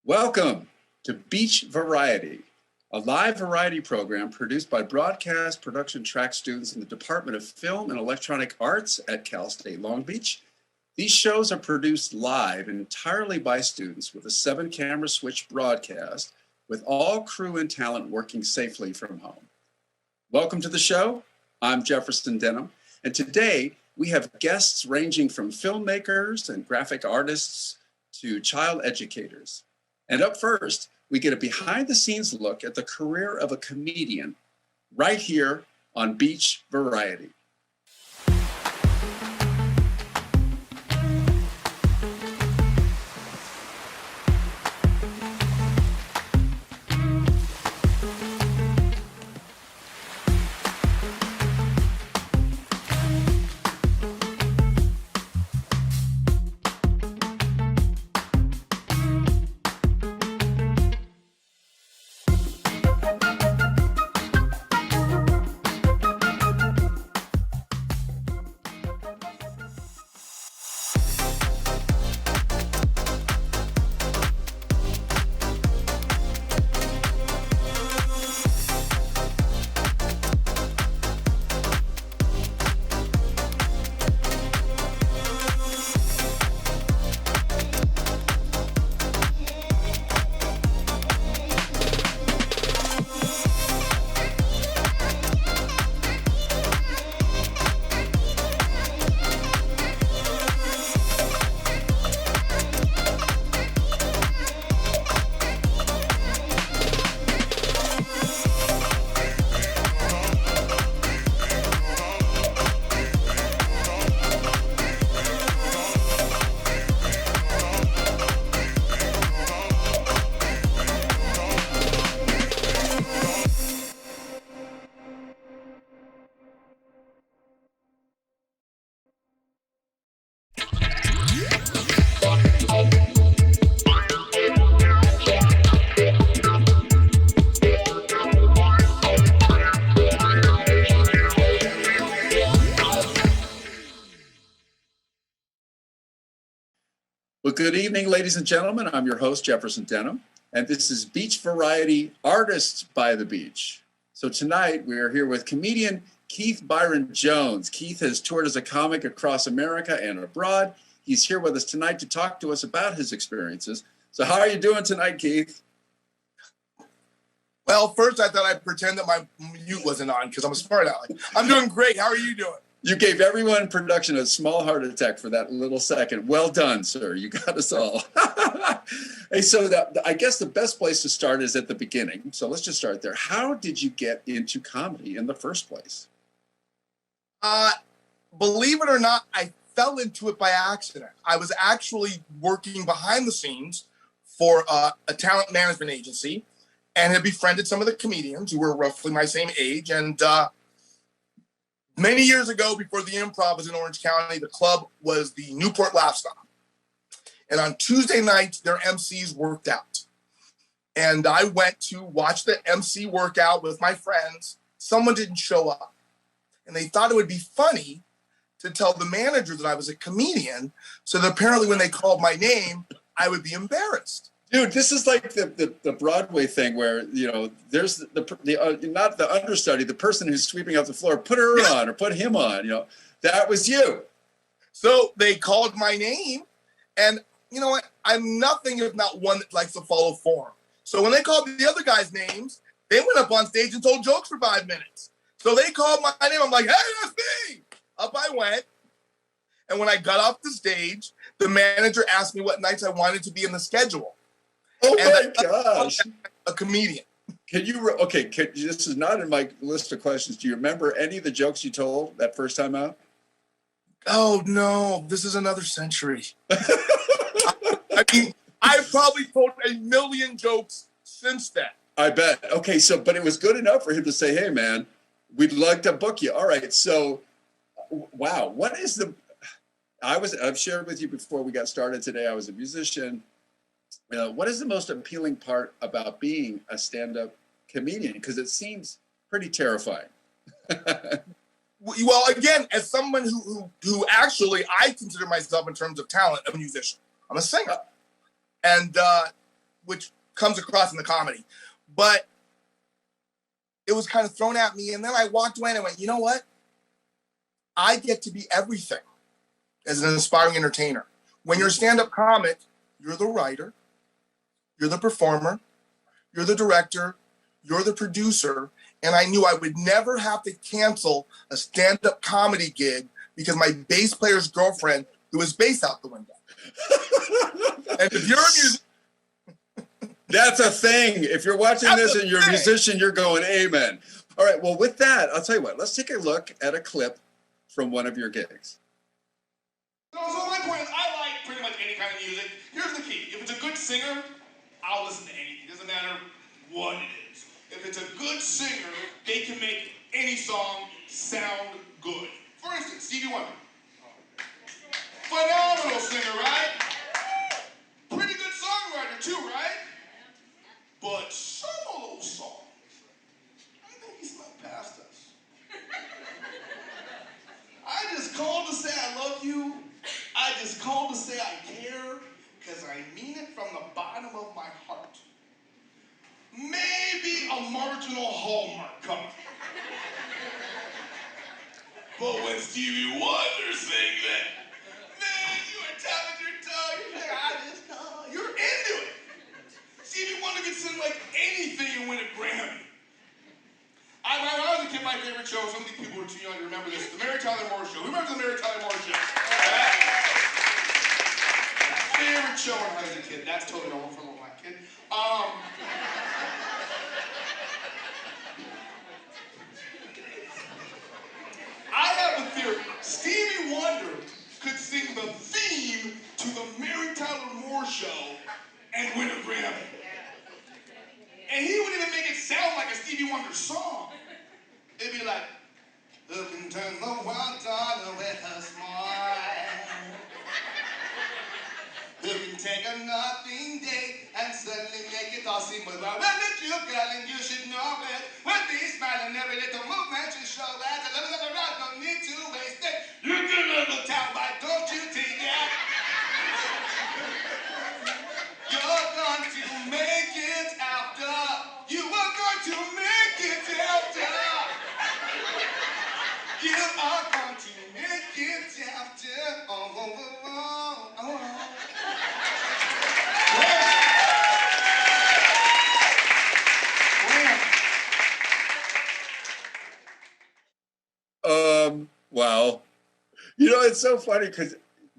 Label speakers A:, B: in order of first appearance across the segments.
A: Welcome to Beach Variety, a live variety program produced by broadcast production track students in the Department of Film and Electronic Arts at Cal State Long Beach. These shows are produced live entirely by students with a 7-camera switch broadcast, with all crew and talent working safely from home. Welcome to the show. I'm Jefferson Denham, and today we have guests ranging from filmmakers and graphic artists to child educators. And up first, we get a behind-the-scenes look at the career of a comedian right here on Beach Variety. Well, good evening, ladies and gentlemen. I'm your host, Jefferson Denham, and this is Beach Variety Artists by the Beach. So tonight we are here with comedian Keith Byron-Jones. Keith has toured as a comic across America and abroad. He's here with us tonight to talk to us about his experiences. So how are you doing tonight, Keith?
B: Well, first I thought I'd pretend that my mute wasn't on because I'm a smart aleck. I'm doing great. How are you doing?
A: You gave everyone in production a small heart attack for that little second. Well done, sir. You got us all. Hey, so I guess the best place to start is at the beginning. So let's just start there. How did you get into comedy in the first place?
B: Believe it or not, I fell into it by accident. I was actually working behind the scenes for a talent management agency and had befriended some of the comedians who were roughly my same age. And many years ago, before the Improv was in Orange County, the club was the Newport Laugh Stop. And on Tuesday nights, their MCs worked out. And I went to watch the MC workout with my friends. Someone didn't show up. And they thought it would be funny to tell the manager that I was a comedian, so that apparently when they called my name, I would be embarrassed.
A: Dude, this is like the Broadway thing where, you know, there's not the understudy, the person who's sweeping out the floor, put her on or put him on, you know, that was you.
B: So they called my name, and you know what? I'm nothing if not one that likes to follow form. So when they called the other guys' names, they went up on stage and told jokes for 5 minutes. So they called my name. I'm like, hey, that's me. Up I went. And when I got off the stage, the manager asked me what nights I wanted to be in the schedule.
A: Oh my gosh.
B: A comedian.
A: This is not in my list of questions. Do you remember any of the jokes you told that first time out?
B: Oh, no, this is another century. I mean, I've probably told a million jokes since then.
A: I bet. Okay, so, but it was good enough for him to say, hey, man, we'd like to book you. All right, so, wow, what is I've shared with you before we got started today, I was a musician. What is the most appealing part about being a stand-up comedian? Because it seems pretty terrifying.
B: Well, again, as someone who actually I consider myself in terms of talent a musician. I'm a singer. And which comes across in the comedy. But it was kind of thrown at me. And then I walked away and I went, you know what? I get to be everything as an aspiring entertainer. When you're a stand-up comic, you're the writer, you're the performer, you're the director, you're the producer. And I knew I would never have to cancel a stand-up comedy gig because my bass player's girlfriend threw his bass out the window. And if you're a musician,
A: that's a thing. If you're watching this and you're a musician, you're going, amen. All right, well, with that, I'll tell you what, let's take a look at a clip from one of your gigs.
C: So my point is, I like pretty much any kind of music. Here's the key. If it's a good singer, I'll listen to anything. It doesn't matter what it is. If it's a good singer, they can make any song sound good. For instance, Stevie Wonder. Phenomenal singer, right? Pretty good songwriter too, right? But some of those songs, I think he snuck past us. I just called to say I love you. I just called to say I care, because I mean it from the bottom of my heart. Maybe a marginal Hallmark cover. But when Stevie Wonder sings it, man, you are tapping your toe. You're like, I just know. You're into it. Stevie Wonder can sing like anything and win a Grammy. When I was a kid, my favorite show, some of these people were too young to remember this, the Mary Tyler Moore Show. Who remembers the Mary Tyler Moore Show? Right? Favorite show when I was a kid. That's totally normal for a little black kid. I have a theory. Stevie Wonder could sing the theme to the Mary Tyler Moore Show and win a Grammy. And he wouldn't even make it sound like a Stevie Wonder song. It'd be like, look and turn the wild dollar with a smile. Who can take a nothing day and suddenly make it all seem worthwhile. Well, it's your girl and you should know it. When they smile and every little movement you show that. The love is around, don't need to waste it. You can little town, why don't you take it? You're going to make it after. You are going to make it after. You are going to make it after. Oh, oh, oh, oh, oh.
A: Wow. You know, it's so funny because,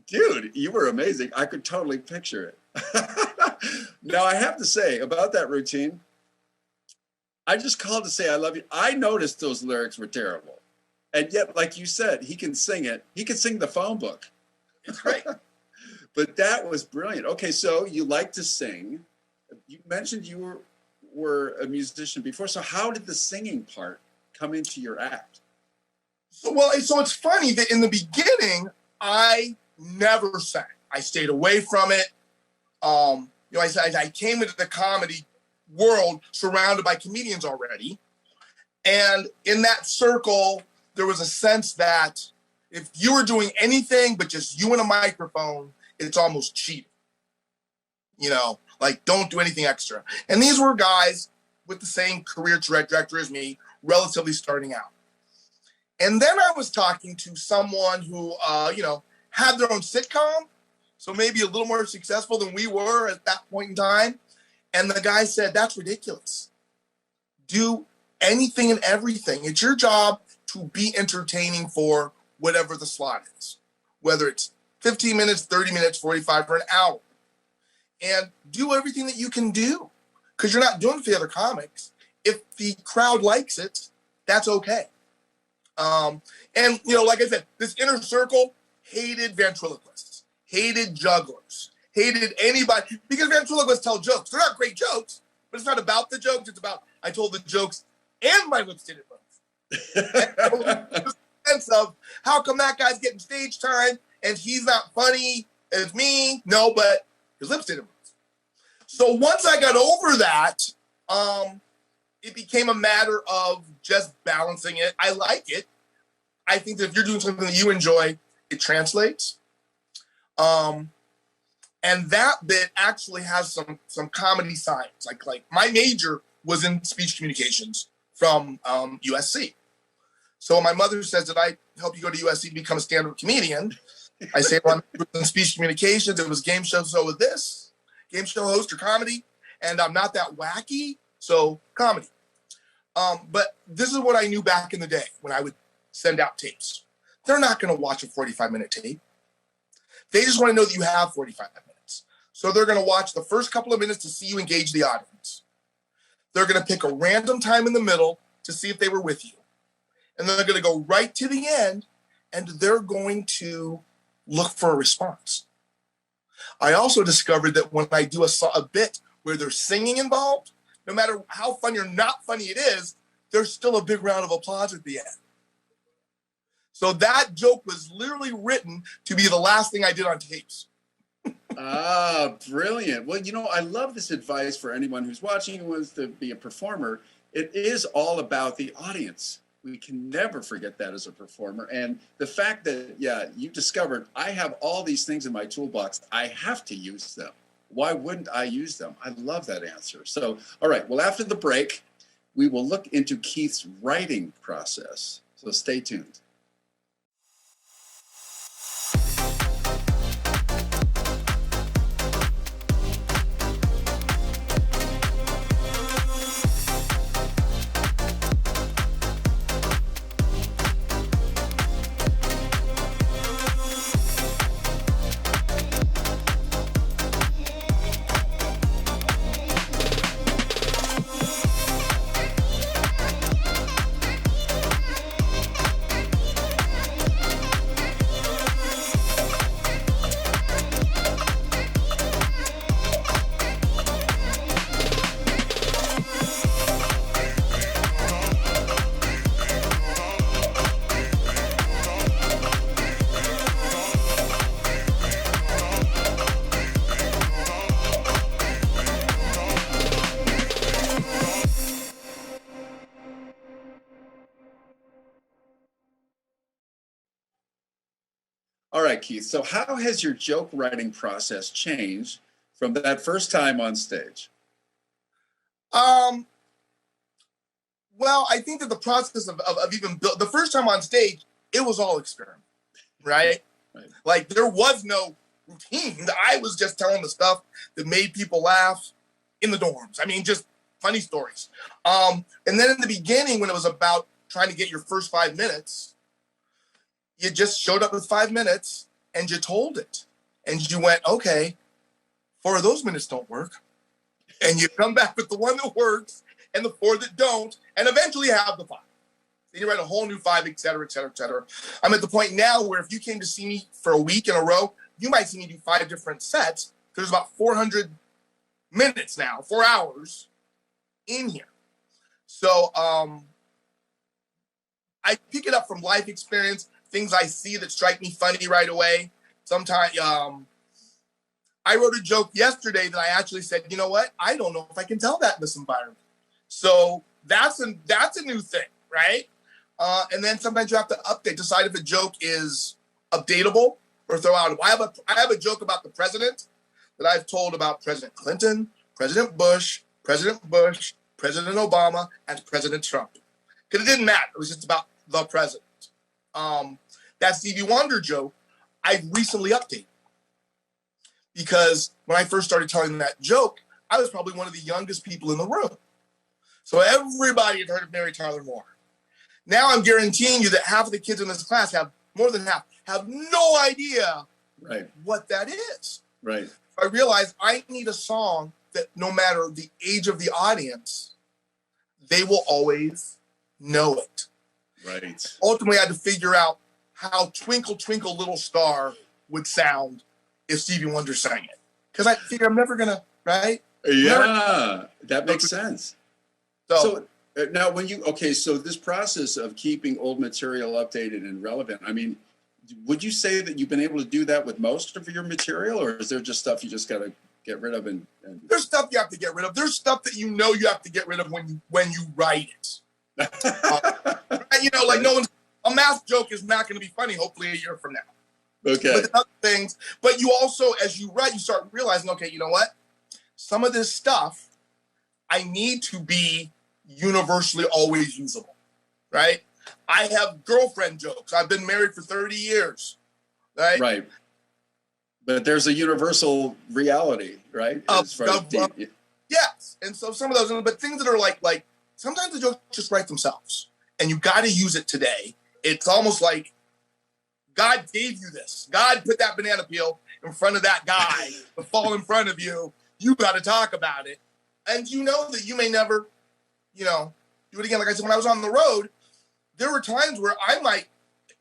A: dude, you were amazing. I could totally picture it. Now, I have to say about that routine, I just called to say I love you. I noticed those lyrics were terrible. And yet, like you said, he can sing it. He can sing the phone book.
B: it's great.
A: But that was brilliant. Okay, so you like to sing. You mentioned you were a musician before. So how did the singing part come into your act?
B: So it's funny that in the beginning, I never sang. I stayed away from it. I came into the comedy world surrounded by comedians already. And in that circle, there was a sense that if you were doing anything but just you and a microphone, it's almost cheating. You know, like don't do anything extra. And these were guys with the same career trajectory as me, relatively starting out. And then I was talking to someone who, had their own sitcom, so maybe a little more successful than we were at that point in time. And the guy said, that's ridiculous. Do anything and everything. It's your job to be entertaining for whatever the slot is, whether it's 15 minutes, 30 minutes, 45 or an hour. And do everything that you can do because you're not doing it for the other comics. If the crowd likes it, that's okay. And, like I said, this inner circle hated ventriloquists, hated jugglers, hated anybody, because ventriloquists tell jokes. They're not great jokes, but it's not about the jokes. It's about, I told the jokes and my lips did it both. The sense of, how come that guy's getting stage time and he's not funny as me? No, but his lips did it both. So once I got over that, it became a matter of just balancing it. I like it. I think that if you're doing something that you enjoy, it translates. And And that bit actually has some comedy signs. Like my major was in speech communications from USC. So when my mother says that I help you go to USC to become a stand-up comedian, I say, well, I'm in speech communications. It was game show, so with this, game show host or comedy, and I'm not that wacky, so comedy. But this is what I knew back in the day when I would send out tapes. They're not going to watch a 45-minute tape. They just want to know that you have 45 minutes. So they're going to watch the first couple of minutes to see you engage the audience. They're going to pick a random time in the middle to see if they were with you. And then they're going to go right to the end, and they're going to look for a response. I also discovered that when I do a bit where there's singing involved, no matter how funny or not funny it is, there's still a big round of applause at the end. So that joke was literally written to be the last thing I did on tapes.
A: Brilliant. Well, I love this advice for anyone who's watching who wants to be a performer. It is all about the audience. We can never forget that as a performer. And the fact that, you discovered I have all these things in my toolbox, I have to use them. Why wouldn't I use them? I love that answer. So, all right, well, after the break, we will look into Keith's writing process. So stay tuned. All right, Keith. So how has your joke writing process changed from that first time on stage?
B: Well, I think that the process of even the first time on stage, it was all experiment, right? Like there was no routine. I was just telling the stuff that made people laugh in the dorms. I mean, just funny stories. And then in the beginning, when it was about trying to get your first 5 minutes, you just showed up with 5 minutes and you told it. And you went, okay, 4 of those minutes don't work. And you come back with the one that works and the 4 that don't, and eventually you have the 5. Then you write a whole new 5, et cetera, et cetera, et cetera. I'm at the point now where if you came to see me for a week in a row, you might see me do 5 different sets. There's about 400 minutes now, 4 hours in here. So I pick it up from life experience, things I see that strike me funny right away. Sometimes I wrote a joke yesterday that I actually said, you know what? I don't know if I can tell that in this environment. So that's a new thing, right? And then sometimes you have to decide if a joke is updatable or throw out. I have a joke about the president that I've told about President Clinton, President Bush, President Obama, and President Trump. Because it didn't matter. It was just about the president. That Stevie Wonder joke, I recently updated. Because when I first started telling that joke, I was probably one of the youngest people in the room. So everybody had heard of Mary Tyler Moore. Now I'm guaranteeing you that half of the kids in this class more than half, have no idea what that is.
A: Right.
B: I realized I need a song that no matter the age of the audience, they will always know it.
A: Right.
B: Ultimately, I had to figure out how Twinkle, Twinkle, Little Star would sound if Stevie Wonder sang it. Because I figure I'm never going to, right?
A: Yeah, that makes sense. So now so this process of keeping old material updated and relevant, I mean, would you say that you've been able to do that with most of your material, or is there just stuff you just got to get rid of? And
B: There's stuff you have to get rid of. There's stuff that you have to get rid of when you write it. Like a math joke is not going to be funny, hopefully, a year from now.
A: Okay.
B: But the other things, but you also, as you write, you start realizing, okay, you know what? Some of this stuff, I need to be universally always usable, right? I have girlfriend jokes. I've been married for 30 years, right?
A: Right. But there's a universal reality, right?
B: Yes. And so some of those, but things that are like sometimes the jokes just write themselves and you got to use it today. It's almost like God gave you this. God put that banana peel in front of that guy to fall in front of you. You got to talk about it. And you know that you may never, do it again. Like I said, when I was on the road, there were times where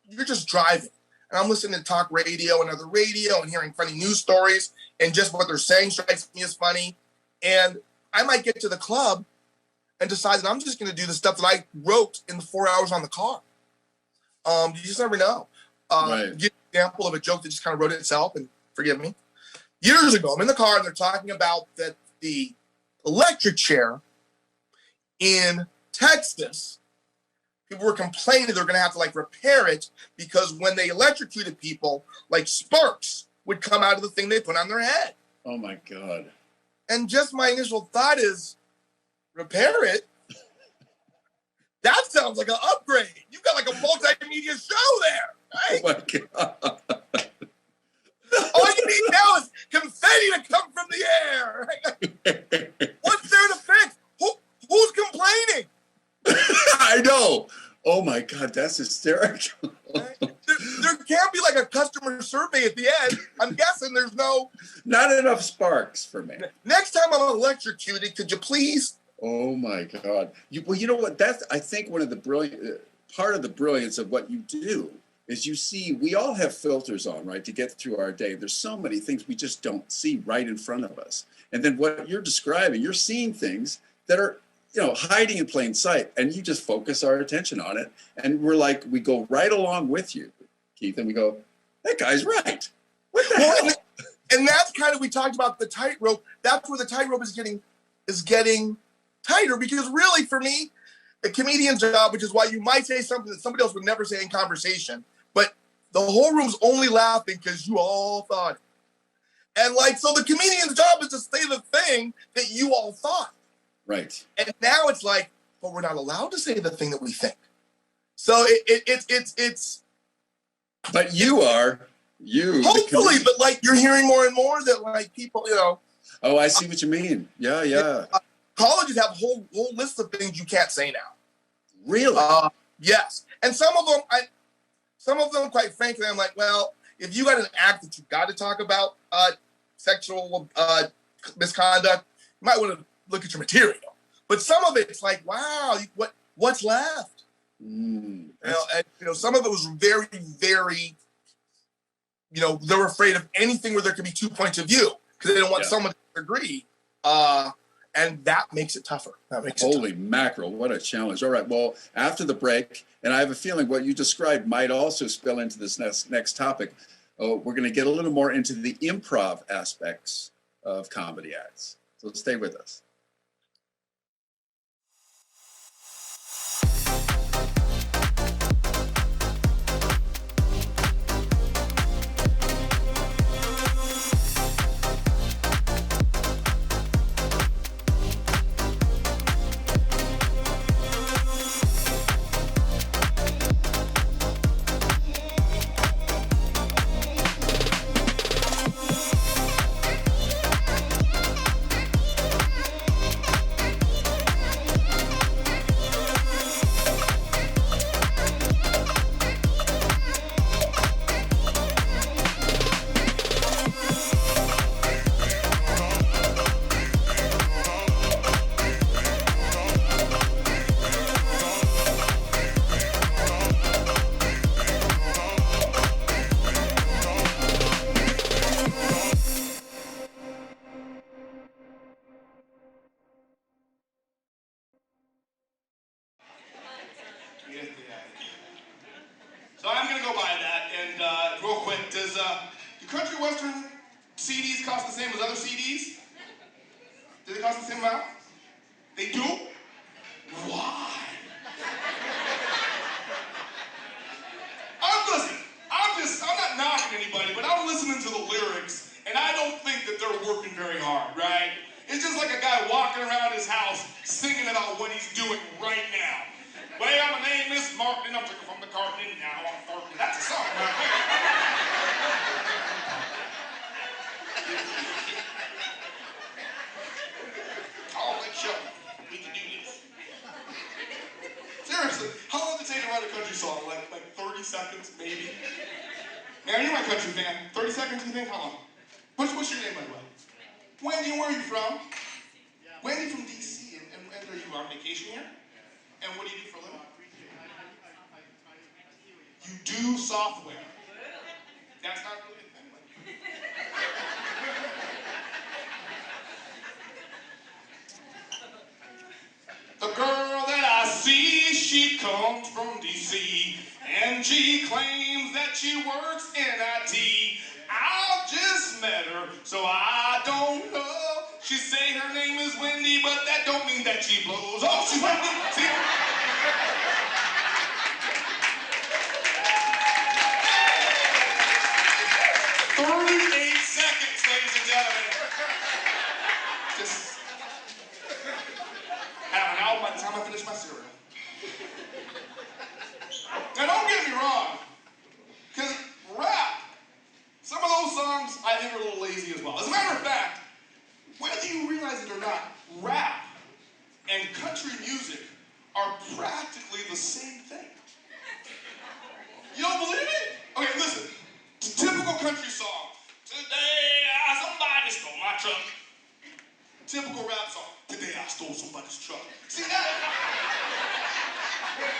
B: you're just driving and I'm listening to talk radio and other radio and hearing funny news stories and just what they're saying strikes me as funny. And I might get to the club and decide that I'm just going to do the stuff that I wrote in the 4 hours on the car. You just never know.
A: Right.
B: Give an example of a joke that just kind of wrote itself, and forgive me. Years ago, I'm in the car and they're talking about that the electric chair in Texas, people were complaining they're going to have to repair it because when they electrocuted people, sparks would come out of the thing they put on their head.
A: Oh my God.
B: And just my initial thought is, repair it? That sounds like an upgrade. You've got a multimedia show there, right?
A: Oh my God.
B: All you need now is confetti to come from the air. What's there to fix? Who's complaining?
A: I know. Oh my God, that's hysterical.
B: Right? There can't be a customer survey at the end. I'm guessing there's
A: not enough sparks for me.
B: Next time I'm electrocuted, could you please?
A: Oh my God. You know what? That's, I think, one of the part of the brilliance of what you do is you see, we all have filters on, right, to get through our day. There's so many things we just don't see right in front of us. And then what you're describing, you're seeing things that are, hiding in plain sight, and you just focus our attention on it. And we go right along with you, Keith, and we go, that guy's right. What the hell?
B: And that's kind of, we talked about the tightrope. That's where the tightrope is getting tighter, because really for me, a comedian's job, which is why you might say something that somebody else would never say in conversation, but the whole room's only laughing because you all thought it. And so the comedian's job is to say the thing that you all thought.
A: Right.
B: And now it's but we're not allowed to say the thing that we think. So it's.
A: But you are.
B: Hopefully, but you're hearing more and more that people,
A: Oh, I see what you mean. Yeah.
B: Colleges have whole lists of things you can't say now.
A: Really?
B: Yes. And some of them, quite frankly, I'm well, if you got an act that you've got to talk about sexual misconduct, you might want to look at your material. But some of it's wow, what's left? Some of it was very, very, they're afraid of anything where there could be 2 points of view because they don't want someone to agree. And that makes it tougher.
A: Holy mackerel, what a challenge. All right, well, after the break, and I have a feeling what you described might also spill into this next topic. We're going to get a little more into the improv aspects of comedy acts. So stay with us.
C: So I'm going to go by that, and real quick, do country western CDs cost the same as other CDs? Do they cost the same amount? They do? Why? I'm not knocking anybody. guy walking around his house singing about what he's doing right now. Well, my name is Martin, I'm drinking from the carton, now I'm farting. That's a song, right? Call it show. We can do this. Seriously, how long did it take to write a country song? Like 30 seconds, maybe? Man, you're my country fan. 30 seconds, you think? How long? What's your name, by the way? Wendy, where are you from? Wendy from D.C. And are you on vacation here? And what do you do for a living? You do software. That's not really a thing. The girl that I see, she comes from D.C. and she claims that she works in IT. I just met her, so I don't know. She say her name is Wendy, but that don't mean that she blows. Oh, she's Wendy. See? 38 seconds, ladies and gentlemen. Just have an hour by the time I finish my cereal. Now, don't get me wrong, because rap, some of those songs I think are a little lazy as well. As a matter of fact, whether you realize it or not, rap and country music are practically the same thing. You don't believe it? Okay, listen. Typical country song. Today, somebody stole my truck. Typical rap song. Today, I stole somebody's truck. See that?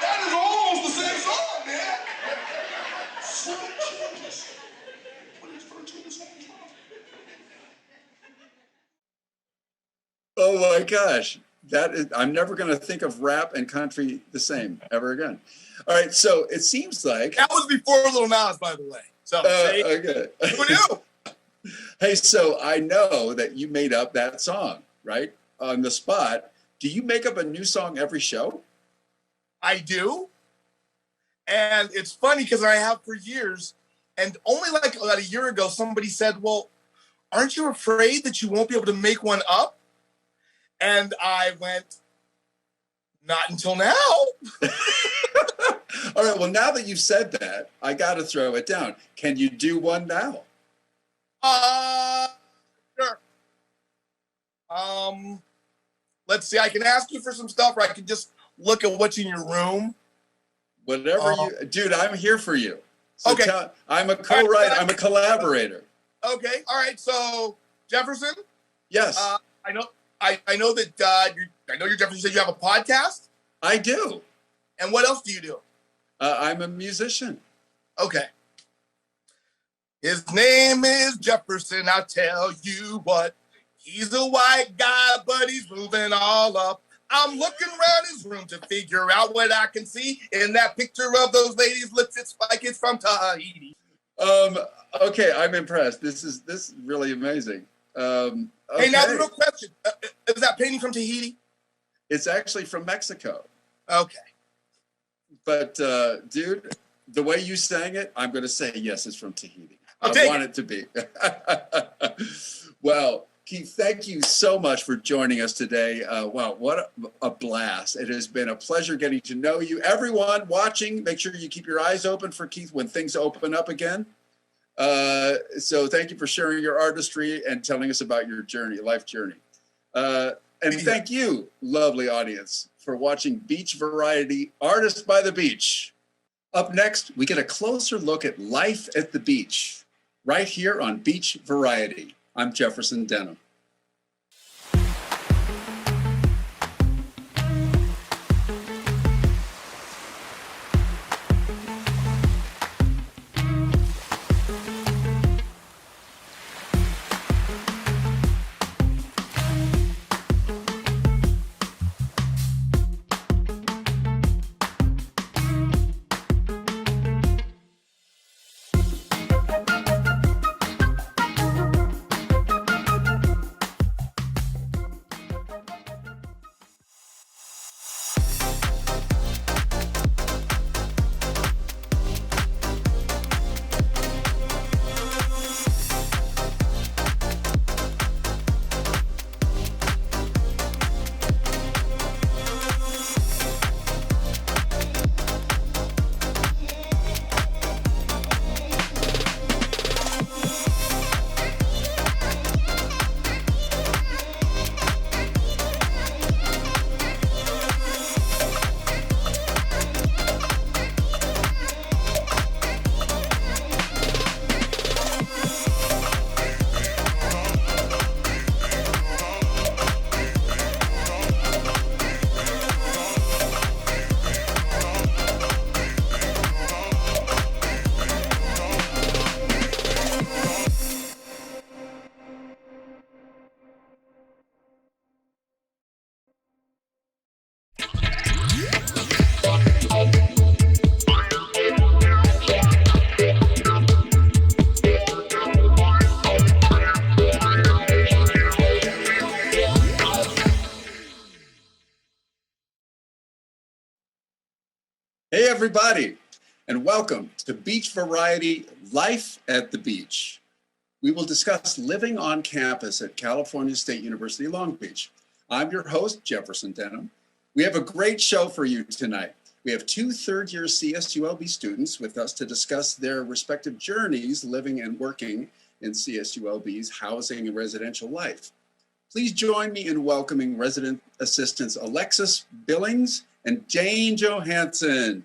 C: That is almost the same song, man. Slight changes. What is virtually the same song?
A: Oh my gosh. I'm never going to think of rap and country the same ever again. All right, so it seems like
B: That was before Little Nas, by the way. So,
A: okay.
B: who knew?
A: Hey, so I know that you made up that song, right? On the spot. Do you make up a new song every show?
B: I do. And it's funny because I have for years. And only like about a year ago, somebody said, well, aren't you afraid that you won't be able to make one up? And I went, not until now.
A: All right, well, now that you've said that, I got to throw it down. Can you do one now?
B: Sure. Let's see, I can ask you for some stuff, or I can just look at what's in your room.
A: Whatever dude, I'm here for you. So
B: Okay.
A: I'm a co-writer, I'm a collaborator.
B: Okay, all right, so Jefferson,
A: Yes,
B: I know that I know you're Jefferson. You said you have a podcast,
A: I do.
B: and what else do you do?
A: I'm a musician.
B: Okay. His name is Jefferson, I'll tell you what. He's a white guy, but he's moving all up. I'm looking around his room to figure out what I can see in that picture of those ladies' lips. It's like it's from Tahiti.
A: Okay, I'm impressed. This is really amazing. Okay.
B: Hey, now the real question. Is that painting from Tahiti?
A: It's actually from Mexico.
B: Okay.
A: But, dude, the way you sang it, I'm going to say, yes, it's from Tahiti. I want it to be. Well, Keith, thank you so much for joining us today. Wow, what a blast. It has been a pleasure getting to know you. Everyone watching, make sure you keep your eyes open for Keith when things open up again. So thank you for sharing your artistry and telling us about your journey, life journey. And thank you, lovely audience, for watching Beach Variety Artists by the Beach. Up next, we get a closer look at life at the beach, right here on Beach Variety. I'm Jefferson Denham. Hey, everybody, and welcome to Beach Variety Life at the Beach. We will discuss living on campus at California State University, Long Beach. I'm your host, Jefferson Denham. We have a great show for you tonight. We have two third-year CSULB students with us to discuss their respective journeys living and working in CSULB's housing and residential life. Please join me in welcoming resident assistants Alexis Billings and Dane Johanssen.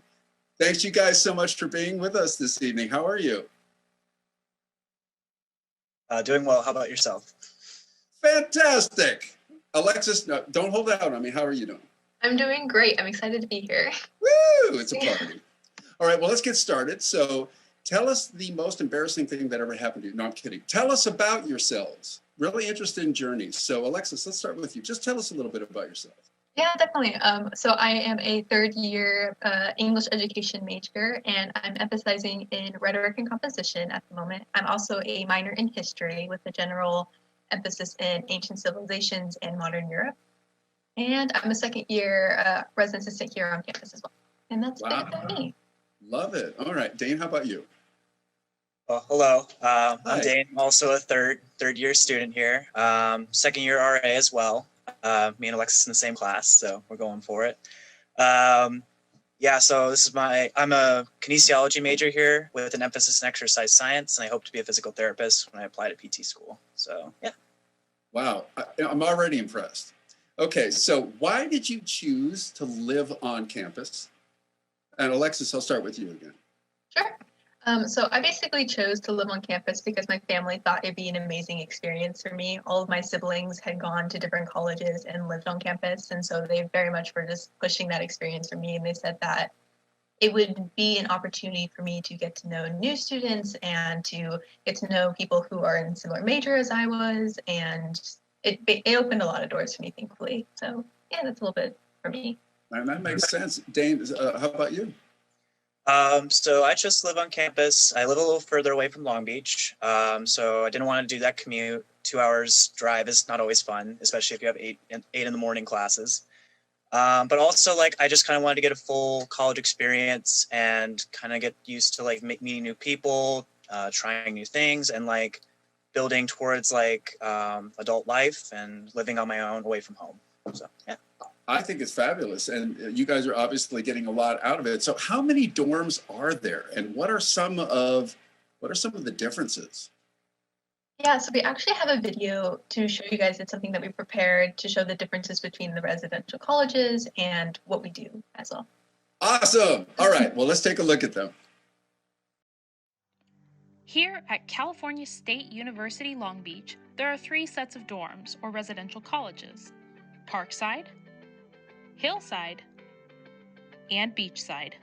A: Thanks you guys so much for being with us this evening. How are you?
D: Doing well. How about yourself?
A: Fantastic. Alexis, no, don't hold out on me. How are you doing?
E: I'm doing great. I'm excited to be here.
A: Woo! It's a party. All right, well, let's get started. So tell us the most embarrassing thing that ever happened to you. No, I'm kidding. Tell us about yourselves. Really interested in journeys. So Alexis, let's start with you. Just tell us a little bit about yourself.
E: Yeah, definitely. So I am a third year English education major, and I'm emphasizing in rhetoric and composition at the moment. I'm also a minor in history with a general emphasis in ancient civilizations and modern Europe. And I'm a second year resident assistant here on campus as well. And that's been about me.
A: Love it. All right, Dane, how about you?
D: Well, hello. I'm Dane, also a third year student here. Second year RA as well. Me and Alexis in the same class, so we're going for it. Yeah, so I'm a kinesiology major here with an emphasis in exercise science, and I hope to be a physical therapist when I apply to PT school. So, yeah.
A: Wow, I'm already impressed. Okay, so why did you choose to live on campus? And Alexis, I'll start with you again.
E: Sure. So I basically chose to live on campus because my family thought it'd be an amazing experience for me. All of my siblings had gone to different colleges and lived on campus, and so they very much were just pushing that experience for me. And they said that it would be an opportunity for me to get to know new students and to get to know people who are in similar major as I was, and it opened a lot of doors for me, thankfully. So yeah, that's a little bit for me.
A: And that makes sense. Dane, how about you?
D: So I chose to live on campus. I live a little further away from Long Beach, so I didn't want to do that commute. 2 hours drive is not always fun, especially if you have eight in the morning classes. But also, like, I just kind of wanted to get a full college experience and kind of get used to like meeting new people, trying new things, and like building towards like adult life and living on my own away from home. So yeah.
A: I think it's fabulous, and you guys are obviously getting a lot out of it. So how many dorms are there, and what are some of the differences?
E: Yeah, so we actually have a video to show you guys. It's something that we prepared to show the differences between the residential colleges and what we do as well.
A: Awesome. All right, well, let's take a look at them.
F: Here at California State University, Long Beach, there are 3 sets of dorms or residential colleges: Parkside, Hillside, and Beachside.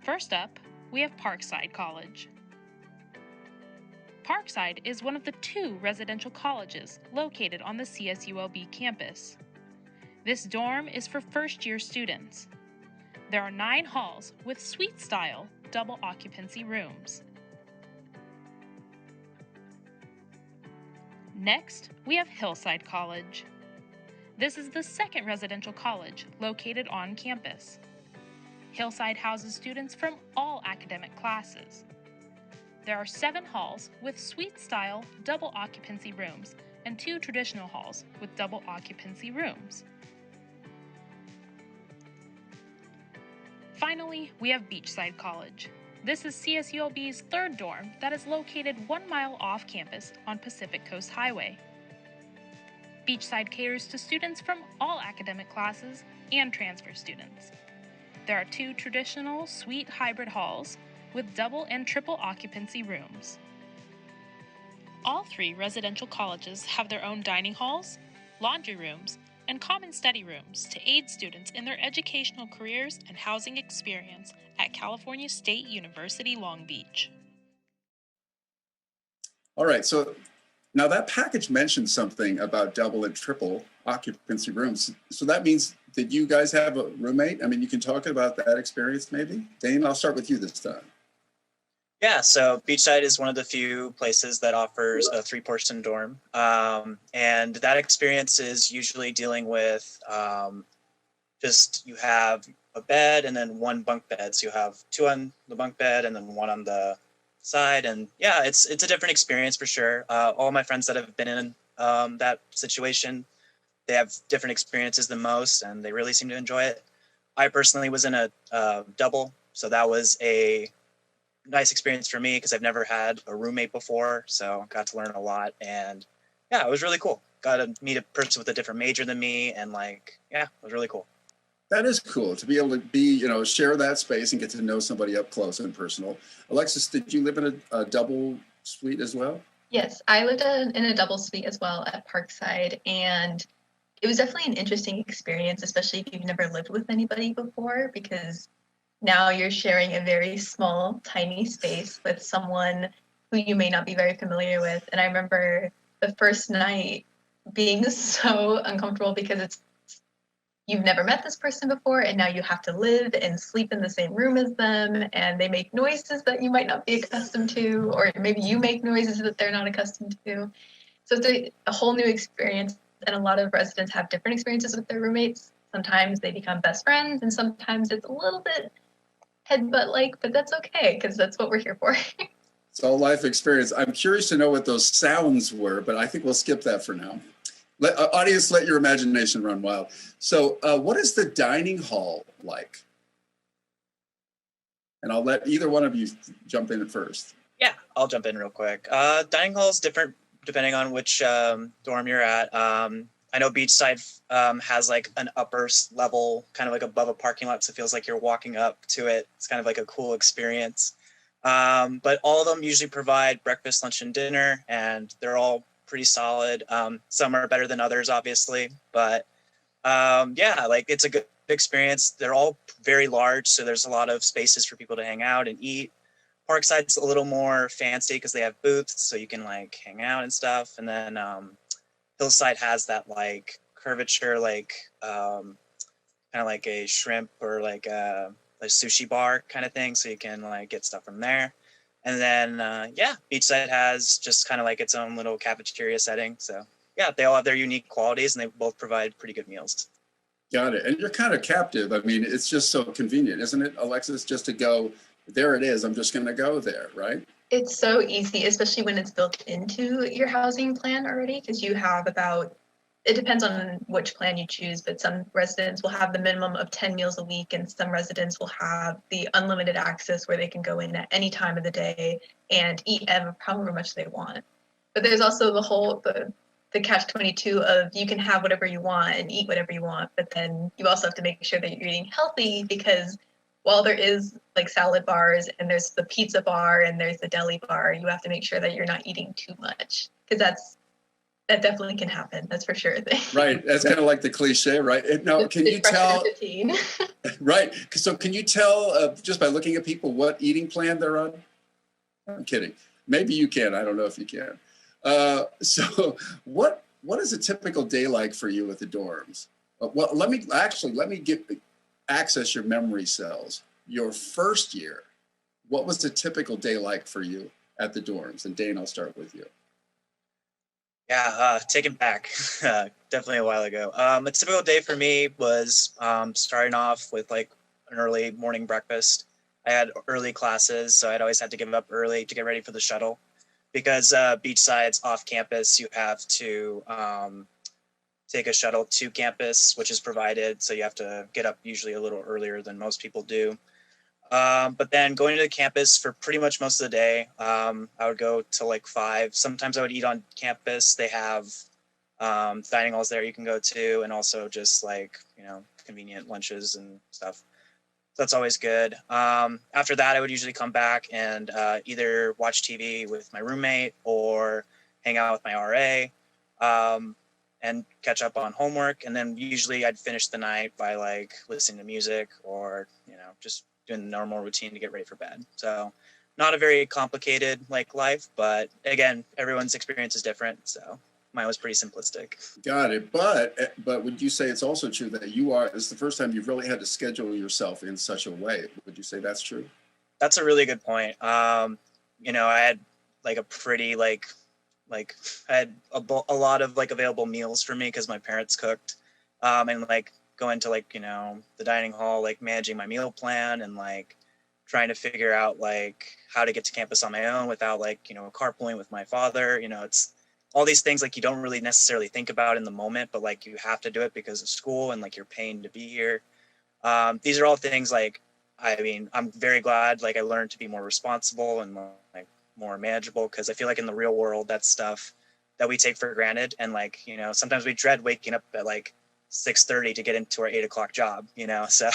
F: First up, we have Parkside College. Parkside is one of the 2 residential colleges located on the CSULB campus. This dorm is for first-year students. There are 9 halls with suite-style double occupancy rooms. Next, we have Hillside College. This is the second residential college located on campus. Hillside houses students from all academic classes. There are 7 halls with suite-style double occupancy rooms and 2 traditional halls with double occupancy rooms. Finally, we have Beachside College. This is CSULB's 3rd dorm that is located 1 mile off campus on Pacific Coast Highway. Beachside caters to students from all academic classes and transfer students. There are 2 traditional suite hybrid halls with double and triple occupancy rooms. All 3 residential colleges have their own dining halls, laundry rooms, and common study rooms to aid students in their educational careers and housing experience at California State University, Long Beach.
A: All right, so now that package mentioned something about double and triple occupancy rooms. So that means that you guys have a roommate? I mean, you can talk about that experience maybe? Dane, I'll start with you this time.
D: Yeah, so Beachside is one of the few places that offers a 3-person dorm. And that experience is usually dealing with just you have a bed and then one bunk bed. So you have two on the bunk bed and then one on the side. And yeah, it's a different experience for sure. All my friends that have been in that situation, they have different experiences than most, and they really seem to enjoy it. I personally was in a double, so that was a nice experience for me because I've never had a roommate before, so got to learn a lot. And yeah, it was really cool. Got to meet a person with a different major than me, and like, yeah, it was really cool.
A: That is cool to be able to be, share that space and get to know somebody up close and personal. Alexis, did you live in a double suite as well?
E: Yes, I lived in a double suite as well at Parkside, and it was definitely an interesting experience, especially if you've never lived with anybody before, because now you're sharing a very small, tiny space with someone who you may not be very familiar with. And I remember the first night being so uncomfortable because you've never met this person before, and now you have to live and sleep in the same room as them, and they make noises that you might not be accustomed to, or maybe you make noises that they're not accustomed to. So it's a whole new experience, and a lot of residents have different experiences with their roommates. Sometimes they become best friends, and sometimes it's a little bit headbutt-like, but that's okay, because that's what we're here for.
A: It's all life experience. I'm curious to know what those sounds were, but I think we'll skip that for now. Audience, let your imagination run wild. So what is the dining hall like? And I'll let either one of you jump in first.
D: Yeah, I'll jump in real quick. Dining hall is different depending on which dorm you're at. I know Beachside has like an upper level, kind of like above a parking lot, so it feels like you're walking up to it. It's kind of like a cool experience. But all of them usually provide breakfast, lunch, and dinner, and they're all pretty solid. Some are better than others, obviously, but yeah, like it's a good experience. They're all very large, so there's a lot of spaces for people to hang out and eat. Parkside's a little more fancy because they have booths, so you can like hang out and stuff. And then Hillside has that like curvature, like kind of like a shrimp or like a sushi bar kind of thing, so you can like get stuff from there. And then yeah, Beachside has just kind of like its own little cafeteria setting. So yeah, they all have their unique qualities, and they both provide pretty good meals.
A: Got it. And you're kind of captive. I mean, it's just so convenient, isn't it, Alexis, just to go, there it is, I'm just going to go there, right?
E: It's so easy, especially when it's built into your housing plan already, because you have it depends on which plan you choose, but some residents will have the minimum of 10 meals a week, and some residents will have the unlimited access where they can go in at any time of the day and eat however much they want. But there's also the catch-22 of you can have whatever you want and eat whatever you want, but then you also have to make sure that you're eating healthy, because while there is like salad bars and there's the pizza bar and there's the deli bar, you have to make sure that you're not eating too much, because that definitely can happen. That's for sure.
A: Right. That's kind of like the cliche, right? Now, can you tell? Right. So can you tell just by looking at people what eating plan they're on? I'm kidding. Maybe you can. I don't know if you can. So what is a typical day like for you at the dorms? Well, let me access your memory cells. Your first year, what was the typical day like for you at the dorms? And Dane, I'll start with you.
D: Yeah, taken back, definitely a while ago. A typical day for me was starting off with like an early morning breakfast. I had early classes, so I'd always have to get up early to get ready for the shuttle. Because Beachside's off campus, you have to take a shuttle to campus, which is provided. So you have to get up usually a little earlier than most people do. But then going to the campus for pretty much most of the day, I would go till like 5. Sometimes I would eat on campus. They have dining halls there you can go to, and also just like, convenient lunches and stuff. So that's always good. After that, I would usually come back and either watch TV with my roommate or hang out with my RA and catch up on homework. And then usually I'd finish the night by like listening to music or, just doing the normal routine to get ready for bed. So not a very complicated like life, but again, everyone's experience is different. So mine was pretty simplistic.
A: Got it. But would you say it's also true that it's the first time you've really had to schedule yourself in such a way? Would you say that's true?
D: That's a really good point. I had like a pretty I had a lot of like available meals for me because my parents cooked. And like going to like, you know, the dining hall, like managing my meal plan and like trying to figure out like how to get to campus on my own without like, you know, carpooling with my father. You know, it's all these things like you don't really necessarily think about in the moment, but like you have to do it because of school and like you're paying to be here. These are all things like, I mean, I'm very glad like I learned to be more responsible and like more manageable, because I feel like in the real world, that's stuff that we take for granted. And like, you know, sometimes we dread waking up at like 6:30 to get into our 8 o'clock job, you know? So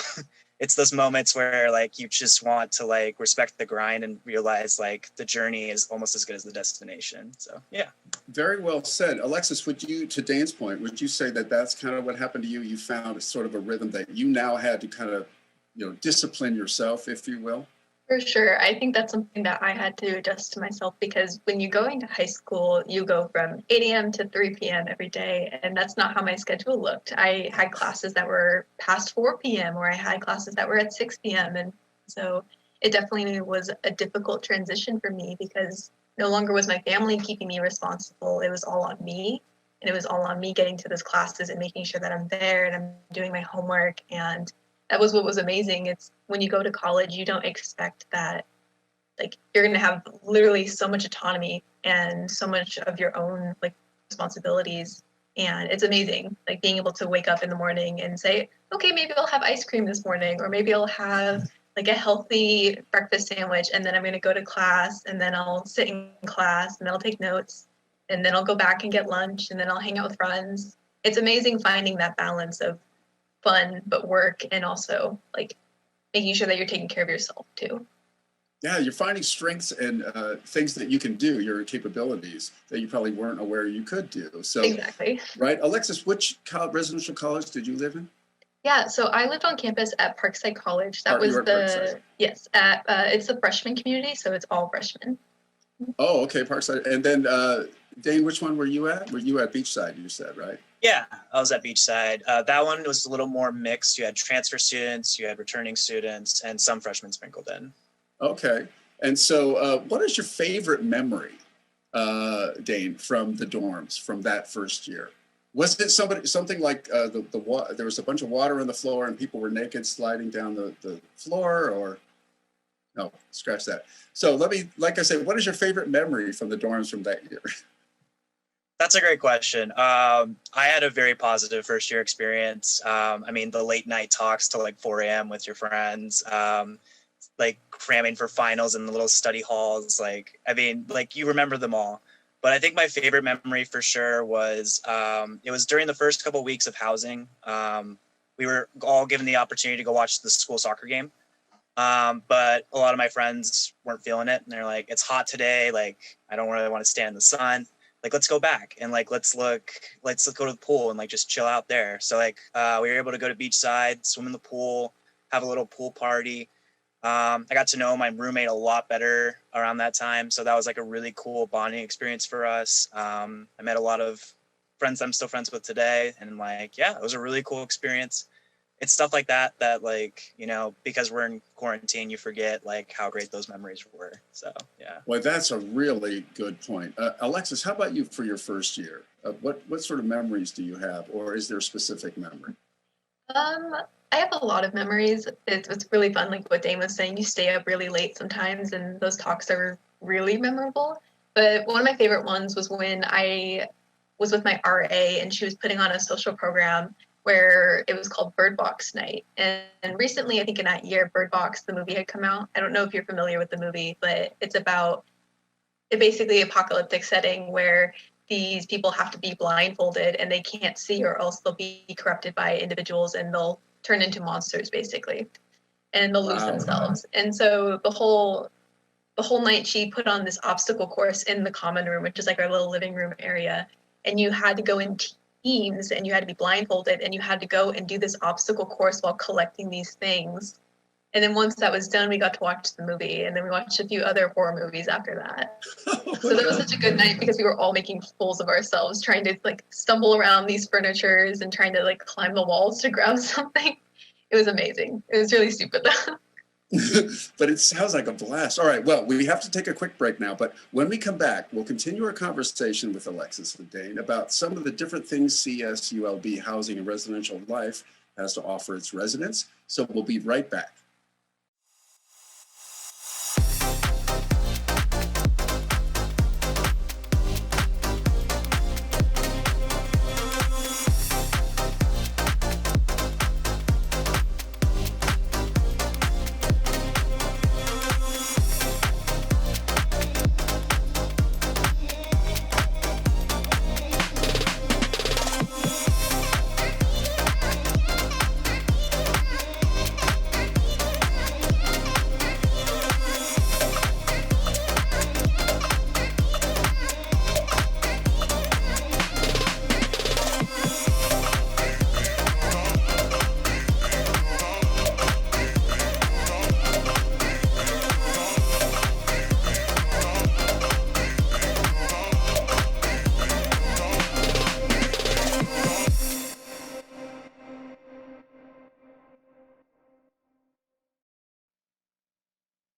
D: it's those moments where like you just want to like respect the grind and realize like the journey is almost as good as the destination. So yeah.
A: Very well said. Alexis, would you, to Dane's point, would you say that that's kind of what happened to you? You found a sort of a rhythm that you now had to kind of, you know, discipline yourself, if you will?
E: For sure. I think that's something that I had to adjust to myself, because when you go into high school, you go from 8 a.m. to 3 p.m. every day. And that's not how my schedule looked. I had classes that were past 4 p.m. or I had classes that were at 6 p.m. And so it definitely was a difficult transition for me, because no longer was my family keeping me responsible. It was all on me. And it was all on me getting to those classes and making sure that I'm there and I'm doing my homework. And that was what was amazing. It's when you go to college, you don't expect that like you're going to have literally so much autonomy and so much of your own like responsibilities. And it's amazing, like being able to wake up in the morning and say, okay, maybe I'll have ice cream this morning, or maybe I'll have like a healthy breakfast sandwich, and then I'm going to go to class, and then I'll sit in class, and then I'll take notes, and then I'll go back and get lunch, and then I'll hang out with friends. It's amazing finding that balance of fun but work, and also like making sure that you're taking care of yourself too.
A: Yeah, you're finding strengths and things that you can do, your capabilities that you probably weren't aware you could do. So
E: Exactly.
A: Right. Alexis, which residential college did you live in?
E: Yeah, so I lived on campus at Parkside College. That was
A: Parkside.
E: Yes, at it's the freshman community, so it's all freshmen.
A: Oh, okay, Parkside. And then Dane, which one were you at? Were you at Beachside, you said, right?
D: Yeah, I was at Beachside. That one was a little more mixed. You had transfer students, you had returning students, and some freshmen sprinkled in.
A: Okay. And so what is your favorite memory, Dane, from the dorms from that first year? Was it something like there was a bunch of water on the floor and people were naked sliding down the floor, or no, scratch that. So like I said, what is your favorite memory from the dorms from that year?
D: That's a great question. I had a very positive first year experience. I mean, the late night talks till like 4 a.m. with your friends, like cramming for finals in the little study halls. Like, I mean, like you remember them all. But I think my favorite memory for sure was, it was during the first couple of weeks of housing. We were all given the opportunity to go watch the school soccer game. But a lot of my friends weren't feeling it. And they're like, it's hot today. Like, I don't really want to stand in the sun. Like, let's go back and like, let's go to the pool and like just chill out there. So like, we were able to go to Beachside, swim in the pool, have a little pool party. I got to know my roommate a lot better around that time. So that was like a really cool bonding experience for us. I met a lot of friends I'm still friends with today. And like, yeah, it was a really cool experience. It's stuff like that like, you know, because we're in quarantine, you forget like how great those memories were. So, yeah.
A: Well, that's a really good point. Alexis, how about you for your first year? What sort of memories do you have, or is there a specific memory?
E: I have a lot of memories. It's really fun, like what Dane was saying, you stay up really late sometimes and those talks are really memorable. But one of my favorite ones was when I was with my RA and she was putting on a social program where it was called Bird Box Night. And recently, I think in that year, Bird Box, the movie had come out. I don't know if you're familiar with the movie, but it's about a basically apocalyptic setting where these people have to be blindfolded and they can't see, or else they'll be corrupted by individuals and they'll turn into monsters basically, and they'll lose themselves. And so the whole night she put on this obstacle course in the common room, which is like our little living room area, and you had to go in teams and you had to be blindfolded and you had to go and do this obstacle course while collecting these things. And then once that was done, we got to watch the movie, and then we watched a few other horror movies after that. So that was such a good night because we were all making fools of ourselves, trying to like stumble around these furnitures and trying to like climb the walls to grab something. It was amazing. It was really stupid though.
A: But it sounds like a blast. All right, well, we have to take a quick break now, but when we come back, we'll continue our conversation with Alexis and Dane about some of the different things CSULB housing and residential life has to offer its residents. So we'll be right back.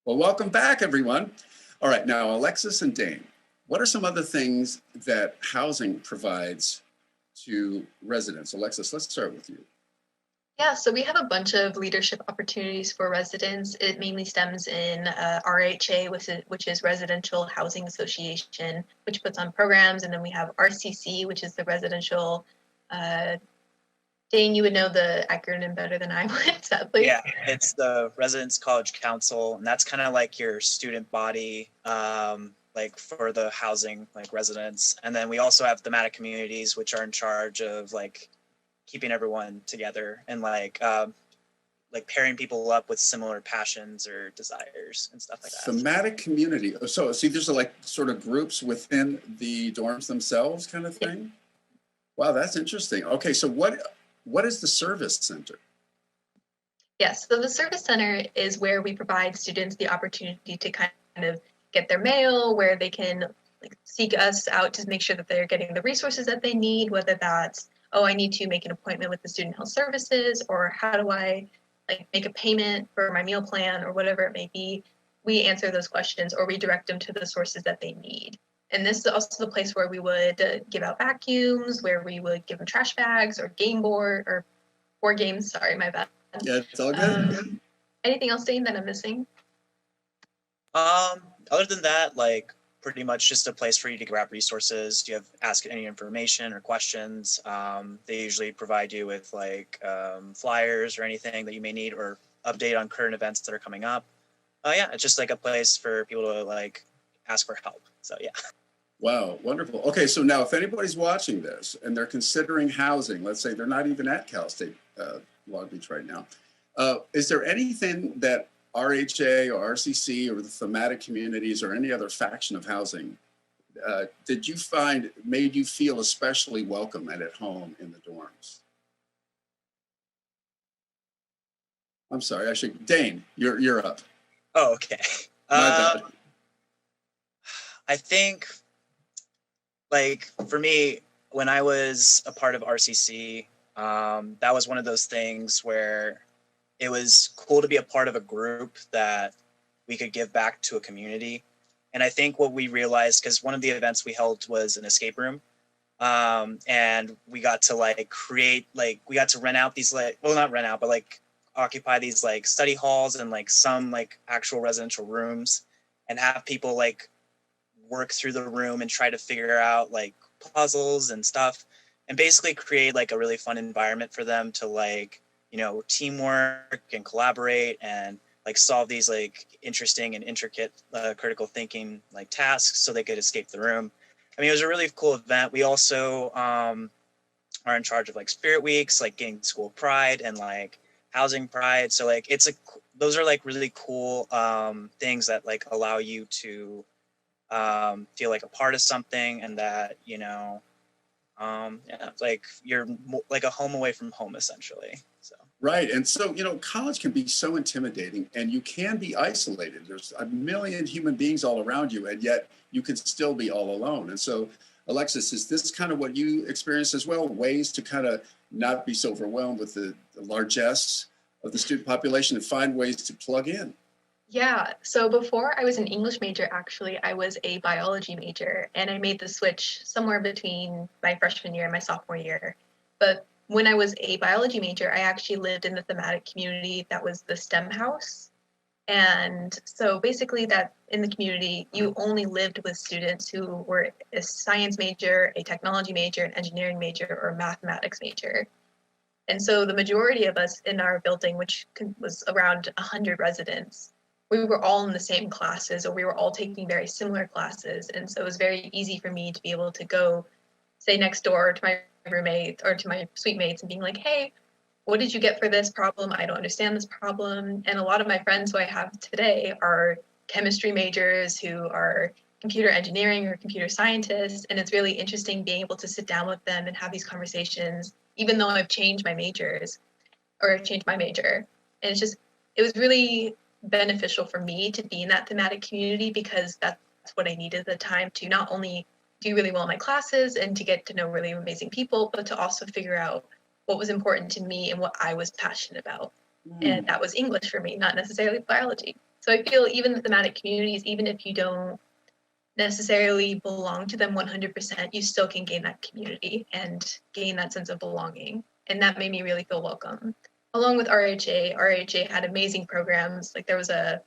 A: Well, welcome back, everyone. All right, now, Alexis and Dane, what are some other things that housing provides to residents? Alexis, let's start with you.
E: Yeah, so we have a bunch of leadership opportunities for residents. It mainly stems in RHA, which is Residential Housing Association, which puts on programs. And then we have RCC, which is the Residential, Dane, you would know the acronym better than I would, sadly.
D: Yeah, it's the Residence College Council, and that's kind of like your student body, like for the housing, like residents. And then we also have thematic communities, which are in charge of like keeping everyone together and like pairing people up with similar passions or desires and stuff like that.
A: Thematic community. So see, there's like sort of groups within the dorms themselves kind of thing? Yeah. Wow, that's interesting. Okay, so what is the service center?
E: Yes, so the service center is where we provide students the opportunity to kind of get their mail, where they can like seek us out to make sure that they're getting the resources that they need, whether that's, oh, I need to make an appointment with the student health services, or how do I like make a payment for my meal plan, or whatever it may be. We answer those questions or redirect them to the sources that they need. And this is also the place where we would give out vacuums, where we would give them trash bags or game board or board games. Sorry, my bad.
A: Yeah, it's all good.
E: Anything else, Dane, that I'm missing?
D: Other than that, like pretty much just a place for you to grab resources. Do you have ask any information or questions? They usually provide you with like flyers or anything that you may need, or update on current events that are coming up. Yeah, it's just like a place for people to like ask for help. So yeah.
A: Wow, wonderful. Okay, so now if anybody's watching this and they're considering housing, let's say they're not even at Cal State Long Beach right now, is there anything that RHA or RCC or the thematic communities or any other faction of housing did you find made you feel especially welcome and at home in the dorms? I'm sorry, Dane, you're up.
D: Oh, okay.
A: My bad.
D: I think, like, for me, when I was a part of RCC, that was one of those things where it was cool to be a part of a group that we could give back to a community. And I think what we realized, because one of the events we held was an escape room, and we got to like create, like, we got to rent out these, like, well, not rent out, but like occupy these like study halls and like some like actual residential rooms, and have people like work through the room and try to figure out like puzzles and stuff, and basically create like a really fun environment for them to like, you know, teamwork and collaborate and like solve these like interesting and intricate critical thinking like tasks so they could escape the room. I mean, it was a really cool event. We also are in charge of like spirit weeks, like getting school pride and like housing pride. So like those are like really cool things that like allow you to feel like a part of something, and that, you know, yeah, like you're like a home away from home essentially. So
A: right. And so, you know, college can be so intimidating and you can be isolated. There's a million human beings all around you, and yet you can still be all alone. And so, Alexis, is this kind of what you experience as well? Ways to kind of not be so overwhelmed with the largesse of the student population and find ways to plug in?
E: Yeah, so before I was an English major, actually, I was a biology major, and I made the switch somewhere between my freshman year and my sophomore year. But when I was a biology major, I actually lived in the thematic community that was the STEM house. And so basically that in the community, you only lived with students who were a science major, a technology major, an engineering major, or a mathematics major. And so the majority of us in our building, which was around 100 residents, we were all in the same classes, or we were all taking very similar classes. And so it was very easy for me to be able to go, say, next door to my roommate or to my suite mates and being like, hey, what did you get for this problem? I don't understand this problem. And a lot of my friends who I have today are chemistry majors who are computer engineering or computer scientists. And it's really interesting being able to sit down with them and have these conversations, even though I've changed my majors or changed my major. And it was really beneficial for me to be in that thematic community, because that's what I needed at the time to not only do really well in my classes and to get to know really amazing people, but to also figure out what was important to me and what I was passionate about. And that was English for me, not necessarily biology. So I feel even the thematic communities, even if you don't necessarily belong to them 100%, you still can gain that community and gain that sense of belonging. And that made me really feel welcome. Along with RHA had amazing programs. Like there was a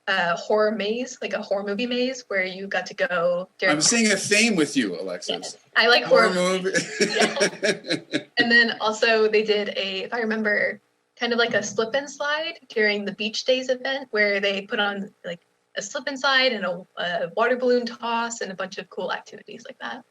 E: horror maze, like a horror movie maze, where you got to go.
A: I'm seeing a theme with you, Alexis.
E: Yeah, I like horror
A: movies.
E: Yeah. And then also they did if I remember, kind of like a slip and slide during the beach days event, where they put on like a slip and slide and a water balloon toss and a bunch of cool activities like that.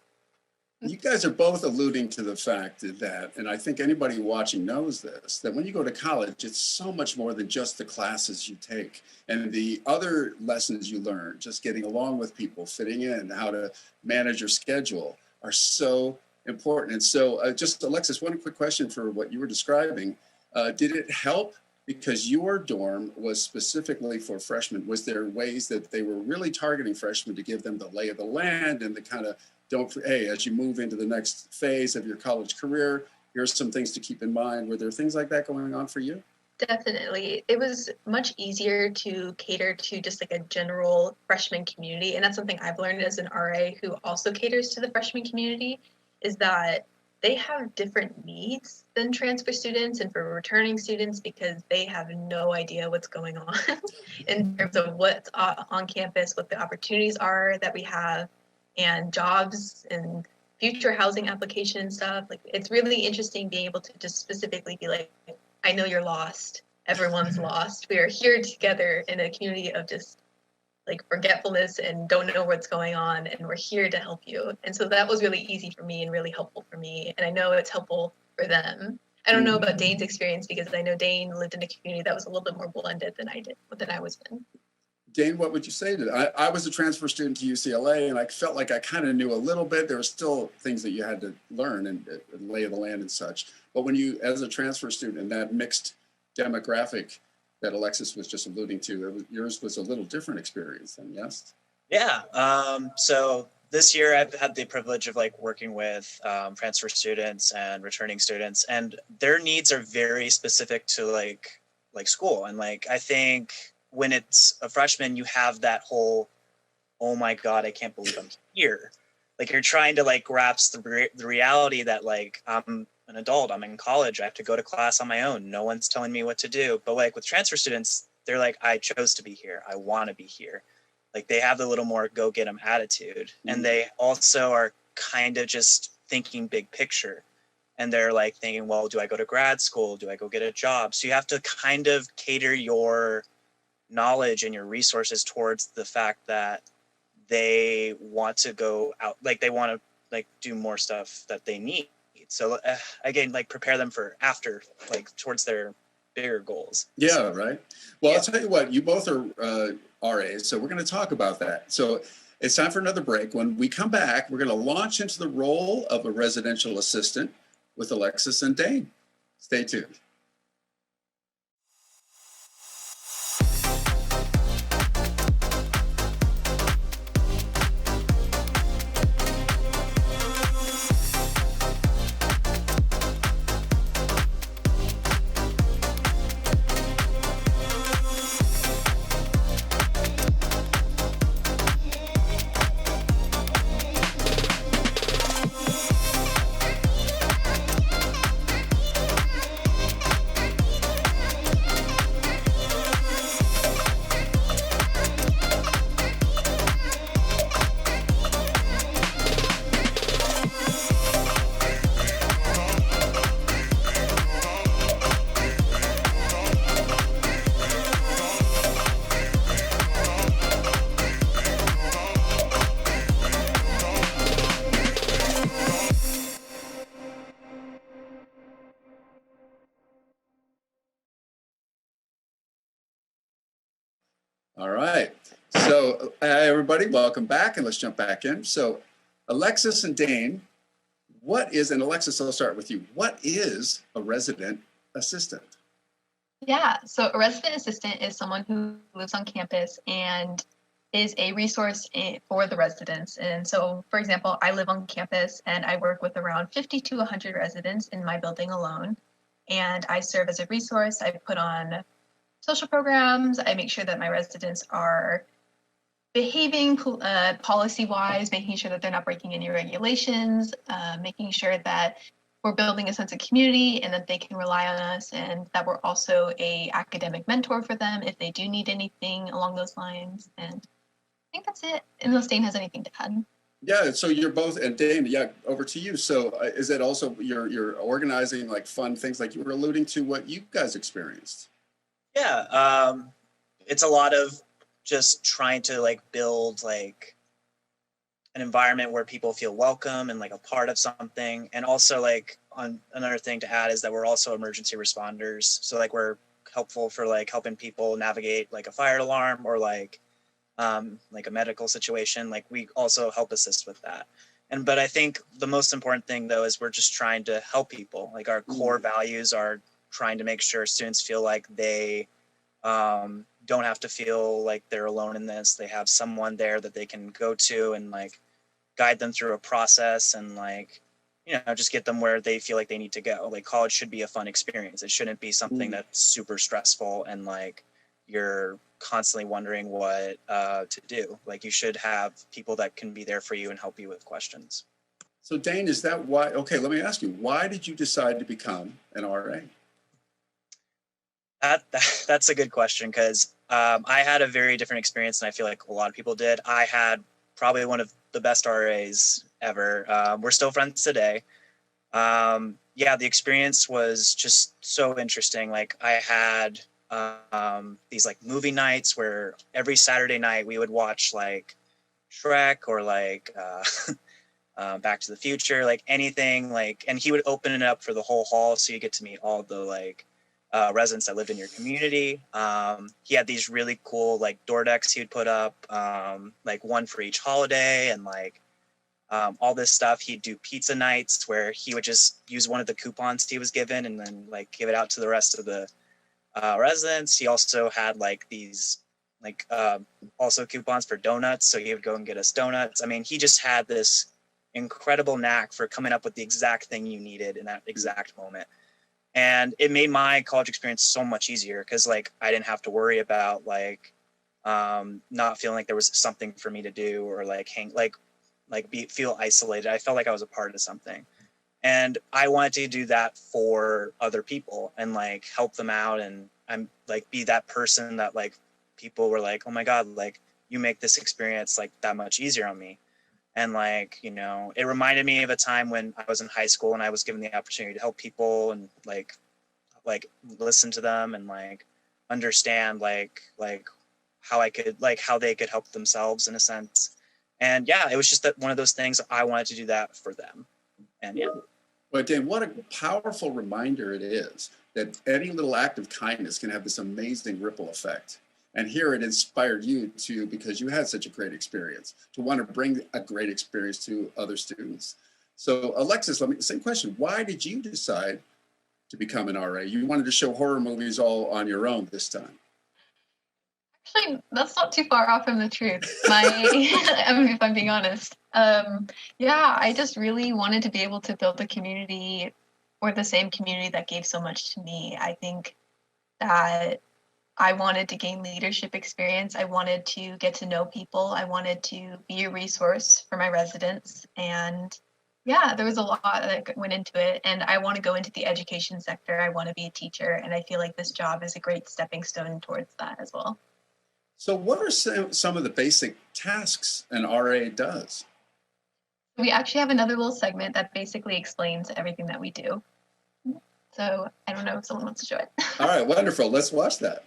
A: You guys are both alluding to the fact that, and I think anybody watching knows this, that when you go to college, it's so much more than just the classes you take and the other lessons you learn, just getting along with people, fitting in, how to manage your schedule are so important. And so just Alexis, one quick question for what you were describing. Did it help because your dorm was specifically for freshmen? Was there ways that they were really targeting freshmen to give them the lay of the land and the kind of, hey, as you move into the next phase of your college career, here's some things to keep in mind. Were there things like that going on for you?
E: Definitely. It was much easier to cater to just like a general freshman community. And that's something I've learned as an RA who also caters to the freshman community, is that they have different needs than transfer students and for returning students, because they have no idea what's going on in terms of what's on campus, what the opportunities are that we have, and jobs and future housing application stuff. Like, it's really interesting being able to just specifically be like, I know you're lost. Everyone's lost. We are here together in a community of just like forgetfulness and don't know what's going on, and we're here to help you. And so that was really easy for me and really helpful for me. And I know it's helpful for them. I don't know about Dane's experience, because I know Dane lived in a community that was a little bit more blended than I was in.
A: Dane, what would you say to that? I was a transfer student to UCLA, and I felt like I kind of knew a little bit. There were still things that you had to learn and lay of the land and such. But when you, as a transfer student in that mixed demographic that Alexis was just alluding to, yours was a little different experience then, yes?
D: Yeah. So this year I've had the privilege of like working with transfer students and returning students, and their needs are very specific to like school. And like, I think when it's a freshman, you have that whole, oh my God, I can't believe I'm here. Like, you're trying to like grasp the reality that like, I'm an adult, I'm in college, I have to go to class on my own. No one's telling me what to do. But like with transfer students, they're like, I chose to be here. I want to be here. Like, they have the little more go get 'em attitude. And they also are kind of just thinking big picture. And they're like thinking, well, do I go to grad school? Do I go get a job? So you have to kind of cater your knowledge and your resources towards the fact that they want to go out, like they want to like do more stuff that they need. So again, like prepare them for after, like towards their bigger goals.
A: Yeah, right. Well, yeah. I'll tell you what, you both are RAs, so we're going to talk about that. So it's time for another break. When we come back, we're going to launch into the role of a residential assistant with Alexis and Dane. Stay tuned. All right. So, hi, everybody, welcome back, and let's jump back in. So, Alexis and Dane, and Alexis, I'll start with you. What is a resident assistant?
E: Yeah, so a resident assistant is someone who lives on campus and is a resource for the residents. And so, for example, I live on campus and I work with around 50 to 100 residents in my building alone. And I serve as a resource. I put on social programs. I make sure that my residents are behaving policy-wise, making sure that they're not breaking any regulations, making sure that we're building a sense of community and that they can rely on us, and that we're also a academic mentor for them if they do need anything along those lines. And I think that's it, unless Dane has anything to add.
A: Yeah, so you're both, and Dane, yeah, over to you. So is it also you're organizing like fun things like you were alluding to what you guys experienced?
D: Yeah, it's a lot of just trying to like build like an environment where people feel welcome and like a part of something. And also like another thing to add is that we're also emergency responders. So like we're helpful for like helping people navigate like a fire alarm or like a medical situation. Like we also help assist with that. But I think the most important thing though is we're just trying to help people. Like our core values are trying to make sure students feel like they don't have to feel like they're alone in this. They have someone there that they can go to and like guide them through a process and like, you know, just get them where they feel like they need to go. Like college should be a fun experience. It shouldn't be something that's super stressful and like you're constantly wondering what to do. Like you should have people that can be there for you and help you with questions.
A: So Dane, is that why, okay, let me ask you, why did you decide to become an RA?
D: That's a good question because I had a very different experience than I feel like a lot of people did. I had probably one of the best RAs ever. We're still friends today. Yeah, the experience was just so interesting. Like I had these like movie nights where every Saturday night we would watch like Shrek or like Back to the Future, like anything like, and he would open it up for the whole hall. So you get to meet all the like residents that lived in your community. He had these really cool like door decks he would put up, like one for each holiday and like all this stuff. He'd do pizza nights where he would just use one of the coupons he was given and then like give it out to the rest of the residents. He also had like these like also coupons for donuts. So he would go and get us donuts. I mean, he just had this incredible knack for coming up with the exact thing you needed in that exact moment. And it made my college experience so much easier because like I didn't have to worry about like not feeling like there was something for me to do or like feel isolated. I felt like I was a part of something. And I wanted to do that for other people and like help them out and I'm like be that person that like people were like, oh my God, like you make this experience like that much easier on me. And like, you know, it reminded me of a time when I was in high school and I was given the opportunity to help people and like listen to them and like understand like how I could like how they could help themselves in a sense. And yeah, it was just that one of those things I wanted to do that for them. And yeah.
A: But Dan, what a powerful reminder it is that any little act of kindness can have this amazing ripple effect. And here it inspired you to, because you had such a great experience, to want to bring a great experience to other students. So Alexis, same question. Why did you decide to become an RA? You wanted to show horror movies all on your own this time.
E: Actually, that's not too far off from the truth. If I'm being honest. Yeah, I just really wanted to be able to build a community or the same community that gave so much to me. I think that I wanted to gain leadership experience. I wanted to get to know people. I wanted to be a resource for my residents. And yeah, there was a lot that went into it. And I want to go into the education sector. I want to be a teacher. And I feel like this job is a great stepping stone towards that as well.
A: So what are some of the basic tasks an RA does?
E: We actually have another little segment that basically explains everything that we do. So I don't know if someone wants to show it.
A: All right, wonderful. Let's watch that.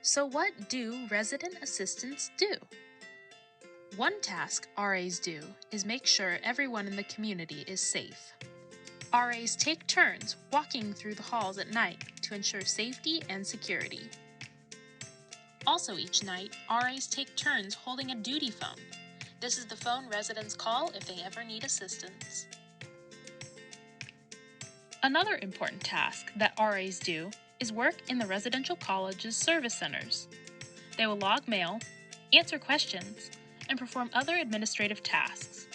F: So what do resident assistants do? One task RAs do is make sure everyone in the community is safe. RAs take turns walking through the halls at night to ensure safety and security. Also each night, RAs take turns holding a duty phone. This is the phone residents call if they ever need assistance. Another important task that RAs do is work in the residential college's service centers. They will log mail, answer questions, and perform other administrative tasks.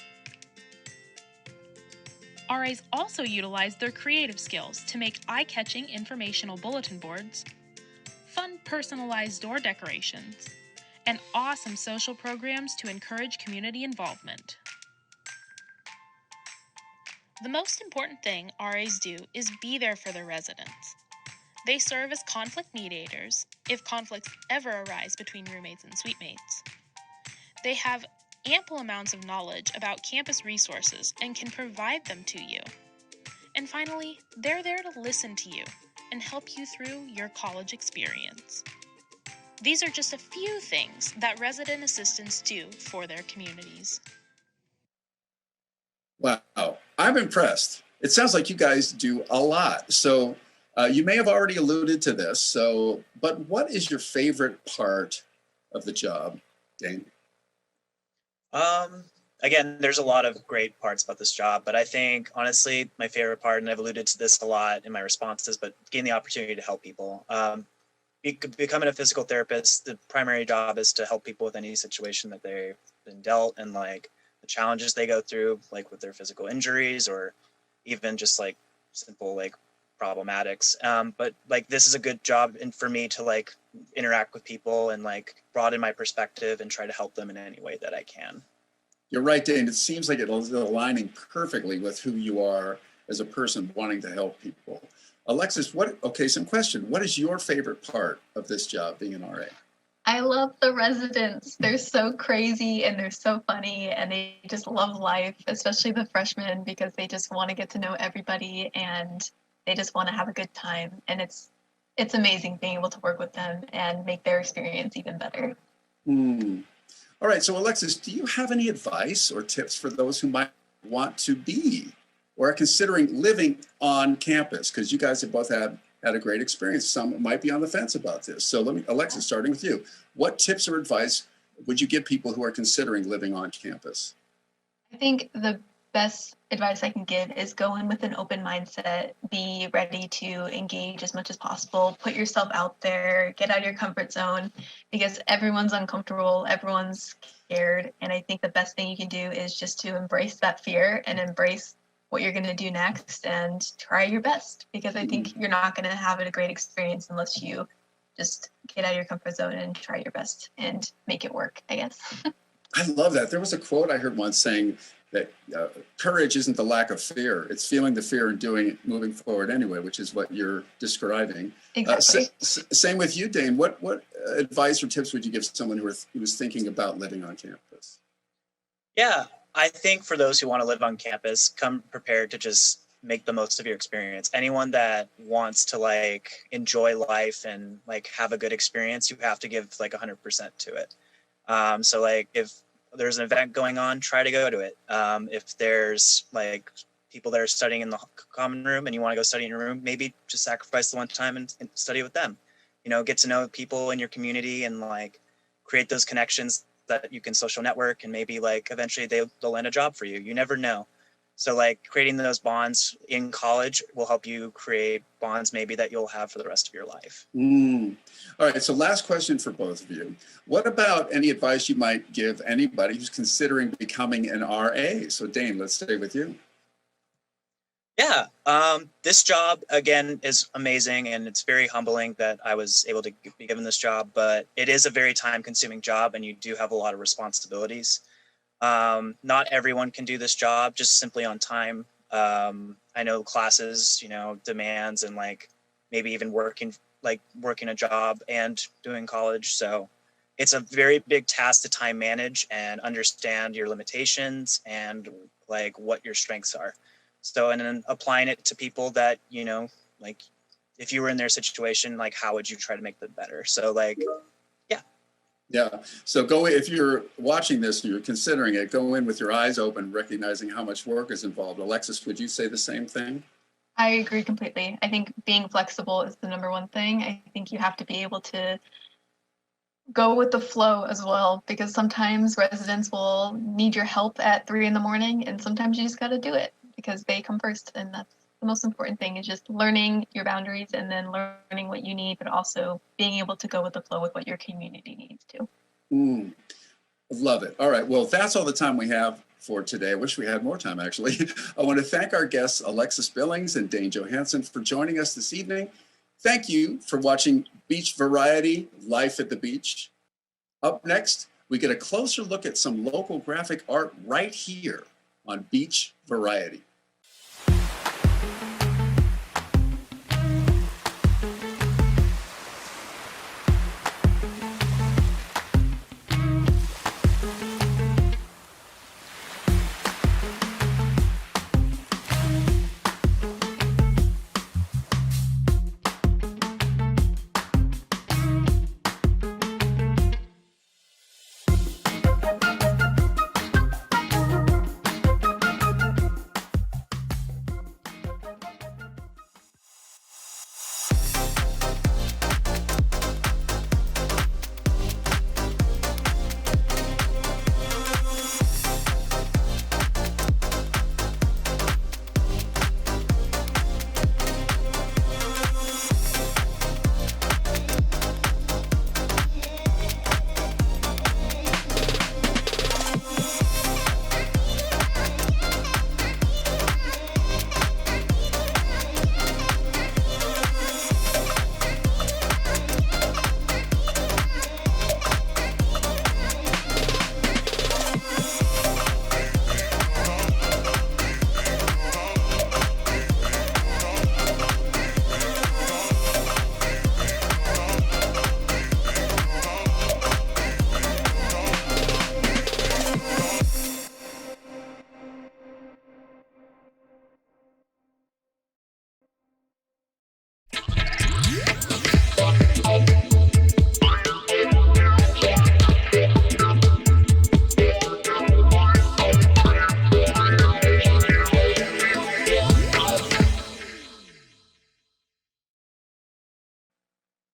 F: RAs also utilize their creative skills to make eye-catching informational bulletin boards, fun personalized door decorations, and awesome social programs to encourage community involvement. The most important thing RAs do is be there for their residents. They serve as conflict mediators if conflicts ever arise between roommates and suitemates. They have ample amounts of knowledge about campus resources and can provide them to you. And finally, they're there to listen to you and help you through your college experience. These are just a few things that resident assistants do for their communities.
A: Wow, I'm impressed. It sounds like you guys do a lot. So you may have already alluded to this. But what is your favorite part of the job, Dane?
D: Again, there's a lot of great parts about this job, but I think honestly, my favorite part, and I've alluded to this a lot in my responses, but getting the opportunity to help people. Becoming a physical therapist, the primary job is to help people with any situation that they've been dealt and like the challenges they go through, like with their physical injuries or even just like simple like problematics. But like this is a good job for me to like interact with people and like broaden my perspective and try to help them in any way that I can.
A: You're right, Dane. It seems like it's aligning perfectly with who you are as a person wanting to help people. Alexis, some question. What is your favorite part of this job, being an RA?
E: I love the residents. They're so crazy and they're so funny and they just love life, especially the freshmen, because they just want to get to know everybody and they just want to have a good time. And it's amazing being able to work with them and make their experience even better.
A: All right, so Alexis, do you have any advice or tips for those who might want to be or are considering living on campus? Because you guys have both had a great experience. Some might be on the fence about this. So Alexis, starting with you, what tips or advice would you give people who are considering living on campus?
E: I think the best advice I can give is go in with an open mindset, be ready to engage as much as possible, put yourself out there, get out of your comfort zone, because everyone's uncomfortable, everyone's scared. And I think the best thing you can do is just to embrace that fear and embrace what you're going to do next and try your best, because I think you're not going to have a great experience unless you just get out of your comfort zone and try your best and make it work, I guess.
A: I love that. There was a quote I heard once saying that courage isn't the lack of fear. It's feeling the fear and doing it, moving forward anyway, which is what you're describing.
E: Exactly.
A: Same with you, Dane. What advice or tips would you give someone who was thinking about living on campus?
D: Yeah, I think for those who want to live on campus, come prepared to just make the most of your experience. Anyone that wants to like enjoy life and like have a good experience, you have to give like 100% to it. So like if there's an event going on, try to go to it. If there's like people that are studying in the common room and you want to go study in your room, maybe just sacrifice the one time and study with them. You know, get to know people in your community and like create those connections that you can social network, and maybe like eventually they'll land a job for you. You never know. So like creating those bonds in college will help you create bonds maybe that you'll have for the rest of your life.
A: All right, so last question for both of you. What about any advice you might give anybody who's considering becoming an RA? So Dane, let's stay with you.
D: Yeah, this job, again, is amazing, and it's very humbling that I was able to be given this job, but it is a very time-consuming job, and you do have a lot of responsibilities. Not everyone can do this job just simply on time. I know classes, demands, and like maybe even working a job and doing college. So it's a very big task to time manage and understand your limitations and like what your strengths are. So, and then applying it to people that, like if you were in their situation, like how would you try to make them better? So like,
A: Yeah. So if you're watching this and you're considering it, go in with your eyes open, recognizing how much work is involved. Alexis, would you say the same thing?
E: I agree completely. I think being flexible is the number one thing. I think you have to be able to go with the flow as well, because sometimes residents will need your help at 3 in the morning, and sometimes you just got to do it because they come first. And that's the most important thing, is just learning your boundaries and then learning what you need, but also being able to go with the flow with what your community needs too.
A: Love it. All right. Well, that's all the time we have for today. I wish we had more time, actually. I want to thank our guests, Alexis Billings and Dane Johanssen, for joining us this evening. Thank you for watching Beach Variety, Life at the Beach. Up next, we get a closer look at some local graphic art right here on Beach Variety.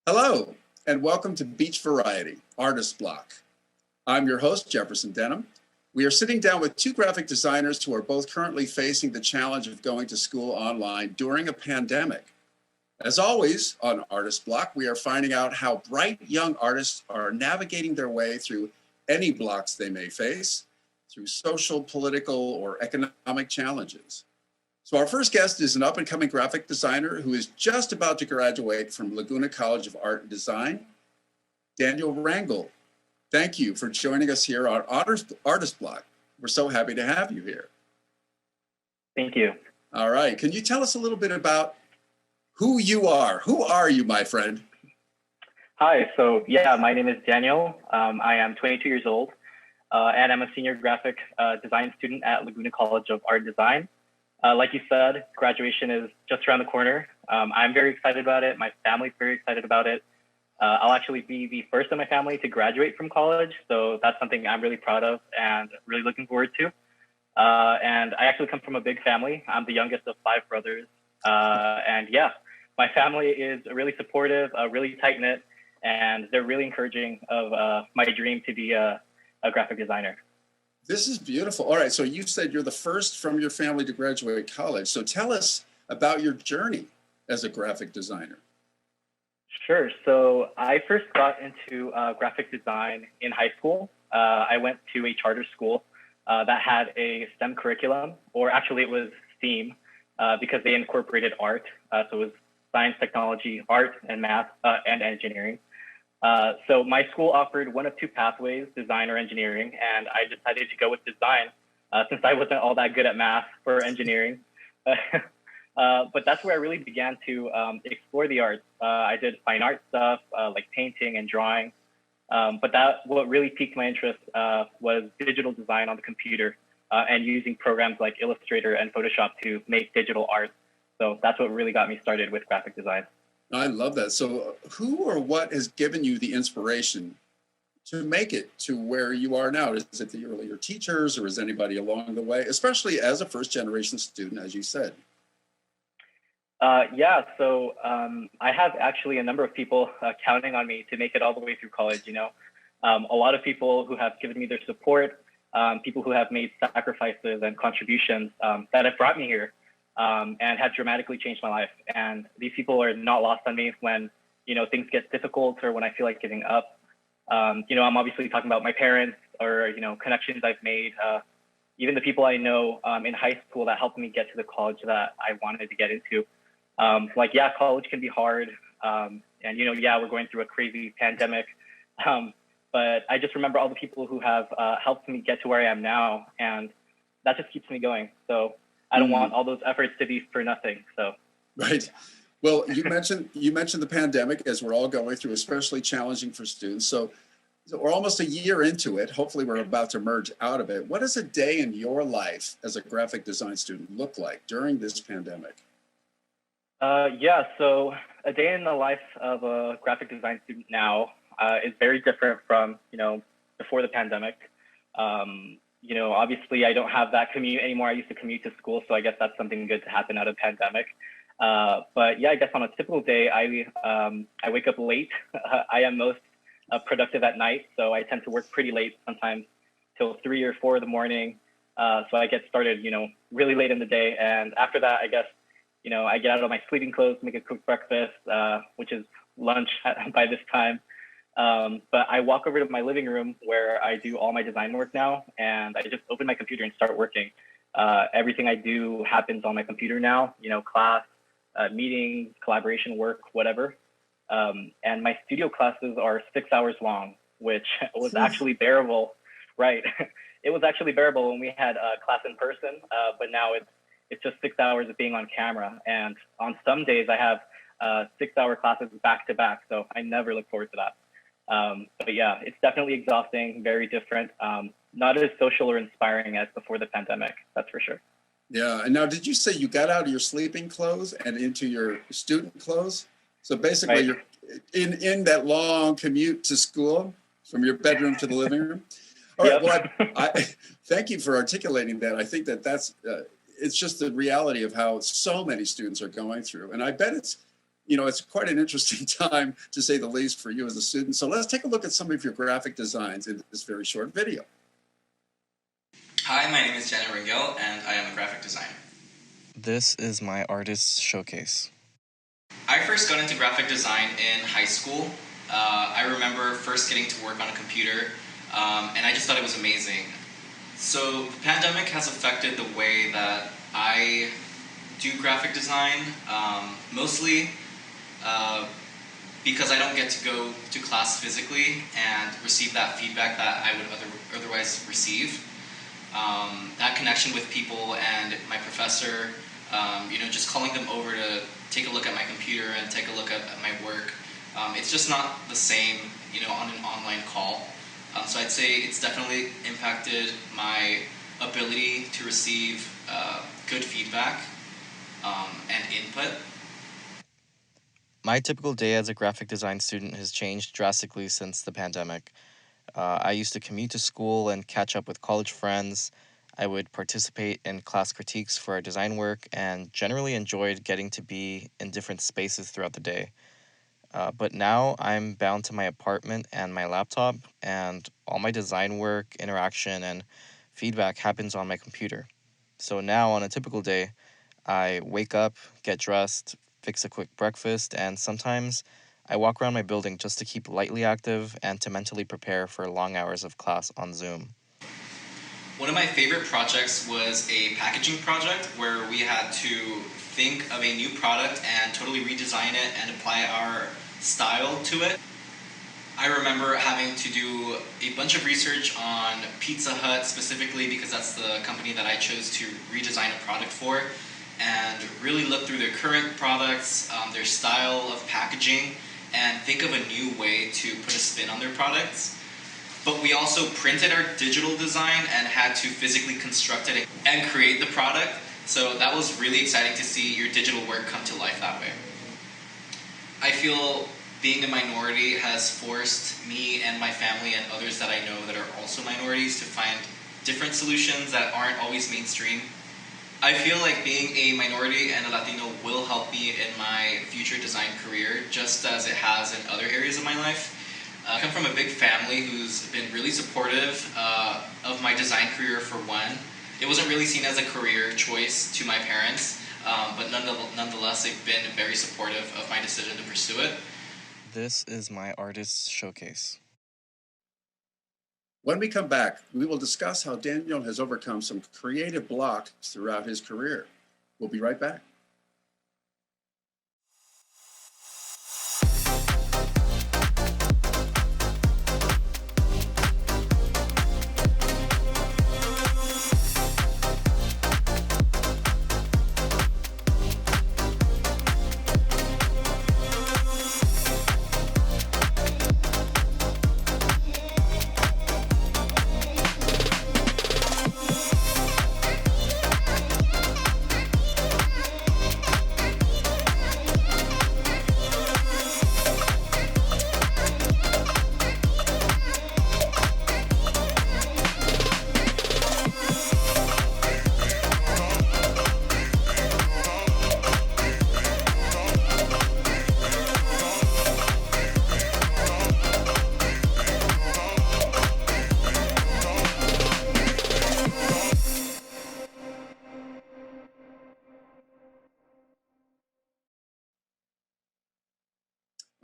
A: Hello, and welcome to Beach Variety, Artist Block. I'm your host, Jefferson Denham. We are sitting down with two graphic designers who are both currently facing the challenge of going to school online during a pandemic. As always, on Artist Block, we are finding out how bright young artists are navigating their way through any blocks they may face, through social, political, or economic challenges. So our first guest is an up-and-coming graphic designer who is just about to graduate from Laguna College of Art and Design, Daniel Rangel. Thank you for joining us here on Artist Block. We're so happy to have you here.
G: Thank you.
A: All right. Can you tell us a little bit about who you are? Who are you, my friend?
G: Hi. So, my name is Daniel. I am 22 years old, and I'm a senior graphic design student at Laguna College of Art and Design. Like you said, graduation is just around the corner. I'm very excited about it. My family's very excited about it. I'll actually be the first in my family to graduate from college. So that's something I'm really proud of and really looking forward to. And I actually come from a big family. I'm the youngest of 5 brothers. My family is really supportive, really tight-knit, and they're really encouraging of my dream to be a graphic designer.
A: This is beautiful. All right, so you said you're the first from your family to graduate college. So tell us about your journey as a graphic designer.
G: Sure. So I first got into graphic design in high school. I went to a charter school that had a STEM curriculum, or actually it was STEAM, because they incorporated art. So it was science, technology, art, and math, and engineering. So my school offered one of 2 pathways, design or engineering, and I decided to go with design since I wasn't all that good at math for engineering. But that's where I really began to explore the arts. I did fine art stuff like painting and drawing. But what really piqued my interest was digital design on the computer and using programs like Illustrator and Photoshop to make digital art. So that's what really got me started with graphic design.
A: I love that. So who or what has given you the inspiration to make it to where you are now? Is it the earlier teachers, or is anybody along the way, especially as a first generation student, as you said?
G: I have actually a number of people counting on me to make it all the way through college. A lot of people who have given me their support, people who have made sacrifices and contributions that have brought me here and have dramatically changed my life. And these people are not lost on me when, things get difficult or when I feel like giving up. I'm obviously talking about my parents or, connections I've made, even the people I know in high school that helped me get to the college that I wanted to get into. College can be hard. We're going through a crazy pandemic. But I just remember all the people who have helped me get to where I am now, and that just keeps me going. So I don't want all those efforts to be for nothing. So.
A: Right. Well, you mentioned the pandemic, as we're all going through, especially challenging for students. So we're almost a year into it. Hopefully we're about to merge out of it. What does a day in your life as a graphic design student look like during this pandemic?
G: So a day in the life of a graphic design student now is very different from, before the pandemic. Obviously I don't have that commute anymore. I used to commute to school, so I guess that's something good to happen out of the pandemic. I guess on a typical day, I wake up late. I am most productive at night, so I tend to work pretty late, sometimes till 3 or 4 in the morning. So I get started, really late in the day. And after that, I guess, I get out of my sleeping clothes, make a quick breakfast, which is lunch by this time. But I walk over to my living room where I do all my design work now, and I just open my computer and start working. Everything I do happens on my computer now, class, meetings, collaboration work, whatever. And my studio classes are 6 hours long, which was actually bearable, right? It was actually bearable when we had class in person, but now it's just 6 hours of being on camera. And on some days I have 6-hour classes back to back. So I never look forward to that. It's definitely exhausting, very different. Not as social or inspiring as before the pandemic, that's for sure.
A: Yeah, and now did you say you got out of your sleeping clothes and into your student clothes? So basically
G: Right.
A: You're in that long commute to school from your bedroom to the living room? All right, well, I thank you for articulating that. I think that's it's just the reality of how so many students are going through. And I bet it's quite an interesting time, to say the least, for you as a student. So let's take a look at some of your graphic designs in this very short video.
H: Hi, my name is Daniel Rangel, and I am a graphic designer.
I: This is my artist's showcase.
H: I first got into graphic design in high school. I remember first getting to work on a computer, and I just thought it was amazing. So the pandemic has affected the way that I do graphic design, mostly because I don't get to go to class physically and receive that feedback that I would otherwise receive. That connection with people and my professor, just calling them over to take a look at my computer and take a look at my work. It's just not the same, on an online call. So I'd say it's definitely impacted my ability to receive good feedback and input.
I: My typical day as a graphic design student has changed drastically since the pandemic. I used to commute to school and catch up with college friends. I would participate in class critiques for our design work and generally enjoyed getting to be in different spaces throughout the day. But now I'm bound to my apartment and my laptop, and all my design work, interaction, and feedback happens on my computer. So now on a typical day, I wake up, get dressed, fix a quick breakfast, and sometimes I walk around my building just to keep lightly active and to mentally prepare for long hours of class on Zoom.
H: One of my favorite projects was a packaging project where we had to think of a new product and totally redesign it and apply our style to it. I remember having to do a bunch of research on Pizza Hut specifically because that's the company that I chose to redesign a product for, and really look through their current products, their style of packaging, and think of a new way to put a spin on their products. But we also printed our digital design and had to physically construct it and create the product. So that was really exciting to see your digital work come to life that way. I feel being a minority has forced me and my family and others that I know that are also minorities to find different solutions that aren't always mainstream. I feel like being a minority and a Latino will help me in my future design career, just as it has in other areas of my life. I come from a big family who's been really supportive of my design career for one. It wasn't really seen as a career choice to my parents, but nonetheless, they've been very supportive of my decision to pursue it.
I: This is my artist's showcase.
A: When we come back, we will discuss how Daniel has overcome some creative blocks throughout his career. We'll be right back.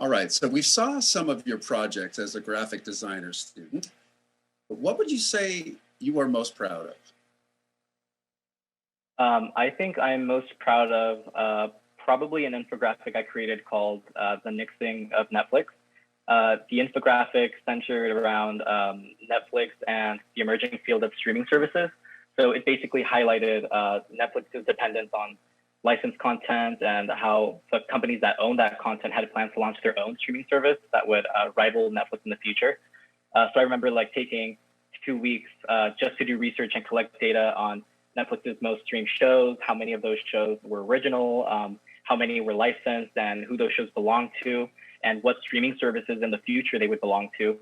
A: All right, so we saw some of your projects as a graphic designer student, but what would you say you are most proud of?
G: I think I'm most proud of probably an infographic I created called The Nixing of Netflix. The infographic centered around Netflix and the emerging field of streaming services. So it basically highlighted Netflix's dependence on licensed content and how the companies that own that content had plans to launch their own streaming service that would rival Netflix in the future. So I remember like taking 2 weeks just to do research and collect data on Netflix's most streamed shows, how many of those shows were original, how many were licensed, and who those shows belonged to, and what streaming services in the future they would belong to.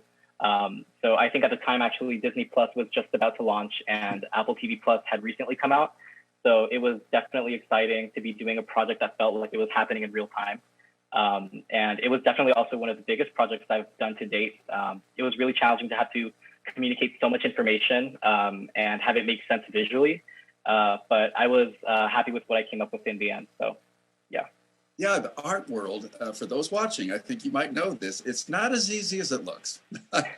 G: So I think at the time, actually, Disney Plus was just about to launch and Apple TV Plus had recently come out. So it was definitely exciting to be doing a project that felt like it was happening in real time. And it was definitely also one of the biggest projects I've done to date. It was really challenging to have to communicate so much information and have it make sense visually. But I was happy with what I came up with in the end. So, yeah.
A: Yeah, the art world, for those watching, I think you might know this, it's not as easy as it looks.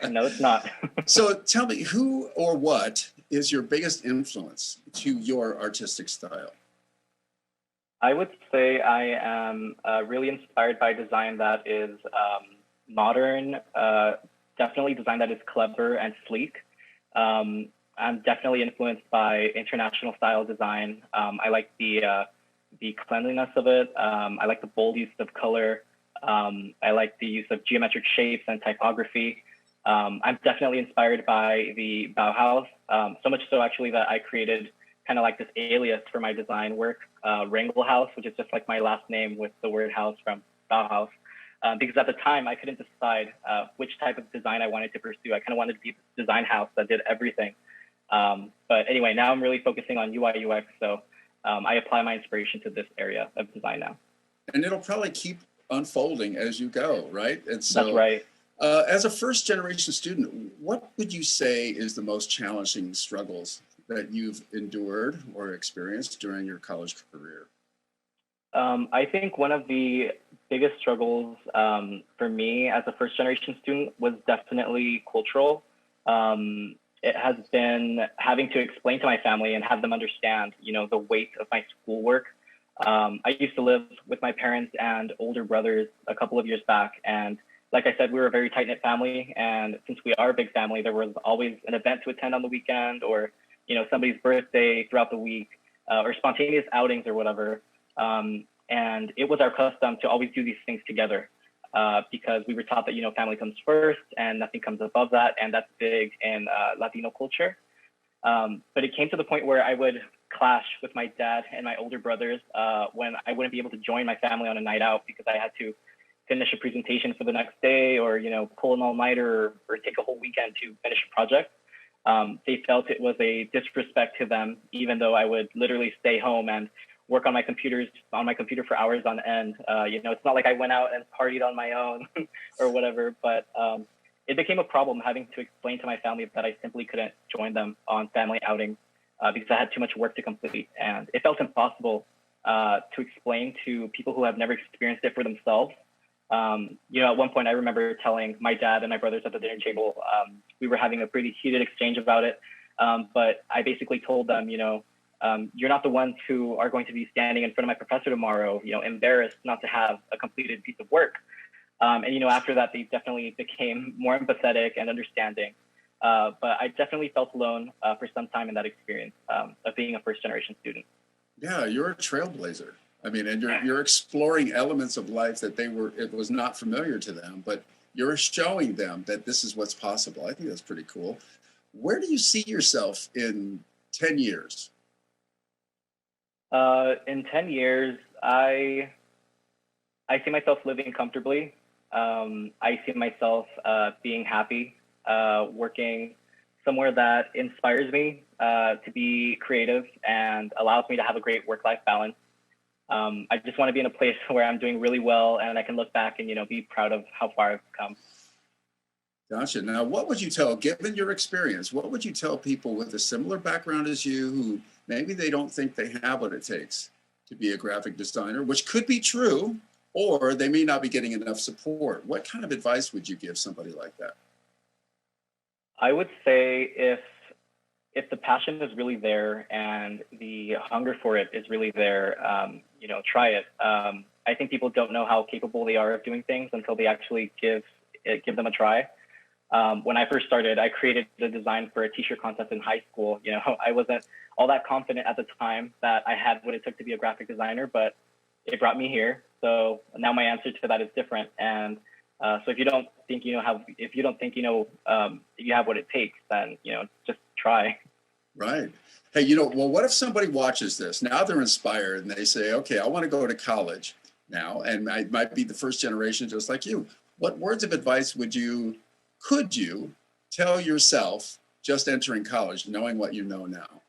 G: No, it's not.
A: So tell me, who or what is your biggest influence to your artistic style?
G: I would say I am really inspired by design that is modern, definitely design that is clever and sleek. I'm definitely influenced by international style design. I like the cleanliness of it. I like the bold use of color. I like the use of geometric shapes and typography. I'm definitely inspired by the Bauhaus, so much so actually that I created kind of like this alias for my design work, Rangel House, which is just like my last name with the word house from Bauhaus. Because at the time I couldn't decide which type of design I wanted to pursue. I kind of wanted to be this design house that did everything. But anyway, now I'm really focusing on UI UX. So I apply my inspiration to this area of design now.
A: And it'll probably keep unfolding as you go, right? And so,
G: that's right.
A: As a first generation student, what would you say is the most challenging struggles that you've endured or experienced during your college career?
G: I think one of the biggest struggles for me as a first generation student was definitely cultural. It has been having to explain to my family and have them understand, you know, the weight of my schoolwork. I used to live with my parents and older brothers a couple of years back. And like I said, we were a very tight-knit family. And since we are a big family, there was always an event to attend on the weekend or, you know, somebody's birthday throughout the week or spontaneous outings or whatever. And it was our custom to always do these things together. Because we were taught that, you know, family comes first and nothing comes above that. And that's big in Latino culture. But it came to the point where I would clash with my dad and my older brothers when I wouldn't be able to join my family on a night out because I had to finish a presentation for the next day or, you know, pull an all-nighter or take a whole weekend to finish a project. They felt it was a disrespect to them, even though I would literally stay home and work on my computer for hours on end. It's not like I went out and partied on my own or whatever, but it became a problem having to explain to my family that I simply couldn't join them on family outings because I had too much work to complete. And it felt impossible to explain to people who have never experienced it for themselves. At one point I remember telling my dad and my brothers at the dinner table, we were having a pretty heated exchange about it. But I basically told them, you're not the ones who are going to be standing in front of my professor tomorrow, embarrassed not to have a completed piece of work. After that, they definitely became more empathetic and understanding. But I definitely felt alone for some time in that experience of being a first-generation student.
A: Yeah, you're a trailblazer. I mean, and you're exploring elements of life that it was not familiar to them, but you're showing them that this is what's possible. I think that's pretty cool. Where do you see yourself in 10 years?
G: In 10 years, I see myself living comfortably. I see myself being happy, working somewhere that inspires me to be creative and allows me to have a great work-life balance. I just want to be in a place where I'm doing really well and I can look back and, be proud of how far I've come.
A: Gotcha. Now, what would you tell, given your experience, what would you tell people with a similar background as you who maybe they don't think they have what it takes to be a graphic designer, which could be true, or they may not be getting enough support? What kind of advice would you give somebody like that? I
G: would say if the passion is really there and the hunger for it is really there, try it. I think people don't know how capable they are of doing things until they actually give them a try. When I first started, I created the design for a t-shirt contest in high school. I wasn't all that confident at the time that I had what it took to be a graphic designer, but it brought me here. So now my answer to that is different. And so if you don't think you have what it takes, then just try. Right.
A: Hey, what if somebody watches this now? They're inspired and they say, "Okay, I want to go to college now," and I might be the first generation, just like you. What words of advice could you tell yourself just entering college, knowing what you know now?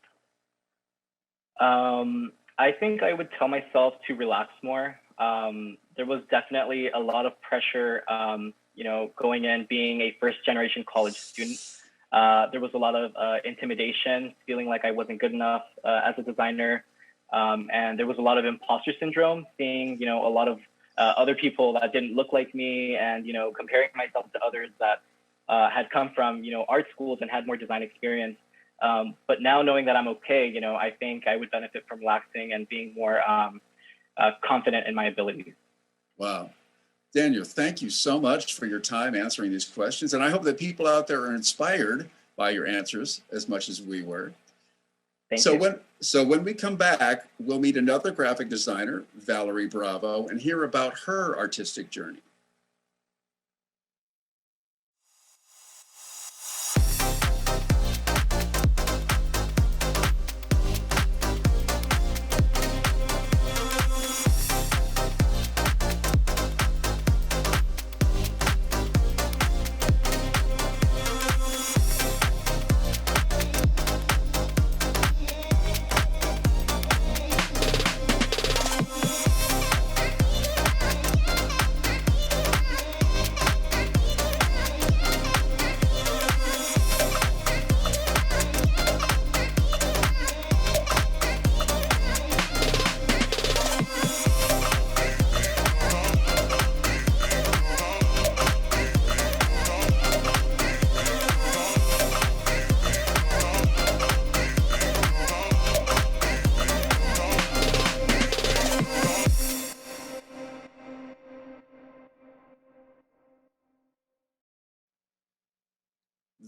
G: I think I would tell myself to relax more. There was definitely a lot of pressure, going in, being a first-generation college student. There was a lot of intimidation, feeling like I wasn't good enough as a designer. And there was a lot of imposter syndrome, seeing, a lot of other people that didn't look like me and, comparing myself to others that had come from, art schools and had more design experience. But now knowing that I'm okay, I think I would benefit from relaxing and being more confident in my abilities.
A: Wow. Daniel, thank you so much for your time answering these questions. And I hope that people out there are inspired by your answers as much as we were.
G: Thank you.
A: So when we come back, we'll meet another graphic designer, Valerie Bravo, and hear about her artistic journey.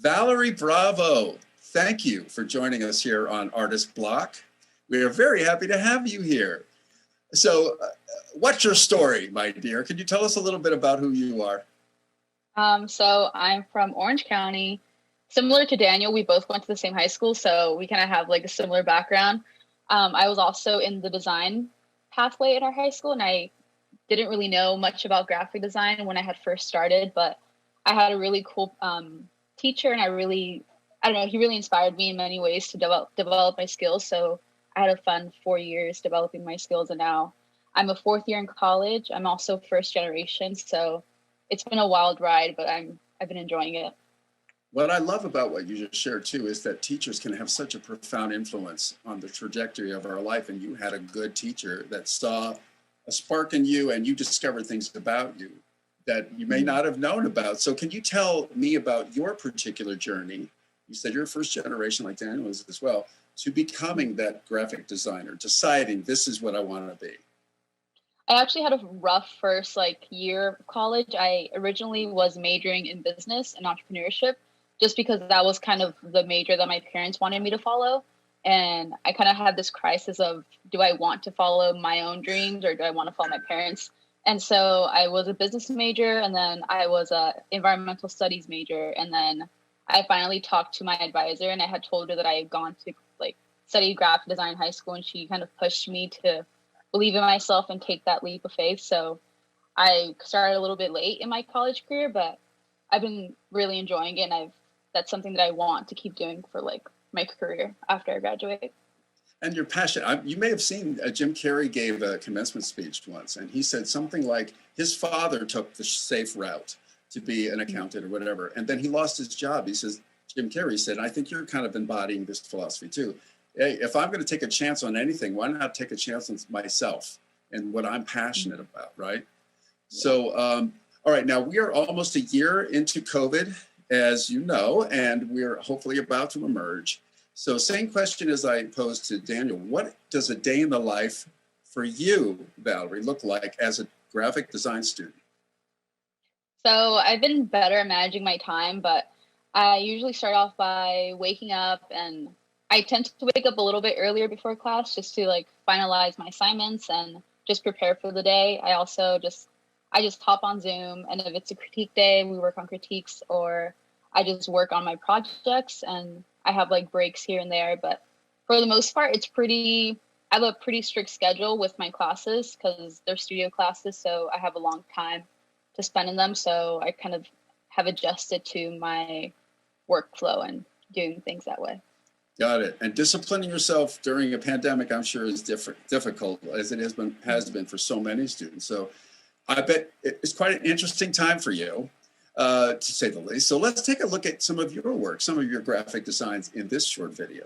A: Valerie Bravo, thank you for joining us here on Artist Block. We are very happy to have you here. So what's your story, my dear? Could you tell us a little bit about who you are?
J: So I'm from Orange County. Similar to Daniel, we both went to the same high school, so we kind of have like a similar background. I was also in the design pathway at our high school, and I didn't really know much about graphic design when I had first started, but I had a really cool teacher, and I really I don't know, he really inspired me in many ways to develop my skills. So I had a fun 4 years developing my skills, and now I'm a fourth year in college. I'm also first generation, so it's been a wild ride, but I've been enjoying it.
A: What I love about what you just shared too is that teachers can have such a profound influence on the trajectory of our life. And you had a good teacher that saw a spark in you, and you discovered things about you that you may not have known about. So can you tell me about your particular journey? You said you're first generation, like Daniel is as well, to becoming that graphic designer, deciding this is what I want to be.
J: I actually had a rough first year of college. I originally was majoring in business and entrepreneurship, just because that was kind of the major that my parents wanted me to follow. And I kind of had this crisis of, do I want to follow my own dreams or do I want to follow my parents? And so I was a business major, and then I was a environmental studies major. And then I finally talked to my advisor, and I had told her that I had gone to study graphic design in high school, and she kind of pushed me to believe in myself and take that leap of faith. So I started a little bit late in my college career, but I've been really enjoying it, and that's something that I want to keep doing for my career after I graduate.
A: And your passion, you may have seen Jim Carrey gave a commencement speech once, and he said something like his father took the safe route to be an accountant or whatever, and then he lost his job. He says, Jim Carrey said, I think you're kind of embodying this philosophy too. Hey, if I'm going to take a chance on anything, why not take a chance on myself and what I'm passionate about, right? So, all right, now we are almost a year into COVID, as you know, and we're hopefully about to emerge. So same question as I posed to Daniel, what does a day in the life for you, Valerie, look like as a graphic design student?
J: So I've been better at managing my time, but I usually start off by waking up, and I tend to wake up a little bit earlier before class just to finalize my assignments and just prepare for the day. I just hop on Zoom, and if it's a critique day, we work on critiques, or I just work on my projects, and I have breaks here and there. But for the most part, I have a pretty strict schedule with my classes because they're studio classes. So I have a long time to spend in them. So I kind of have adjusted to my workflow and doing things that way.
A: Got it. And disciplining yourself during a pandemic, I'm sure, is difficult, as it has been for so many students. So I bet it's quite an interesting time for you, to say the least. So let's take a look at some of your work, some of your graphic designs in this short video.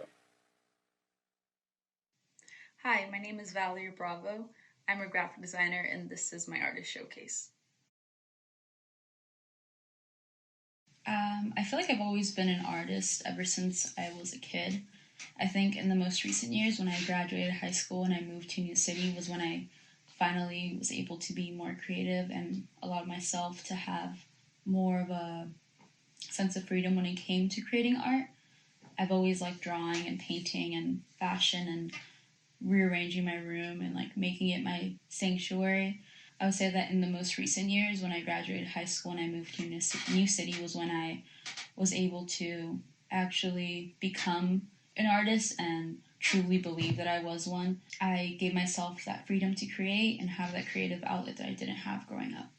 K: Hi, my name is Valerie Bravo. I'm a graphic designer, and this is my artist showcase. I feel like I've always been an artist ever since I was a kid. I think in the most recent years, when I graduated high school and I moved to a new city, was when I finally was able to be more creative and allow myself to have more of a sense of freedom when it came to creating art. I've always liked drawing and painting and fashion and rearranging my room and making it my sanctuary. I would say that in the most recent years, when I graduated high school and I moved to a new city, was when I was able to actually become an artist and truly believe that I was one. I gave myself that freedom to create and have that creative outlet that I didn't have growing up.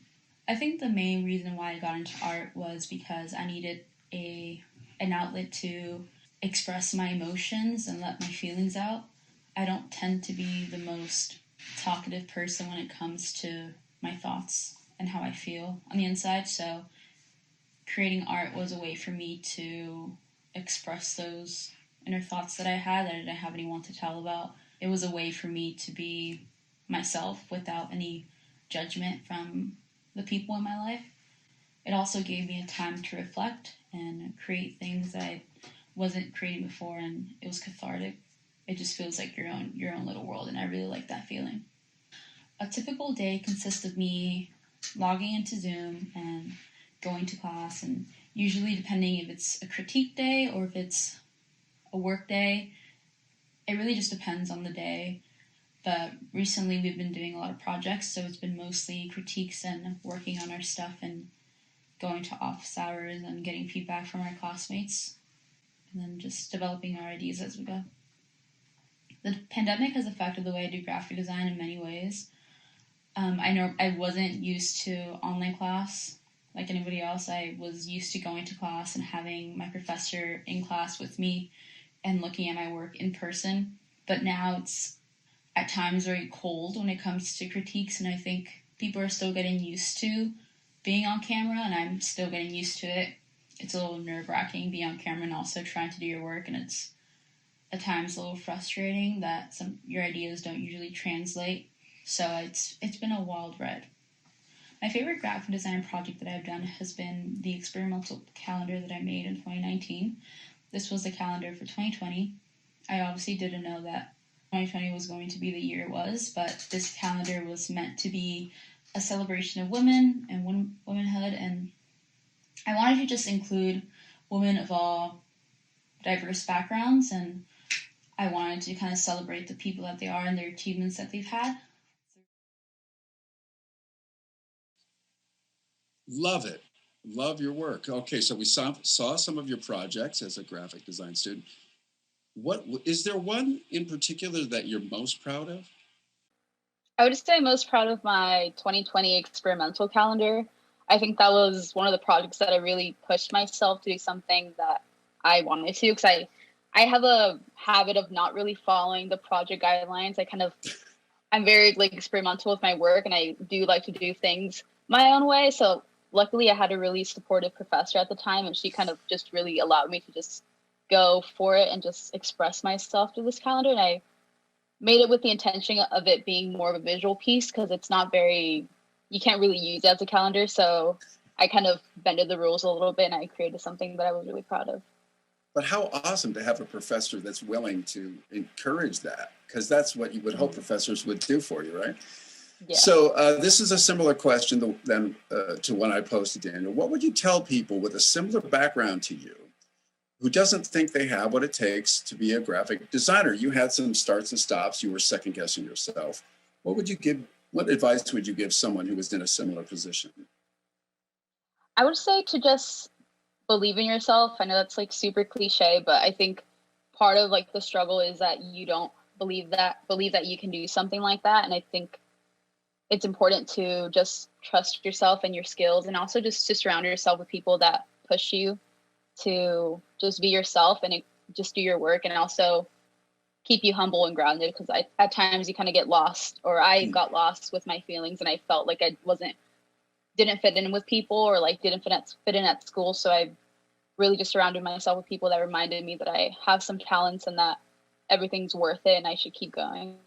K: I think the main reason why I got into art was because I needed an outlet to express my emotions and let my feelings out. I don't tend to be the most talkative person when it comes to my thoughts and how I feel on the inside, so creating art was a way for me to express those inner thoughts that I had that I didn't have anyone to tell about. It was a way for me to be myself without any judgment from the people in my life. It also gave me a time to reflect and create things that I wasn't creating before, and it was cathartic. It just feels like your own little world, and I really like that feeling. A typical day consists of me logging into Zoom and going to class, and usually, depending if it's a critique day or if it's a work day, it really just depends on the day. But recently we've been doing a lot of projects, so it's been mostly critiques and working on our stuff and going to office hours and getting feedback from our classmates, and then just developing our ideas as we go. The pandemic has affected the way I do graphic design in many ways. I know I wasn't used to online class like anybody else, I was used to going to class and having my professor in class with me and looking at my work in person. But now it's at times very cold when it comes to critiques, and I think people are still getting used to being on camera, and I'm still getting used to it. It's a little nerve-wracking being on camera and also trying to do your work, and it's at times a little frustrating that your ideas don't usually translate. So it's been a wild ride. My favorite graphic design project that I've done has been the experimental calendar that I made in 2019. This was the calendar for 2020. I obviously didn't know that 2020 was going to be the year it was, but this calendar was meant to be a celebration of women and womanhood, and I wanted to just include women of all diverse backgrounds, and I wanted to kind of celebrate the people that they are and their achievements that they've had.
A: Love it. Love your work. Okay, so we saw some of your projects as a graphic design student. What is there one in particular that you're most proud of?
J: I would say I'm most proud of my 2020 experimental calendar. I think that was one of the projects that I really pushed myself to do something that I wanted to, because I have a habit of not really following the project guidelines. I'm very experimental with my work, and I do like to do things my own way. So luckily I had a really supportive professor at the time, and she kind of just really allowed me to just go for it and just express myself through this calendar. And I made it with the intention of it being more of a visual piece, because it's not you can't really use it as a calendar. So I kind of bended the rules a little bit, and I created something that I was really proud of.
A: But how awesome to have a professor that's willing to encourage that, because that's what you would hope professors would do for you, right?
J: Yeah.
A: So this is a similar question than to one I posed to Daniel. What would you tell people with a similar background to you who doesn't think they have what it takes to be a graphic designer? You had some starts and stops. You were second guessing yourself. What advice would you give someone who was in a similar position?
J: I would say to just believe in yourself. I know that's super cliche, but I think part of the struggle is that you don't believe that you can do something like that. And I think it's important to just trust yourself and your skills, and also just to surround yourself with people that push you to just be yourself and just do your work, and also keep you humble and grounded, because at times you kind of get lost, or I got lost with my feelings, and I felt like I didn't fit in with people, or didn't fit in at school. So I really just surrounded myself with people that reminded me that I have some talents and that everything's worth it and I should keep going.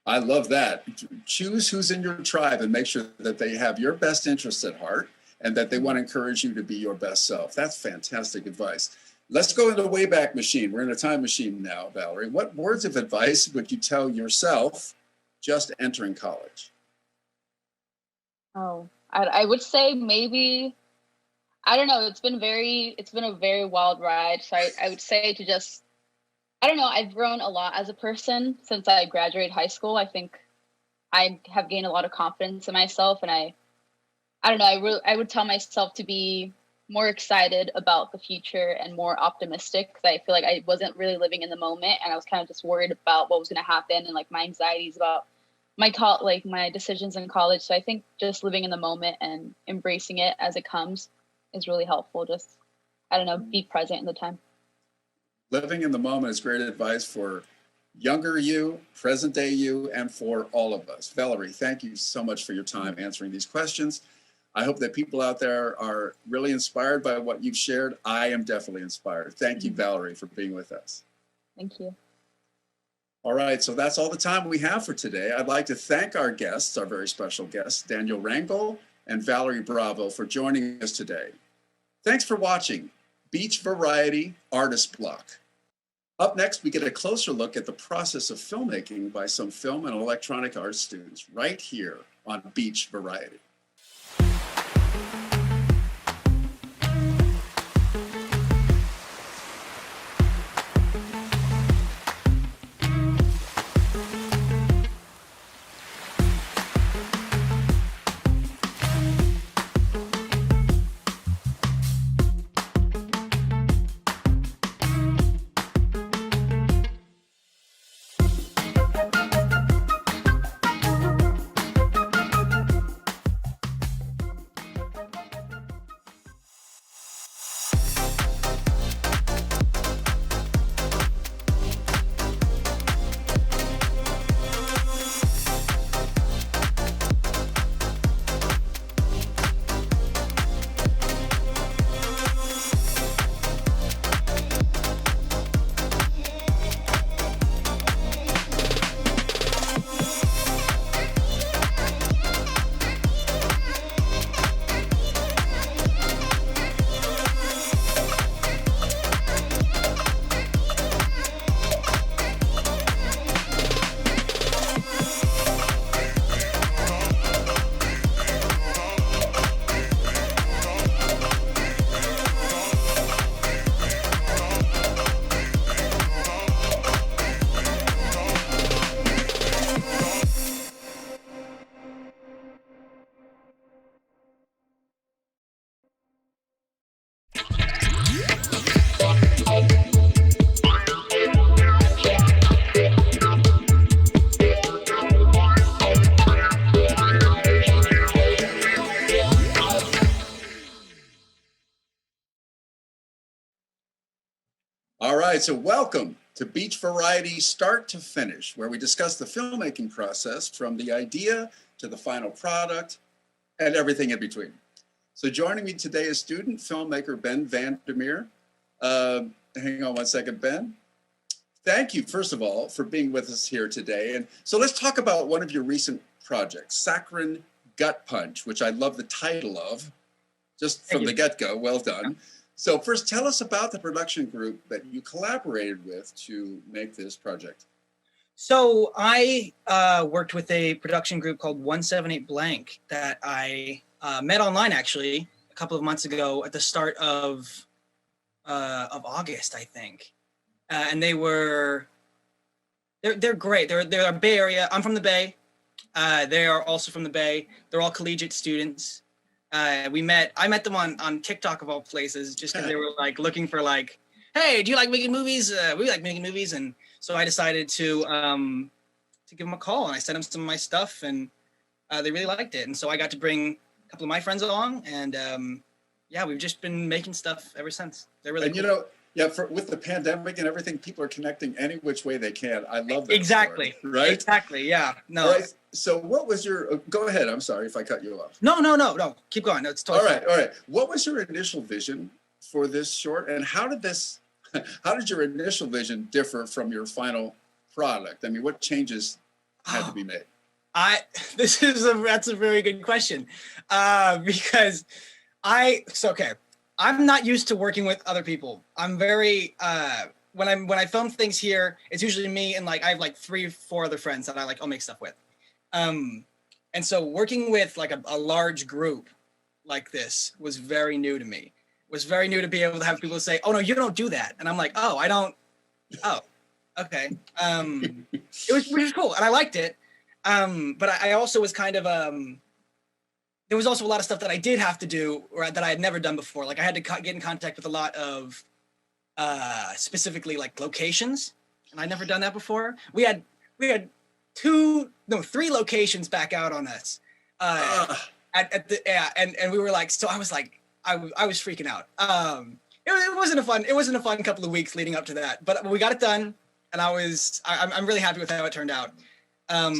A: I love that. Choose who's in your tribe and make sure that they have your best interests at heart and that they want to encourage you to be your best self. That's fantastic advice. Let's go into the Wayback Machine. We're in a time machine now, Valerie. What words of advice would you tell yourself just entering college?
J: Oh, I would say maybe, I don't know. It's been a very wild ride. So I would say to just, I don't know. I've grown a lot as a person since I graduated high school. I think I have gained a lot of confidence in myself, and I don't know. I would tell myself to be more excited about the future and more optimistic, because I feel like I wasn't really living in the moment, and I was kind of just worried about what was going to happen, and my anxieties about my decisions in college. So I think just living in the moment and embracing it as it comes is really helpful. Just, I don't know, be present in the time.
A: Living in the moment is great advice for younger you, present day you, and for all of us. Valerie, thank you so much for your time answering these questions. I hope that people out there are really inspired by what you've shared. I am definitely inspired. Thank you, Valerie, for being with us.
J: Thank you.
A: All right, so that's all the time we have for today. I'd like to thank our guests, our very special guests, Daniel Rangel and Valerie Bravo, for joining us today. Thanks for watching Beach Variety Artist Block. Up next, we get a closer look at the process of filmmaking by some film and electronic arts students right here on Beach Variety. right, so welcome to Beach Variety Start to Finish, where we discuss the filmmaking process from the idea to the final product and everything in between. So joining me today is student filmmaker Ben Van der Meer. Hang on one second, Ben. Thank you, first of all, for being with us here today. And so let's talk about one of your recent projects, Saccharine Gut Punch, which I love the title of, just from the get-go. Well done. So first, tell us about the production group that you collaborated with to make this project.
L: So I worked with a production group called 178 Blank that I met online actually a couple of months ago at the start of August, I think. And they're great. They're a Bay Area. I'm from the Bay. They are also from the Bay. They're all collegiate students. I met them on TikTok of all places, just because they were like looking for like, hey, do you like making movies? We like making movies, and so I decided to give them a call, and I sent them some of my stuff, and they really liked it, and so I got to bring a couple of my friends along, and yeah, we've just been making stuff ever since. They're really cool.
A: You know, yeah, with the pandemic and everything, people are connecting any which way they can. I love that.
L: Exactly.
A: Story, right?
L: Exactly. Yeah. No.
A: Right. So what was your, go ahead. I'm sorry if I cut you off.
L: No. Keep going. No, it's totally
A: all right. What was your initial vision for this short, and how did your initial vision differ from your final product? I mean, what changes had to be made?
L: That's a very good question. Because I'm not used to working with other people. I'm very when I film things here, it's usually me and like I have like 3 or 4 other friends that I'll make stuff with. And so working with like a large group like this was very new to me. It was very new to be able to have people say, "Oh no, you don't do that," and I'm like, "Oh, I don't." Oh, okay. Which was cool, and I liked it. But I also was kind of there was also a lot of stuff that I did have to do or that I had never done before. Like I had to get in contact with a lot of specifically like locations, and I'd never done that before. We had 3 locations back out on us and we were like, so I was like, I was freaking out. It wasn't a fun couple of weeks leading up to that, but we got it done, and I'm really happy with how it turned out.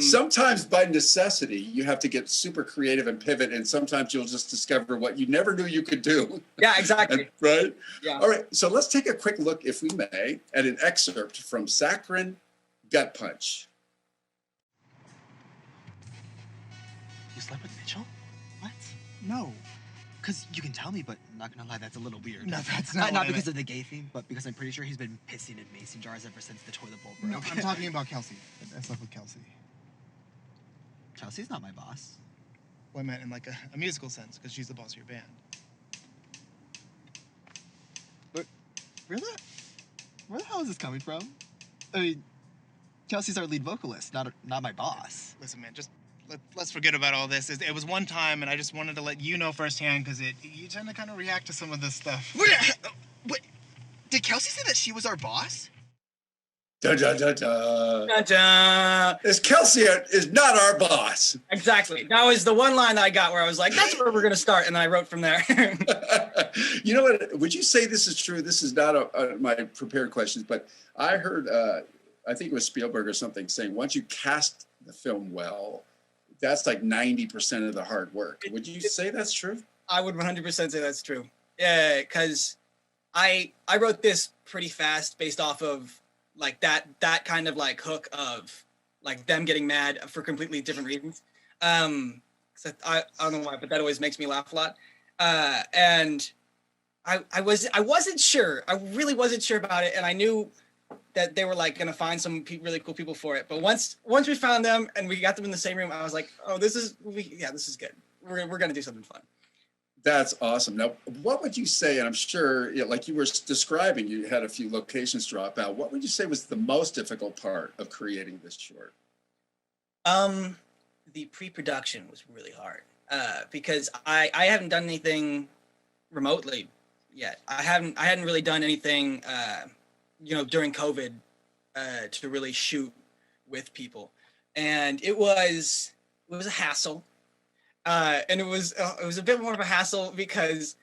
A: Sometimes by necessity, you have to get super creative and pivot, and sometimes you'll just discover what you never knew you could do.
L: Yeah, exactly.
A: Right?
L: Yeah.
A: All right, so let's take a quick look, if we may, at an excerpt from Saccharine Gut Punch.
M: You slept with Mitchell? What? No. Because you can tell me, but I'm not gonna lie, that's a little weird.
N: No, that's not
M: Not because of the gay theme, but because I'm pretty sure he's been pissing in mason jars ever since the toilet bowl broke.
N: No, I'm talking about Kelsey. I slept with Kelsey.
M: Chelsea's not my boss.
N: Well, I meant in like a musical sense, because she's the boss of your band.
M: But where the hell is this coming from? I mean, Kelsey's our lead vocalist, not my boss.
N: Listen, man, just let's forget about all this. It was one time, and I just wanted to let you know firsthand, because you tend to kind of react to some of this stuff.
M: What? Did Kelsey say that she was our boss?
A: Da da da da.
L: Da, da.
A: Is Kelsey is not our boss.
L: Exactly. That was the one line that I got where I was like, that's where we're going to start. And then I wrote from there.
A: You know what? Would you say this is true? This is not my prepared questions, but I heard, I think it was Spielberg or something saying, once you cast the film well, that's like 90% of the hard work. Would you say that's true?
L: I would 100% say that's true. Yeah, because I wrote this pretty fast based off of like that kind of like hook of like them getting mad for completely different reasons. So I don't know why, but that always makes me laugh a lot. And I wasn't sure. I really wasn't sure about it, and I knew that they were like gonna find some really cool people for it. But once we found them and we got them in the same room, I was like, oh, this is good. We're gonna do something fun.
A: That's awesome. Now, what would you say, and I'm sure, like you were describing, you had a few locations drop out. What would you say was the most difficult part of creating this short?
L: The pre-production was really hard because I haven't done anything remotely yet. I hadn't really done anything, during COVID to really shoot with people, and it was a hassle. And it was a bit more of a hassle because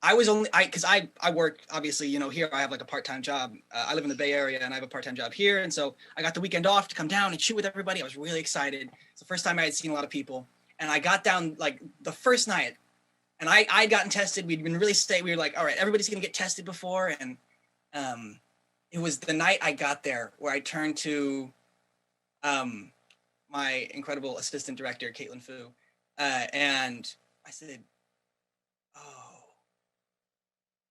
L: I was only because I work obviously, you know, here I have like a part-time job. I live in the Bay Area and I have a part-time job here, and so I got the weekend off to come down and shoot with everybody. I was really excited. It's the first time I had seen a lot of people, and I got down like the first night, and I'd gotten tested. We'd been really stay. We were like, all right, everybody's gonna get tested before, and it was the night I got there where I turned to my incredible assistant director, Caitlin Fu, and I said, "Oh,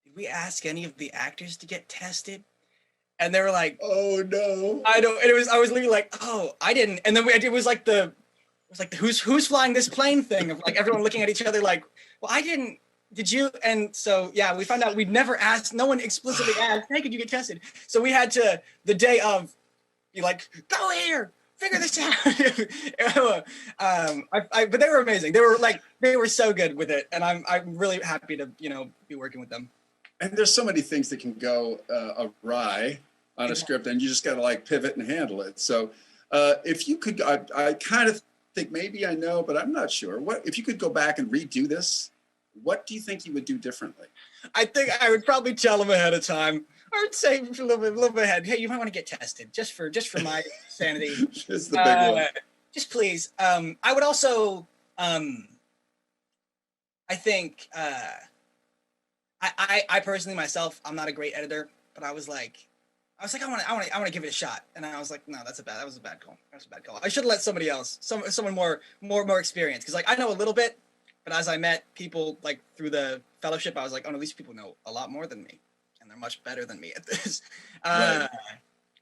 L: did we ask any of the actors to get tested?" And they were like,
A: "Oh no,
L: I don't." And I was literally like, "Oh, I didn't." And then it was like the who's flying this plane thing of like everyone looking at each other like, "Well, I didn't. Did you?" And so yeah, we found out we'd never asked. No one explicitly asked, "Hey, could you get tested?" So we had to the day of be like, "Go here, figure this out." But they were amazing. They were so good with it, and I'm really happy to be working with them.
A: And there's so many things that can go awry on a script, and you just got to like pivot and handle it. So if you could, I kind of think maybe I know, but I'm not sure. What if you could go back and redo this? What do you think you would do differently?
L: I think I would probably tell them ahead of time. I would say a little bit ahead. Hey, you might want to get tested just for my sanity.
A: Just the big one.
L: Just please. I would also. I think. I personally myself, I'm not a great editor, but I was like, I want to give it a shot, and I was like, no, that was a bad call. I should have let somebody else, someone more experienced, because like I know a little bit, but as I met people like through the fellowship, I was like, oh no, these people know a lot more than me, and they're much better than me at this. Right.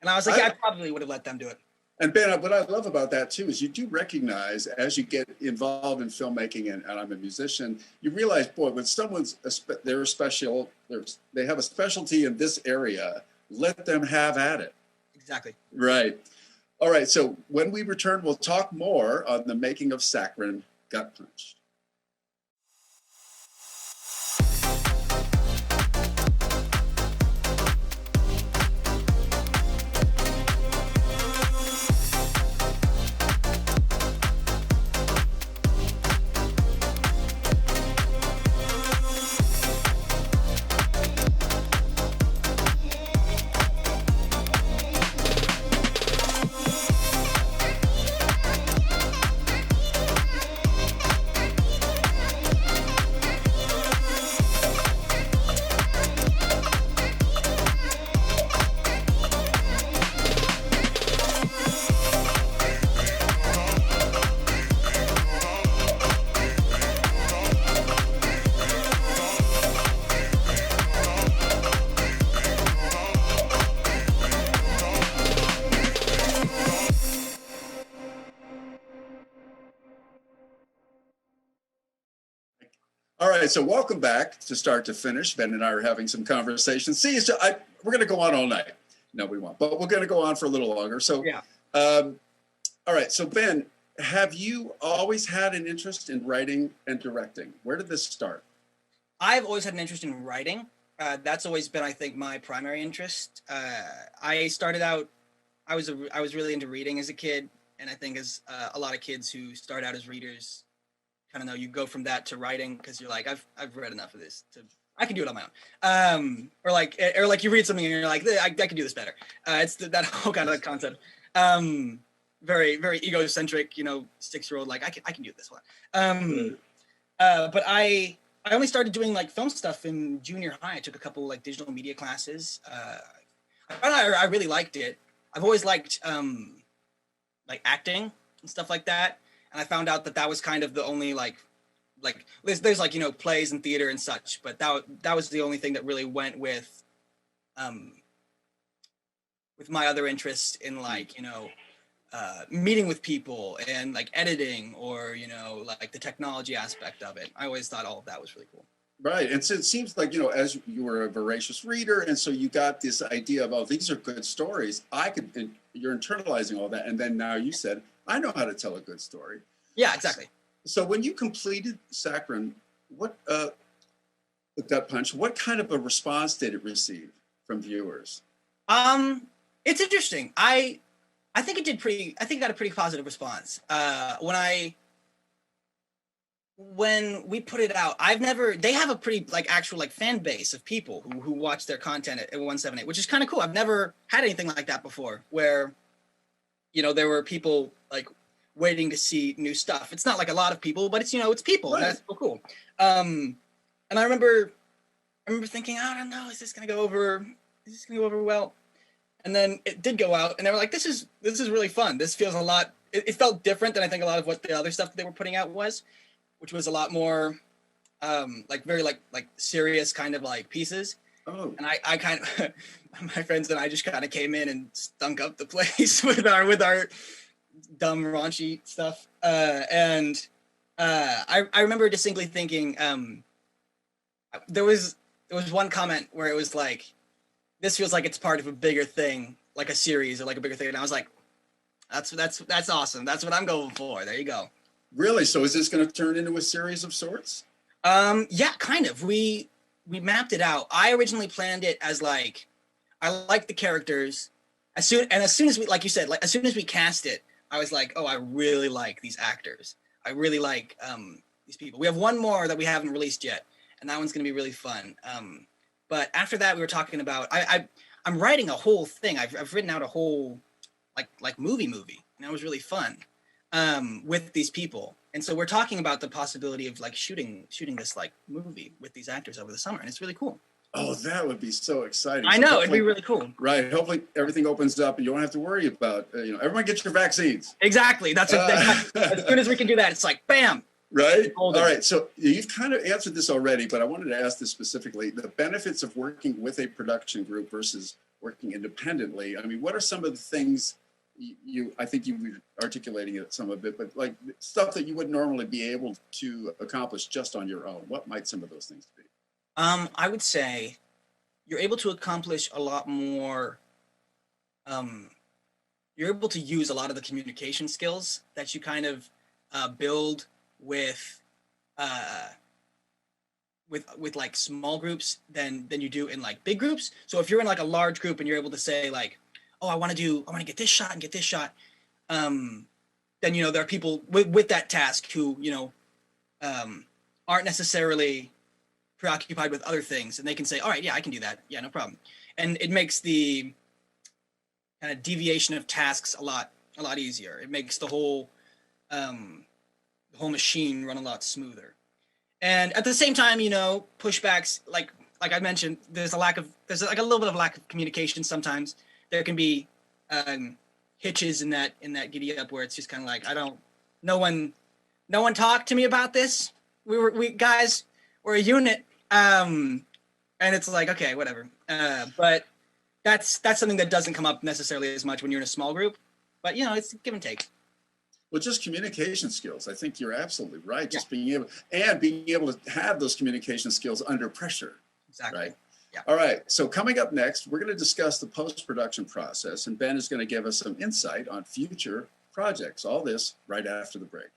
L: And I was like, I probably would have let them do it.
A: And Ben, what I love about that too is you do recognize as you get involved in filmmaking, and I'm a musician, you realize, boy, when someone's they're special, they have a specialty in this area, let them have at it.
L: Exactly.
A: Right. All right. So when we return, we'll talk more on the making of Saccharine Gut Punch. All right, so welcome back to Start to Finish. Ben and I are having some conversations. See, we're going to go on all night. No, we won't, but we're going to go on for a little longer. So,
L: yeah.
A: All right, so Ben, have you always had an interest in writing and directing? Where did this start?
L: I've always had an interest in writing. That's always been, I think, my primary interest. I started out, I was really into reading as a kid, and I think as a lot of kids who start out as readers, kind of know, you go from that to writing because you're like, I've read enough of this I can do it on my own. Or like you read something and you're like, I can do this better. It's that whole kind of concept. Very, very egocentric, 6-year-old, like I can do this one. But I only started doing like film stuff in junior high. I took a couple like digital media classes. I really liked it. I've always liked like acting and stuff like that. And I found out that was kind of the only like there's like, plays and theater and such, but that was the only thing that really went with my other interest in like, meeting with people and like editing or, like the technology aspect of it. I always thought all of that was really cool.
A: Right. And so it seems like, as you were a voracious reader, and so you got this idea of, oh, these are good stories. You're internalizing all that. And then now you said, I know how to tell a good story.
L: Yeah, exactly.
A: So when you completed Saccharine, Gut Punch, what kind of a response did it receive from viewers?
L: It's interesting. I think it got a pretty positive response. When I when we put it out, they have a pretty like actual like fan base of people who watch their content at 178, which is kind of cool. I've never had anything like that before where, you know, there were people like waiting to see new stuff. It's not like a lot of people, but it's, you know, it's people. Right. And that's so cool. And I remember thinking, I don't know, is this going to go over well? And then it did go out and they were like, this is really fun. This feels a lot, it felt different than I think a lot of what the other stuff that they were putting out was, which was a lot more like very like serious kind of like pieces. Oh. And I kind of, my friends and I just kind of came in and stunk up the place with our dumb raunchy stuff. I remember distinctly thinking there was one comment where it was like, this feels like it's part of a bigger thing, like a series or like a bigger thing. And I was like, that's awesome. That's what I'm going for. There you go.
A: Really? So is this going to turn into a series of sorts?
L: Yeah, kind of. We mapped it out. I originally planned it as like, I like the characters. As soon as we, like you said, like as soon as we cast it, I was like, oh, I really like these actors. I really like these people. We have one more that we haven't released yet, and that one's going to be really fun. But after that, we were talking about, I'm writing a whole thing. I've written out a whole like movie, and that was really fun with these people. And so we're talking about the possibility of like shooting this like movie with these actors over the summer, and it's really cool.
A: Oh, that would be so exciting.
L: I know, it'd be really cool.
A: Right. Hopefully everything opens up and you don't have to worry about, everyone get your vaccines.
L: Exactly. That's as soon as we can do that, it's like, bam.
A: Right. All right. So you've kind of answered this already, but I wanted to ask this specifically, the benefits of working with a production group versus working independently. I mean, what are some of the things I think you were articulating it some of it, but like stuff that you would normally be able to accomplish just on your own? What might some of those things be?
L: I would say you're able to accomplish a lot more. You're able to use a lot of the communication skills that you kind of build with like small groups than you do in like big groups. So if you're in like a large group and you're able to say like, oh, I want to get this shot and get this shot, then, you know, there are people with that task who, you know, aren't necessarily preoccupied with other things, and they can say, all right, yeah, I can do that. Yeah, no problem. And it makes the kind of deviation of tasks a lot easier. It makes the whole machine run a lot smoother. And at the same time, you know, pushbacks, like I mentioned, there's like a little bit of lack of communication sometimes. There can be hitches in that giddy up where it's just kind of like, no one talked to me about this. We guys, we're a unit. And it's like, okay, whatever. But that's something that doesn't come up necessarily as much when you're in a small group, but you know, it's give and take.
A: Well, just communication skills. I think you're absolutely right. Just being able to have those communication skills under pressure.
L: Exactly.
A: Right.
L: Yeah.
A: All right. So coming up next, we're going to discuss the post-production process, and Ben is going to give us some insight on future projects. All this right after the break.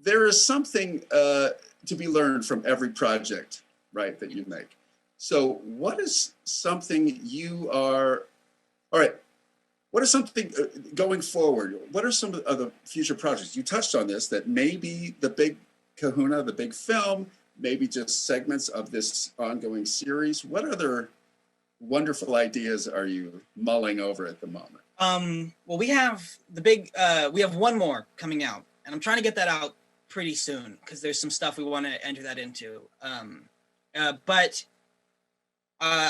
A: There is something to be learned from every project, right, that you make. So what is something what is something going forward? What are some of the future projects? You touched on this, that maybe the big kahuna, the big film, maybe just segments of this ongoing series. What other wonderful ideas are you mulling over at the moment?
L: Well, we have we have one more coming out, and I'm trying to get that out pretty soon because there's some stuff we want to enter that into. But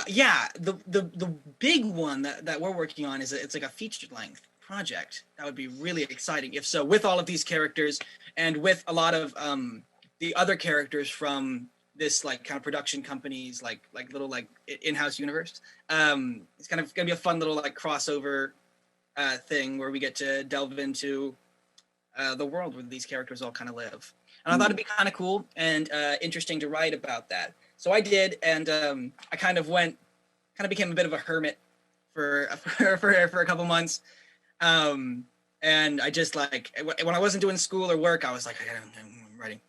L: yeah, the big one that we're working on is it's like a feature length project. That would be really exciting if so, with all of these characters and with a lot of the other characters from this like kind of production companies, like little like in-house universe. It's kind of gonna be a fun little like crossover thing where we get to delve into the world where these characters all kind of live. And I thought it'd be kind of cool and interesting to write about that. So I did, and I kind of became a bit of a hermit for a couple months. And I just like, when I wasn't doing school or work, I was like, I'm writing.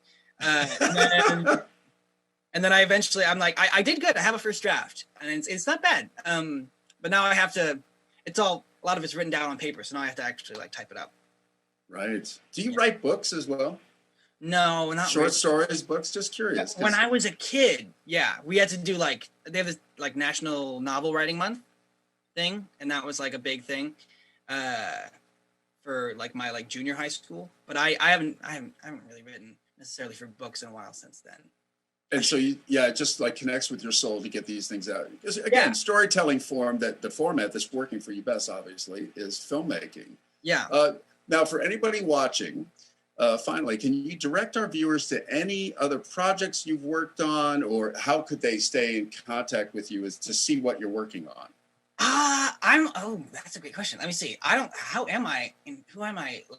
L: And then I eventually, I'm like, I did good. I have a first draft, and it's not bad. But now I have to, a lot of it's written down on paper, so now I have to actually like type it out.
A: Right. Do you write books as well?
L: No, not
A: short
L: really.
A: Stories, books. Just curious.
L: When I was a kid, yeah, we had to do like they have this like National Novel Writing Month thing, and that was like a big thing for like my like junior high school. But I haven't really written necessarily for books in a while since then.
A: And so it just like connects with your soul to get these things out. Because again, storytelling the format that's working for you best, obviously, is filmmaking.
L: Yeah.
A: Now, for anybody watching, finally, can you direct our viewers to any other projects you've worked on, or how could they stay in contact with you as to see what you're working on?
L: That's a great question. Let me see. Who am I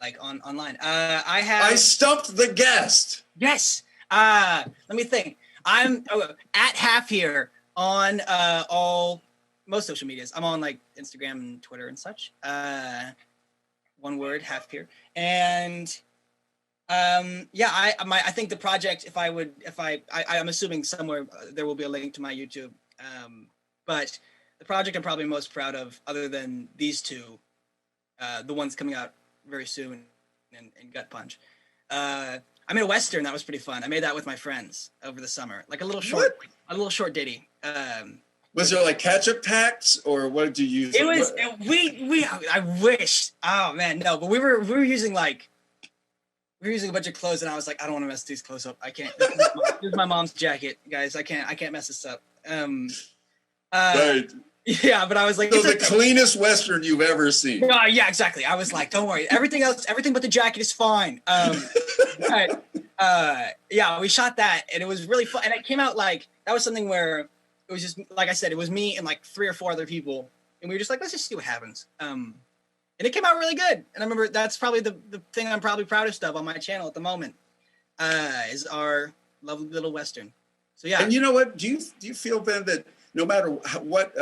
L: like online? I
A: stumped the guest.
L: Yes. Let me think. I'm at Half Here on most social medias. I'm on like Instagram and Twitter and such. One word, Half Here. And I think the project, I'm assuming somewhere there will be a link to my YouTube. But the project I'm probably most proud of, other than these two, the ones coming out very soon and Gut Punch. I made a Western that was pretty fun. I made that with my friends over the summer, like a little short ditty.
A: Was there like ketchup packs, or what did you use?
L: It was I wish. Oh man, no, but we were using a bunch of clothes, and I was like, I don't want to mess these clothes up. I can't. This is my mom's jacket, guys. I can't mess this up.
A: Right.
L: Yeah, but I was like,
A: so the cleanest Western you've ever seen.
L: Yeah, exactly. I was like, don't worry, everything but the jacket is fine. But, we shot that, and it was really fun. And it came out like that was something where it was just like I said, it was me and like 3 or 4 other people, and we were just like, let's just see what happens. And it came out really good. And I remember that's probably the thing I'm probably proudest of on my channel at the moment, is our lovely little Western. So yeah.
A: And you know what? Do you feel, Ben, that no matter what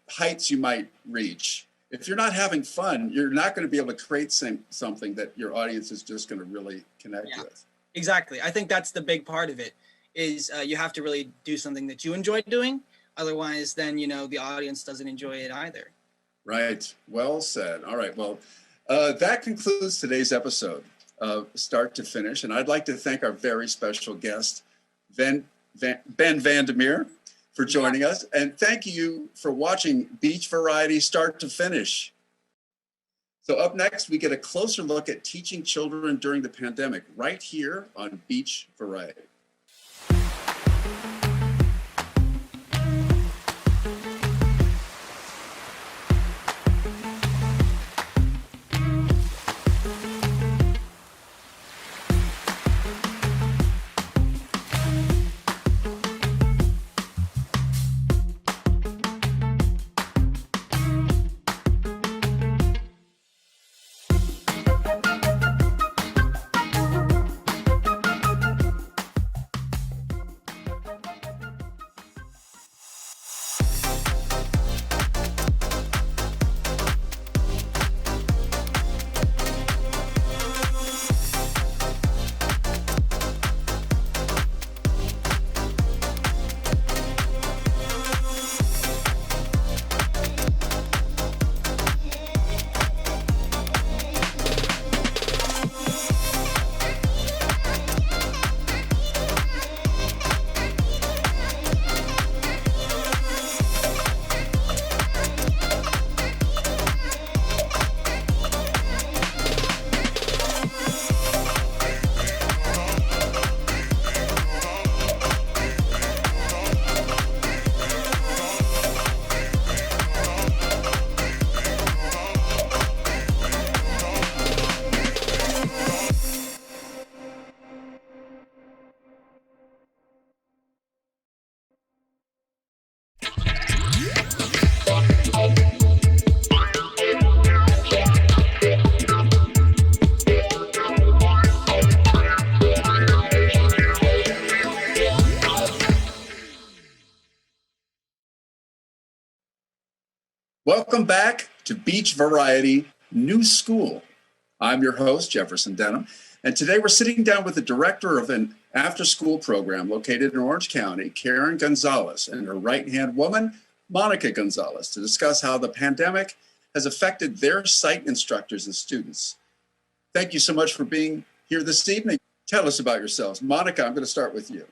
A: heights you might reach, if you're not having fun, you're not going to be able to create something that your audience is just going to really connect with.
L: Exactly. I think that's the big part of it, is you have to really do something that you enjoy doing. Otherwise, then, the audience doesn't enjoy it either. Right.
A: Well said. All right. Well, that concludes today's episode, start to finish. And I'd like to thank our very special guest, Ben Van der Meer, for joining us. And thank you for watching Beach Variety Start to Finish. So up next, we get a closer look at teaching children during the pandemic right here on Beach Variety. Welcome back to Beach Variety New School. I'm your host, Jefferson Denham, and today we're sitting down with the director of an after-school program located in Orange County, Karen Gonzalez, and her right-hand woman, Monica Gonzalez, to discuss how the pandemic has affected their site instructors and students. Thank you so much for being here this evening. Tell us about yourselves. Monica, I'm going to start with you.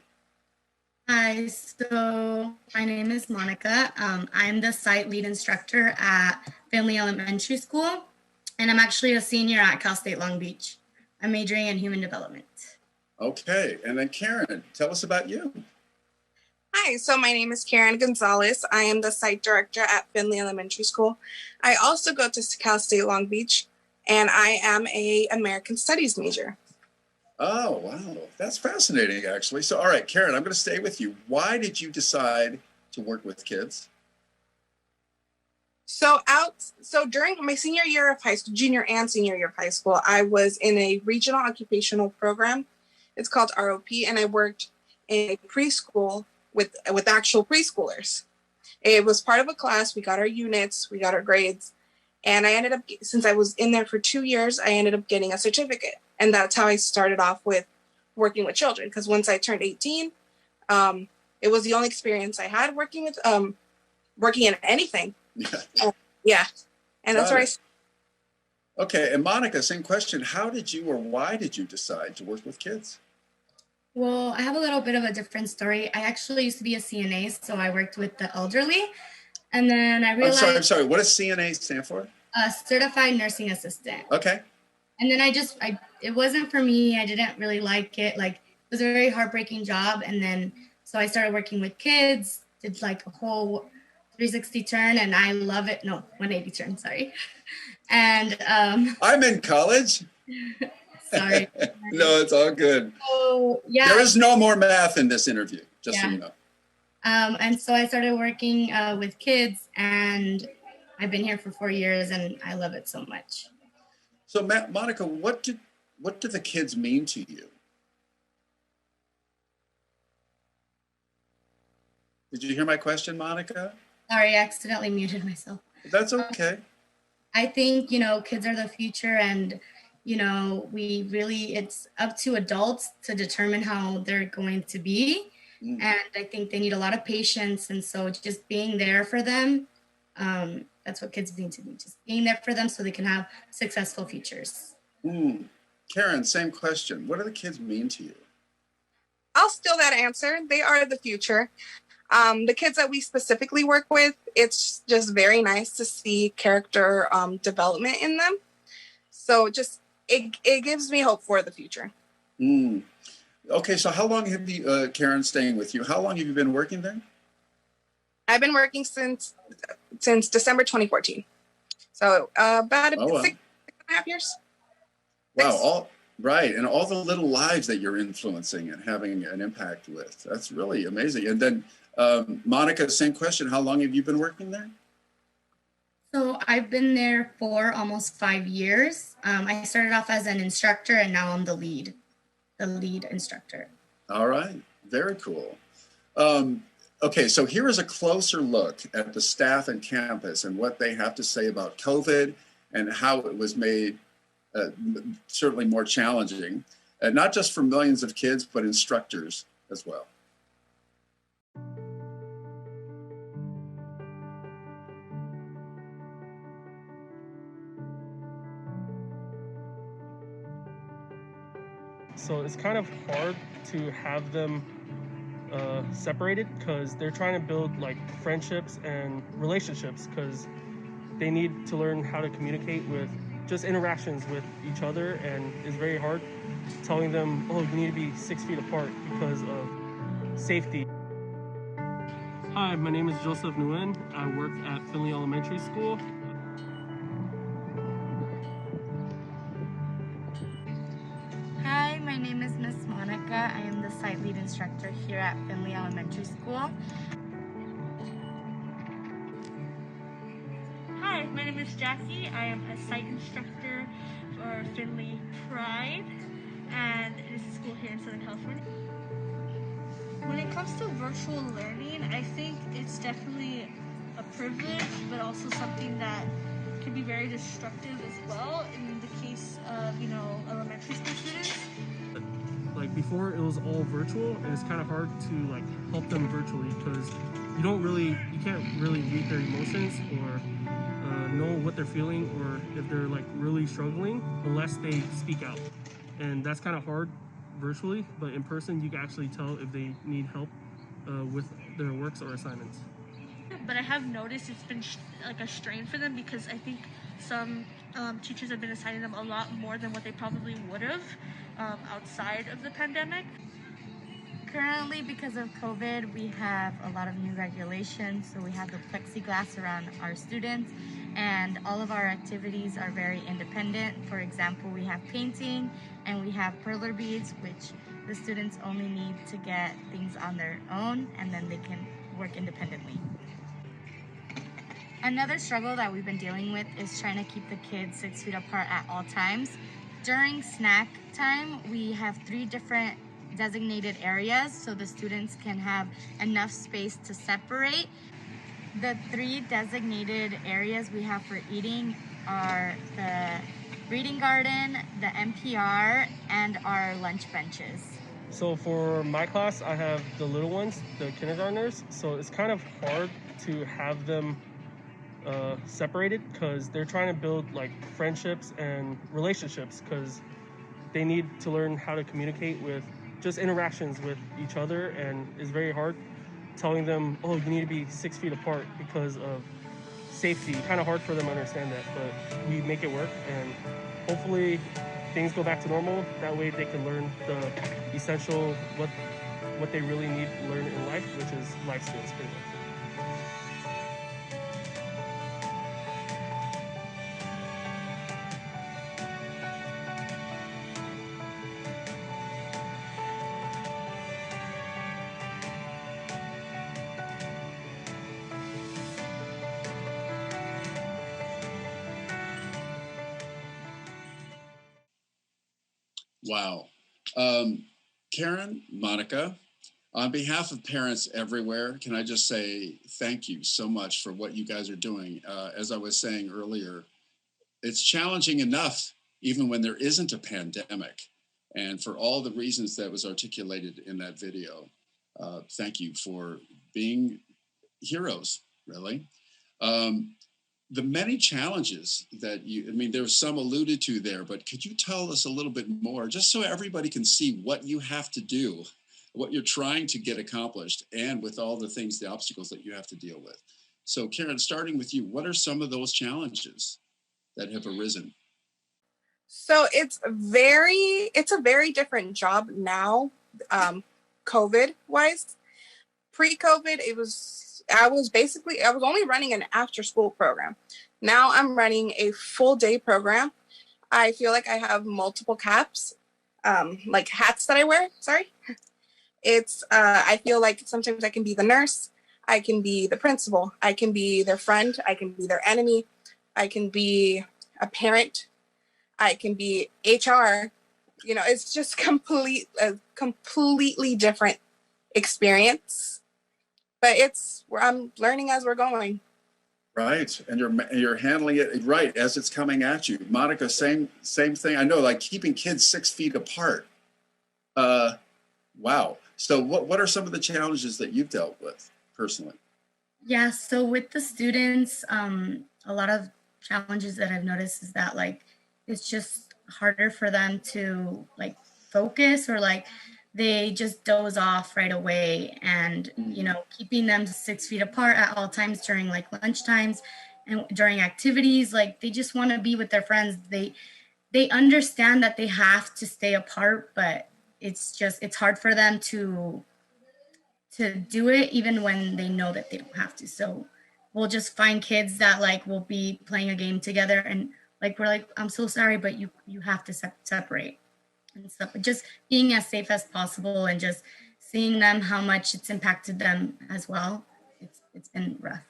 O: Hi, so my name is Monica. I'm the site lead instructor at Finley Elementary School, and I'm actually a senior at Cal State Long Beach. I'm majoring in human development.
A: Okay, and then Karen, tell us about you.
P: Hi, so my name is Karen Gonzalez. I am the site director at Finley Elementary School. I also go to Cal State Long Beach, and I am a American Studies major.
A: Oh, wow. That's fascinating, actually. So, all right, Karen, I'm going to stay with you. Why did you decide to work with kids?
P: So during my senior year of high school, junior and senior year of high school, I was in a regional occupational program. It's called ROP, and I worked in a preschool with actual preschoolers. It was part of a class. We got our units, we got our grades, and I ended up, since I was in there for 2 years, I ended up getting a certificate. And that's how I started off with working with children. Because once I turned 18, it was the only experience I had working in anything. Yeah. And that's where I started.
A: Okay, and Monica, same question. How did you or why did you decide to work with kids?
O: Well, I have a little bit of a different story. I actually used to be a CNA, so I worked with the elderly. And then I realized—
A: I'm sorry. What does CNA stand for?
O: Certified Nursing Assistant.
A: Okay.
O: And then it wasn't for me. I didn't really like it. Like, it was a very heartbreaking job. And then, so I started working with kids, did like a whole 360 turn, and I love it. No, 180 turn, sorry. And
A: I'm in college.
O: Sorry.
A: No, it's all good.
O: So, yeah.
A: There is no more math in this interview, just so you know.
O: And so I started working with kids, and I've been here for 4 years, and I love it so much.
A: So, Monica, what do the kids mean to you? Did you hear my question, Monica?
O: Sorry, I accidentally muted myself.
A: That's okay.
O: I think, kids are the future, and, it's up to adults to determine how they're going to be. And I think they need a lot of patience. And so just being there for them, that's what kids need to be, just being there for them so they can have successful futures.
A: Karen, same question. What do the kids mean to you?
P: I'll steal that answer. They are the future. The kids that we specifically work with, it's just very nice to see character development in them. So it gives me hope for the future.
A: Okay, so how long have you, Karen, staying with you, how long have you been working there?
P: I've been working since December 2014. So about 6.5 years.
A: Wow, right, and all the little lives that you're influencing and having an impact with. That's really amazing. And then, Monica, same question. How long have you been working there?
O: So I've been there for almost 5 years. I started off as an instructor, and now I'm the lead instructor. All
A: right, very cool. Okay, so here is a closer look at the staff and campus and what they have to say about COVID and how it was made certainly more challenging, not just for millions of kids, but instructors as well.
Q: So it's kind of hard to have them separated because they're trying to build like friendships and relationships because they need to learn how to communicate with just interactions with each other, and it's very hard telling them, oh, you need to be 6 feet apart because of safety. Hi, my name is Joseph Nguyen. I work at Finley Elementary School.
O: Hi, my name is Miss Monica. I am the site lead instructor here at Finley Elementary School.
R: Hi, my name is Jackie. I am a site instructor for Finley Pride, and it is a school here in Southern California. When it comes to virtual learning, I think it's definitely a privilege, but also something that can be very destructive as well in the case of, elementary school students.
Q: Like before, it was all virtual, and it's kind of hard to like help them virtually because you can't really read their emotions or know what they're feeling or if they're like really struggling unless they speak out, and that's kind of hard virtually. But in person, you can actually tell if they need help with their works or assignments.
R: But I have noticed it's been like a strain for them because I think some teachers have been assigning them a lot more than what they probably would have outside of the pandemic.
O: Currently, because of COVID, we have a lot of new regulations. So we have the plexiglass around our students, and all of our activities are very independent. For example, we have painting and we have perler beads, which the students only need to get things on their own, and then they can work independently. Another struggle that we've been dealing with is trying to keep the kids 6 feet apart at all times. During snack time, we have 3 different designated areas so the students can have enough space to separate. The 3 designated areas we have for eating are the reading garden, the NPR, and our lunch benches.
Q: So for my class, I have the little ones, the kindergartners, so it's kind of hard to have them separated because they're trying to build like friendships and relationships because they need to learn how to communicate with just interactions with each other, and it's very hard telling them, oh, you need to be 6 feet apart because of safety. Kind of hard for them to understand that, but we make it work, and hopefully things go back to normal. That way they can learn the essential what they really need to learn in life, which is life skills pretty much.
A: Wow. Karen, Monica, on behalf of parents everywhere, can I just say thank you so much for what you guys are doing. As I was saying earlier, it's challenging enough even when there isn't a pandemic. And for all the reasons that was articulated in that video, thank you for being heroes, really. The many challenges that there's some alluded to there, but could you tell us a little bit more, just so everybody can see what you have to do, what you're trying to get accomplished, and with all the things, the obstacles that you have to deal with. So Karen, starting with you, what are some of those challenges that have arisen?
P: So it's a very different job now, COVID wise. Pre-COVID, I was only running an after school program. Now I'm running a full day program. I feel like I have multiple caps, like hats that I wear, sorry. I feel like sometimes I can be the nurse, I can be the principal, I can be their friend, I can be their enemy, I can be a parent, I can be HR. It's just a completely different experience. But I'm learning as we're going.
A: Right, and you're handling it right as it's coming at you. Monica, same thing. I know, like keeping kids 6 feet apart. Wow. So what are some of the challenges that you've dealt with personally?
O: Yeah, so with the students, a lot of challenges that I've noticed is that it's just harder for them to focus, or they just doze off right away, and keeping them 6 feet apart at all times during lunch times and during activities, they just want to be with their friends. They understand that they have to stay apart, but it's hard for them to do it even when they know that they don't have to. So we'll just find kids that will be playing a game together, and we're like, I'm so sorry, but you have to separate and stuff. But just being as safe as possible and just seeing them how much it's impacted them as well. It's been rough.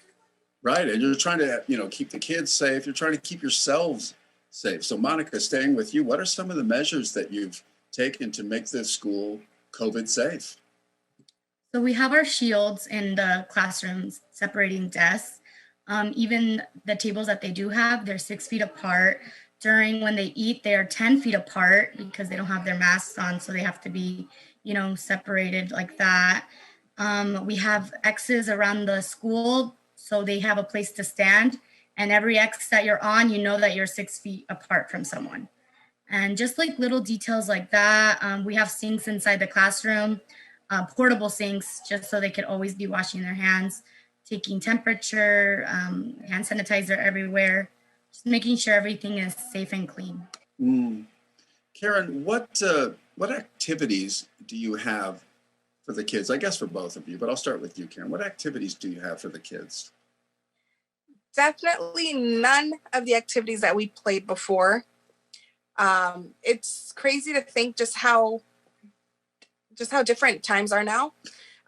A: Right, and you're trying to keep the kids safe. You're trying to keep yourselves safe. So Monica, staying with you, what are some of the measures that you've taken to make this school COVID safe?
O: So we have our shields in the classrooms separating desks. Even the tables that they do have, they're 6 feet apart. During when they eat, they are 10 feet apart because they don't have their masks on, so they have to be, separated like that. We have X's around the school, so they have a place to stand. And every X that you're on, you know that you're 6 feet apart from someone. And just like little details like that. We have sinks inside the classroom, portable sinks, just so they could always be washing their hands, taking temperature, hand sanitizer everywhere, just making sure everything is safe and clean.
A: Karen, what activities do you have for the kids? I guess for both of you, but I'll start with you, Karen. What activities do you have for the kids?
P: Definitely none of the activities that we played before. It's crazy to think just how different times are now.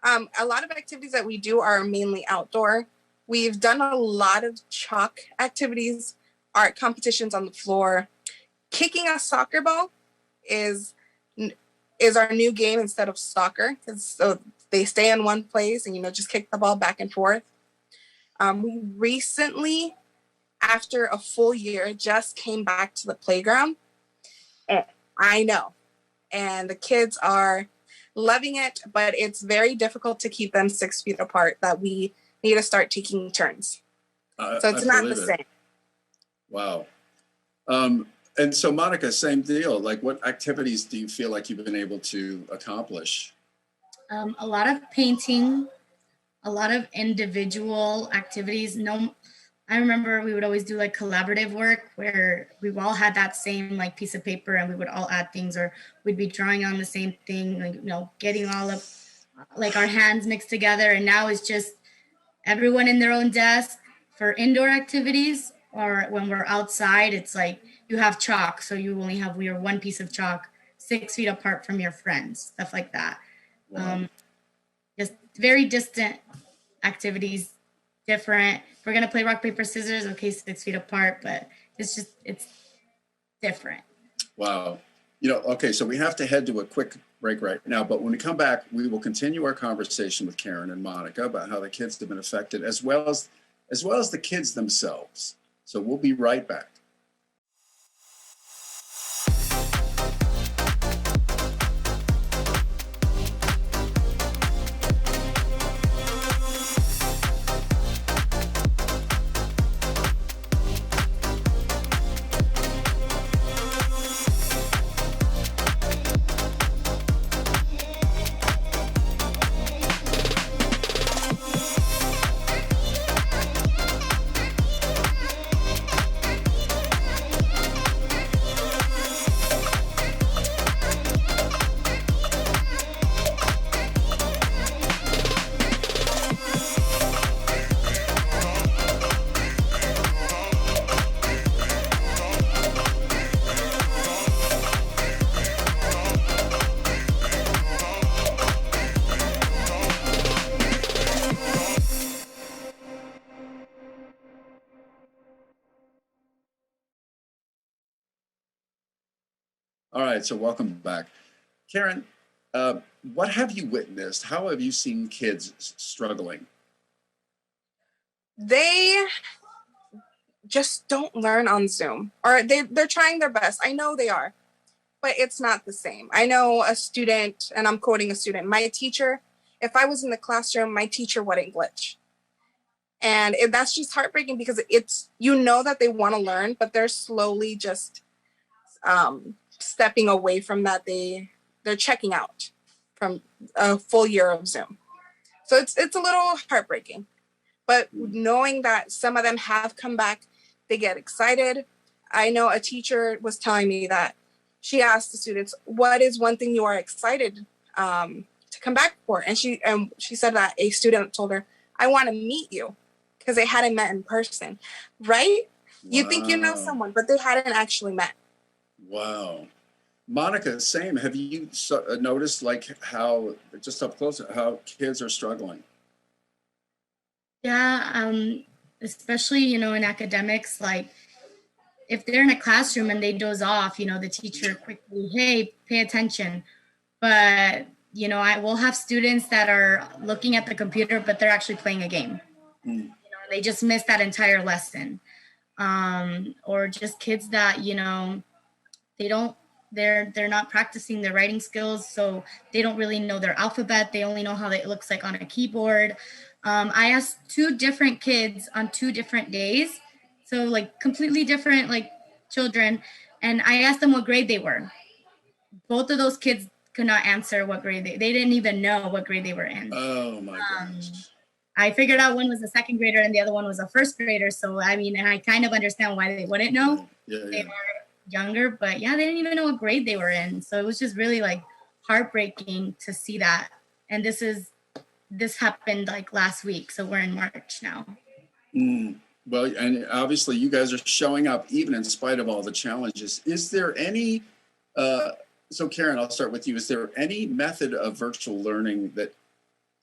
P: A lot of activities that we do are mainly outdoor. We've done a lot of chalk activities, art competitions on the floor. Kicking a soccer ball is our new game instead of soccer, so they stay in one place and just kick the ball back and forth. We recently, after a full year, just came back to the playground. I know, and the kids are loving it, but it's very difficult to keep them 6 feet apart. That we need to start taking turns. So it's not the same.
A: Wow. And so Monica, same deal. Like, what activities do you feel like you've been able to accomplish?
O: A lot of painting, a lot of individual activities. I remember we would always do like collaborative work where we all had that same like piece of paper and we would all add things, or we'd be drawing on the same thing, like, getting all of like our hands mixed together. And now it's just everyone in their own desk. For indoor activities, or when we're outside, it's like you have chalk, so you only have your one piece of chalk 6 feet apart from your friends, stuff like that.
A: Wow.
O: Just very distant activities, different. If we're gonna play rock, paper, scissors, okay, 6 feet apart, but it's different.
A: Wow. Okay, so we have to head to a quick break right now, but when we come back, we will continue our conversation with Karen and Monica about how the kids have been affected, as well as the kids themselves. So we'll be right back. All right, so welcome back. Karen, what have you witnessed? How have you seen kids struggling?
P: They just don't learn on Zoom, or they're trying their best. I know they are, but it's not the same. I know a student, and I'm quoting a student, my teacher, if I was in the classroom, my teacher wouldn't glitch. And that's just heartbreaking because it's, that they want to learn, but they're slowly just stepping away from that. They're checking out from a full year of Zoom. So it's a little heartbreaking, but knowing that some of them have come back, they get excited. I know a teacher was telling me that she asked the students, what is one thing you are excited to come back for? And she said that a student told her, I want to meet you, because they hadn't met in person, right? Wow. You think you know someone, but they hadn't actually met.
A: Wow. Monica, same. Have you noticed like how, just up close, how kids are struggling?
O: Yeah, especially, in academics, like if they're in a classroom and they doze off, the teacher quickly, hey, pay attention. But, I will have students that are looking at the computer, but they're actually playing a game. And they just miss that entire lesson. Or just kids that, you know, they're not practicing their writing skills, so they don't really know their alphabet. They only know how it looks like on a keyboard. I asked 2 different kids on 2 different days, so like completely different like children, and I asked them what grade they were. Both of those kids could not answer what grade they didn't even know what grade they were in.
A: Oh my gosh.
O: I figured out one was a 2nd grader and the other one was a 1st grader. So I mean, and I kind of understand why they wouldn't know. They were younger, but yeah, they didn't even know what grade they were in. So it was just really like heartbreaking to see that. And this happened like last week, so we're in March now.
A: Well, and obviously you guys are showing up even in spite of all the challenges. Is there any so Karen, I'll start with you. Is there any method of virtual learning that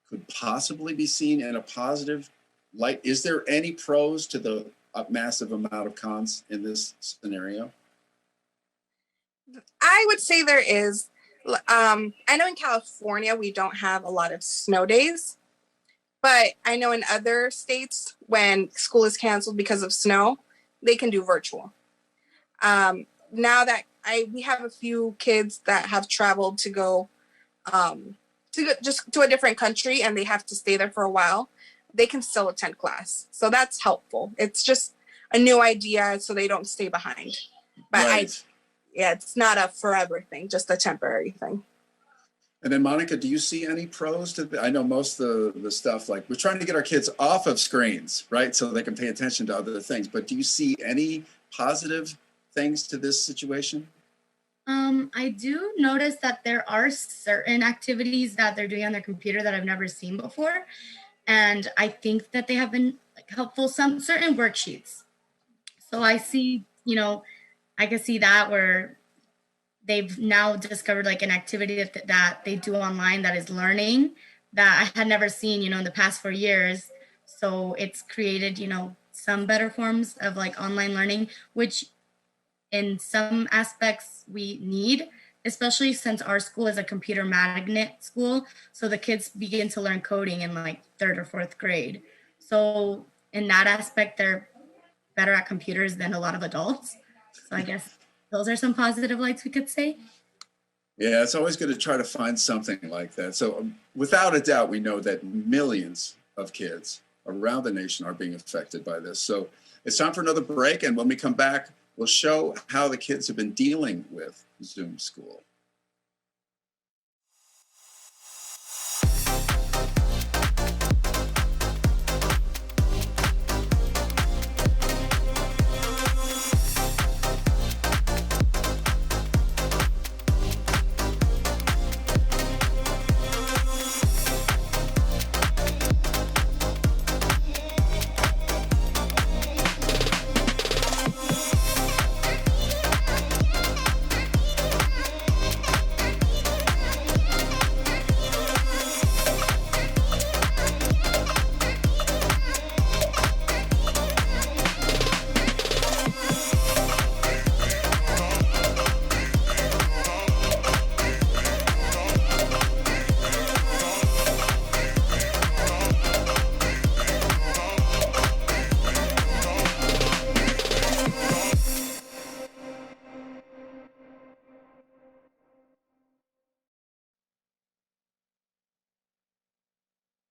A: could possibly be seen in a positive light? Is there any pros to the massive amount of cons in this scenario?
P: I would say there is. I know in California, we don't have a lot of snow days, but I know in other states, when school is canceled because of snow, they can do virtual. Now that we have a few kids that have traveled to go just to a different country and they have to stay there for a while, they can still attend class. So that's helpful. It's just a new idea so they don't stay behind. But
A: Right.
P: It's not a forever thing, just a temporary thing.
A: And then Monica, do you see any pros to I know most of the stuff, like we're trying to get our kids off of screens, right? So they can pay attention to other things. But do you see any positive things to this situation?
O: I do notice that there are certain activities that they're doing on their computer that I've never seen before. And I think that they have been like, helpful, some certain worksheets. So I see, you know, I can see that where they've now discovered like an activity that they do online that is learning that I had never seen, you know, in the past 4 years. So it's created, you know, some better forms of like online learning, which in some aspects we need, especially since our school is a computer magnet school. So the kids begin to learn coding in like 3rd or 4th grade. So in that aspect, they're better at computers than a lot of adults. So I guess those are some positive lights we could say.
A: Yeah, it's always good to try to find something like that. So without a doubt, we know that millions of kids around the nation are being affected by this. So it's time for another break. And when we come back, we'll show how the kids have been dealing with Zoom school.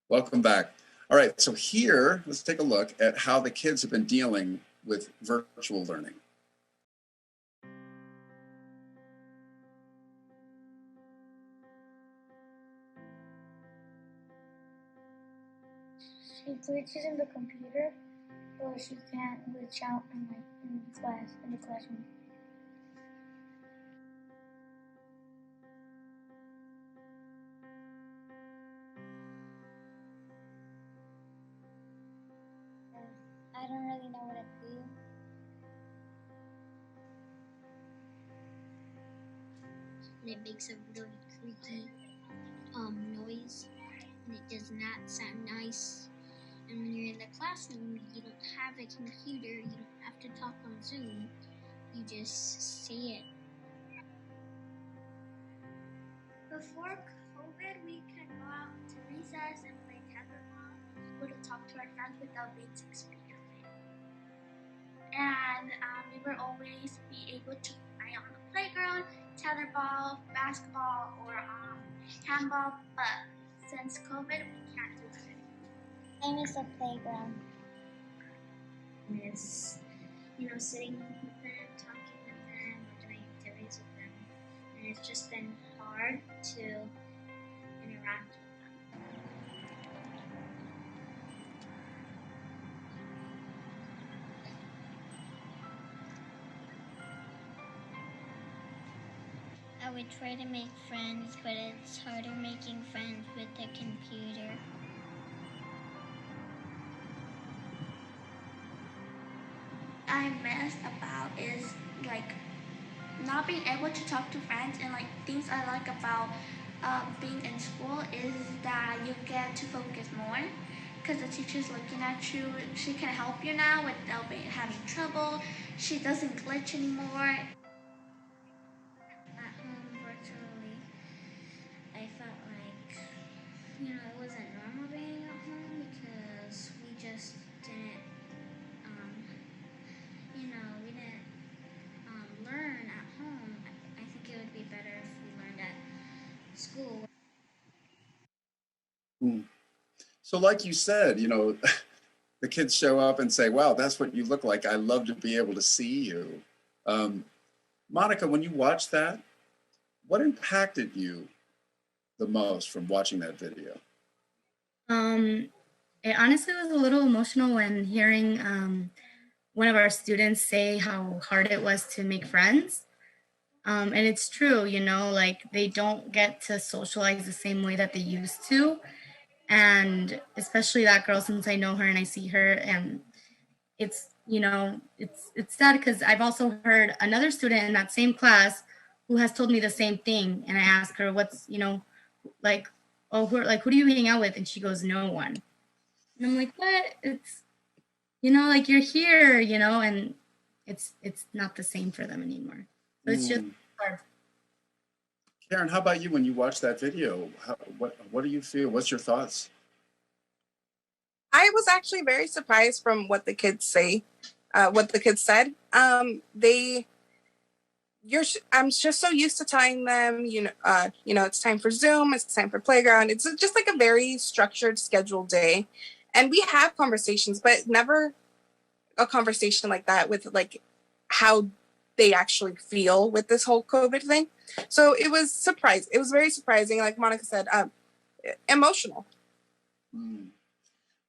A: Welcome back. All right, so here, let's take a look at how the kids have been dealing with virtual learning.
S: She glitches in the computer, or she can't glitch out in the classroom. I don't really know what to do. And it makes a really creaky noise, and it does not sound nice. And when you're in the classroom, you don't have a computer, you don't have to talk on Zoom, you just say it. Before COVID, we could go out to recess and play tetherball, able to talk to our friends without being 6 feet away. And we were always be able to play on the playground, tetherball, basketball, or handball, but since COVID, we can't do that anymore. I miss the playground. Miss, sitting with them, talking with them, or doing activities with them. And it's just been hard to interact with them. I would try to make friends, but it's harder making friends with the computer. I miss about is like not being able to talk to friends, and like things I like about being in school is that you get to focus more because the teacher's looking at you. She can help you now without having trouble. She doesn't glitch anymore. At home virtually, I felt like it wasn't normal being at home because we just didn't we didn't learn at home. I think it would be better if we learned at school.
A: So like you said, the kids show up and say, wow, that's what you look like. I love to be able to see you. Monica, when you watched that, what impacted you the most from watching that video?
O: It honestly was a little emotional when hearing one of our students say how hard it was to make friends. And it's true, like they don't get to socialize the same way that they used to. And especially that girl, since I know her and I see her, and it's sad because I've also heard another student in that same class who has told me the same thing. And I ask her, what's, like, oh, who do you hang out with? And she goes, no one. And I'm like, what? It's, like you're here, and it's not the same for them anymore. So it's just hard.
A: Karen, how about you when you watch that video? What do you feel? What's your thoughts?
P: I was actually very surprised from what the kids said. I'm just so used to telling them, it's time for Zoom, it's time for playground. It's just like a very structured, scheduled day. And we have conversations, but never a conversation like that with like how they actually feel with this whole COVID thing. So it was surprising. It was very surprising. Like Monica said, emotional.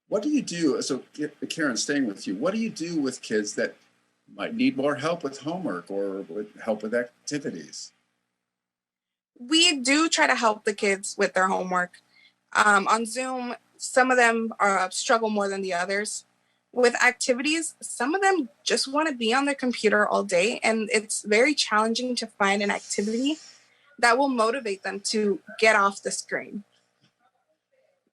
A: What do you do? So Karen, staying with you, what do you do with kids that might need more help with homework or with help with activities?
P: We do try to help the kids with their homework. On Zoom, some of them struggle more than the others. With activities, some of them just want to be on their computer all day, and it's very challenging to find an activity that will motivate them to get off the screen.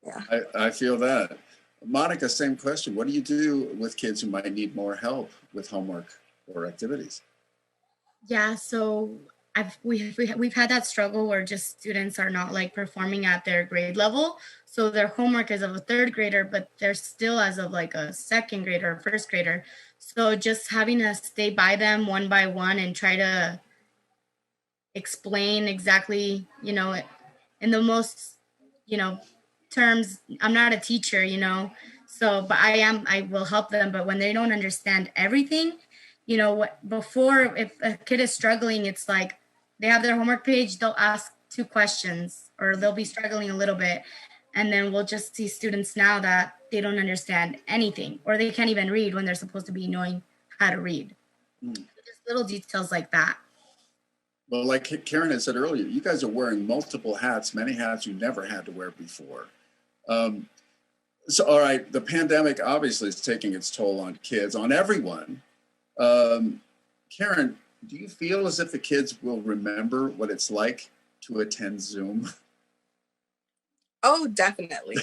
P: Yeah,
A: I feel that. Monica, same question. What do you do with kids who might need more help with homework or activities?
O: Yeah, so we've had that struggle where just students are not like performing at their grade level. So their homework is of a third grader, but they're still as of like a second grader or first grader. So just having to stay by them one by one and try to explain exactly, in the most, terms. I'm not a teacher, so, but I will help them. But when they don't understand everything, before, if a kid is struggling, it's like they have their homework page, they'll ask 2 questions or they'll be struggling a little bit. And then we'll just see students now that they don't understand anything or they can't even read when they're supposed to be knowing how to read. Just little details like that.
A: Well, like Karen had said earlier, you guys are wearing multiple hats, many hats you never had to wear before. So, all right, the pandemic obviously is taking its toll on kids, on everyone. Karen, do you feel as if the kids will remember what it's like to attend Zoom?
P: Oh, definitely.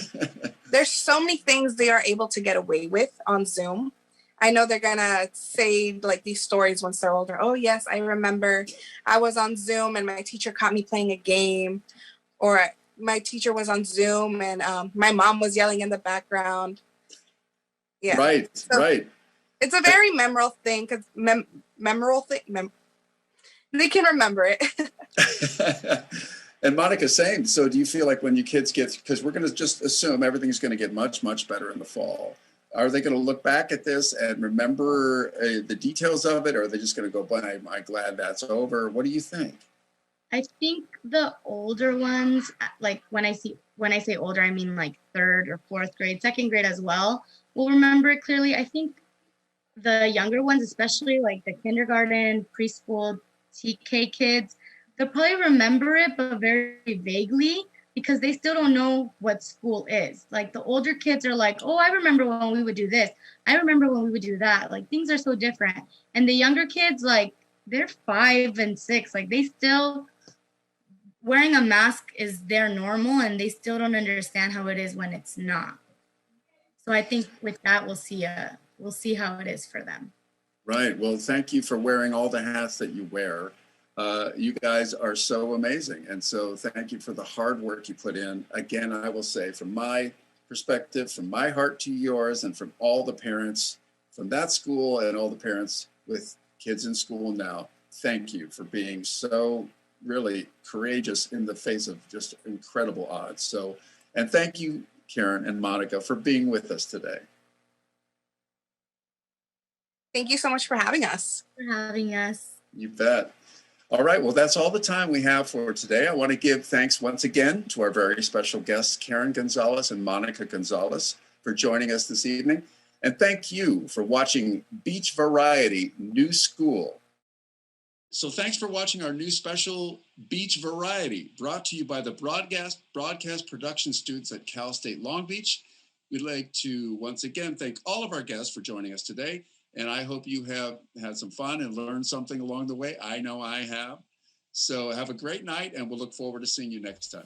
P: There's so many things they are able to get away with on Zoom. I know they're gonna say like these stories once they're older. Oh yes, I remember I was on Zoom and my teacher caught me playing a game, or my teacher was on Zoom and my mom was yelling in the background. Yeah.
A: Right,
P: So
A: right.
P: it's a very memorable thing because they can remember it.
A: And Monica, same. So do you feel like when you kids get, because we're going to just assume everything's going to get much, much better in the fall. Are they going to look back at this and remember the details of it? Or are they just going to go, boy, am I glad that's over? What do you think?
O: I think the older ones, like when I say older, I mean like 3rd or 4th grade, 2nd grade as well, will remember it clearly. I think the younger ones, especially like the kindergarten, preschool, TK kids, they'll probably remember it, but very vaguely because they still don't know what school is. Like the older kids are like, oh, I remember when we would do this. I remember when we would do that. Like things are so different. And the younger kids, like they're 5 and 6, like they still, wearing a mask is their normal and they still don't understand how it is when it's not. So I think with that, we'll see how it is for them.
A: Right. Well, thank you for wearing all the hats that you wear. You guys are so amazing. And so thank you for the hard work you put in. Again, I will say from my perspective, from my heart to yours, and from all the parents from that school and all the parents with kids in school now, thank you for being so really courageous in the face of just incredible odds. So, and thank you, Karen and Monica, for being with us today.
P: Thank you so much for having us.
O: For having us.
A: You bet. All right, well, that's all the time we have for today. I want to give thanks once again to our very special guests, Karen Gonzalez and Monica Gonzalez, for joining us this evening. And thank you for watching Beach Variety New School. So thanks for watching our new special Beach Variety, brought to you by the broadcast production students at Cal State Long Beach. We'd like to once again thank all of our guests for joining us today. And I hope you have had some fun and learned something along the way. I know I have. So have a great night, and we'll look forward to seeing you next time.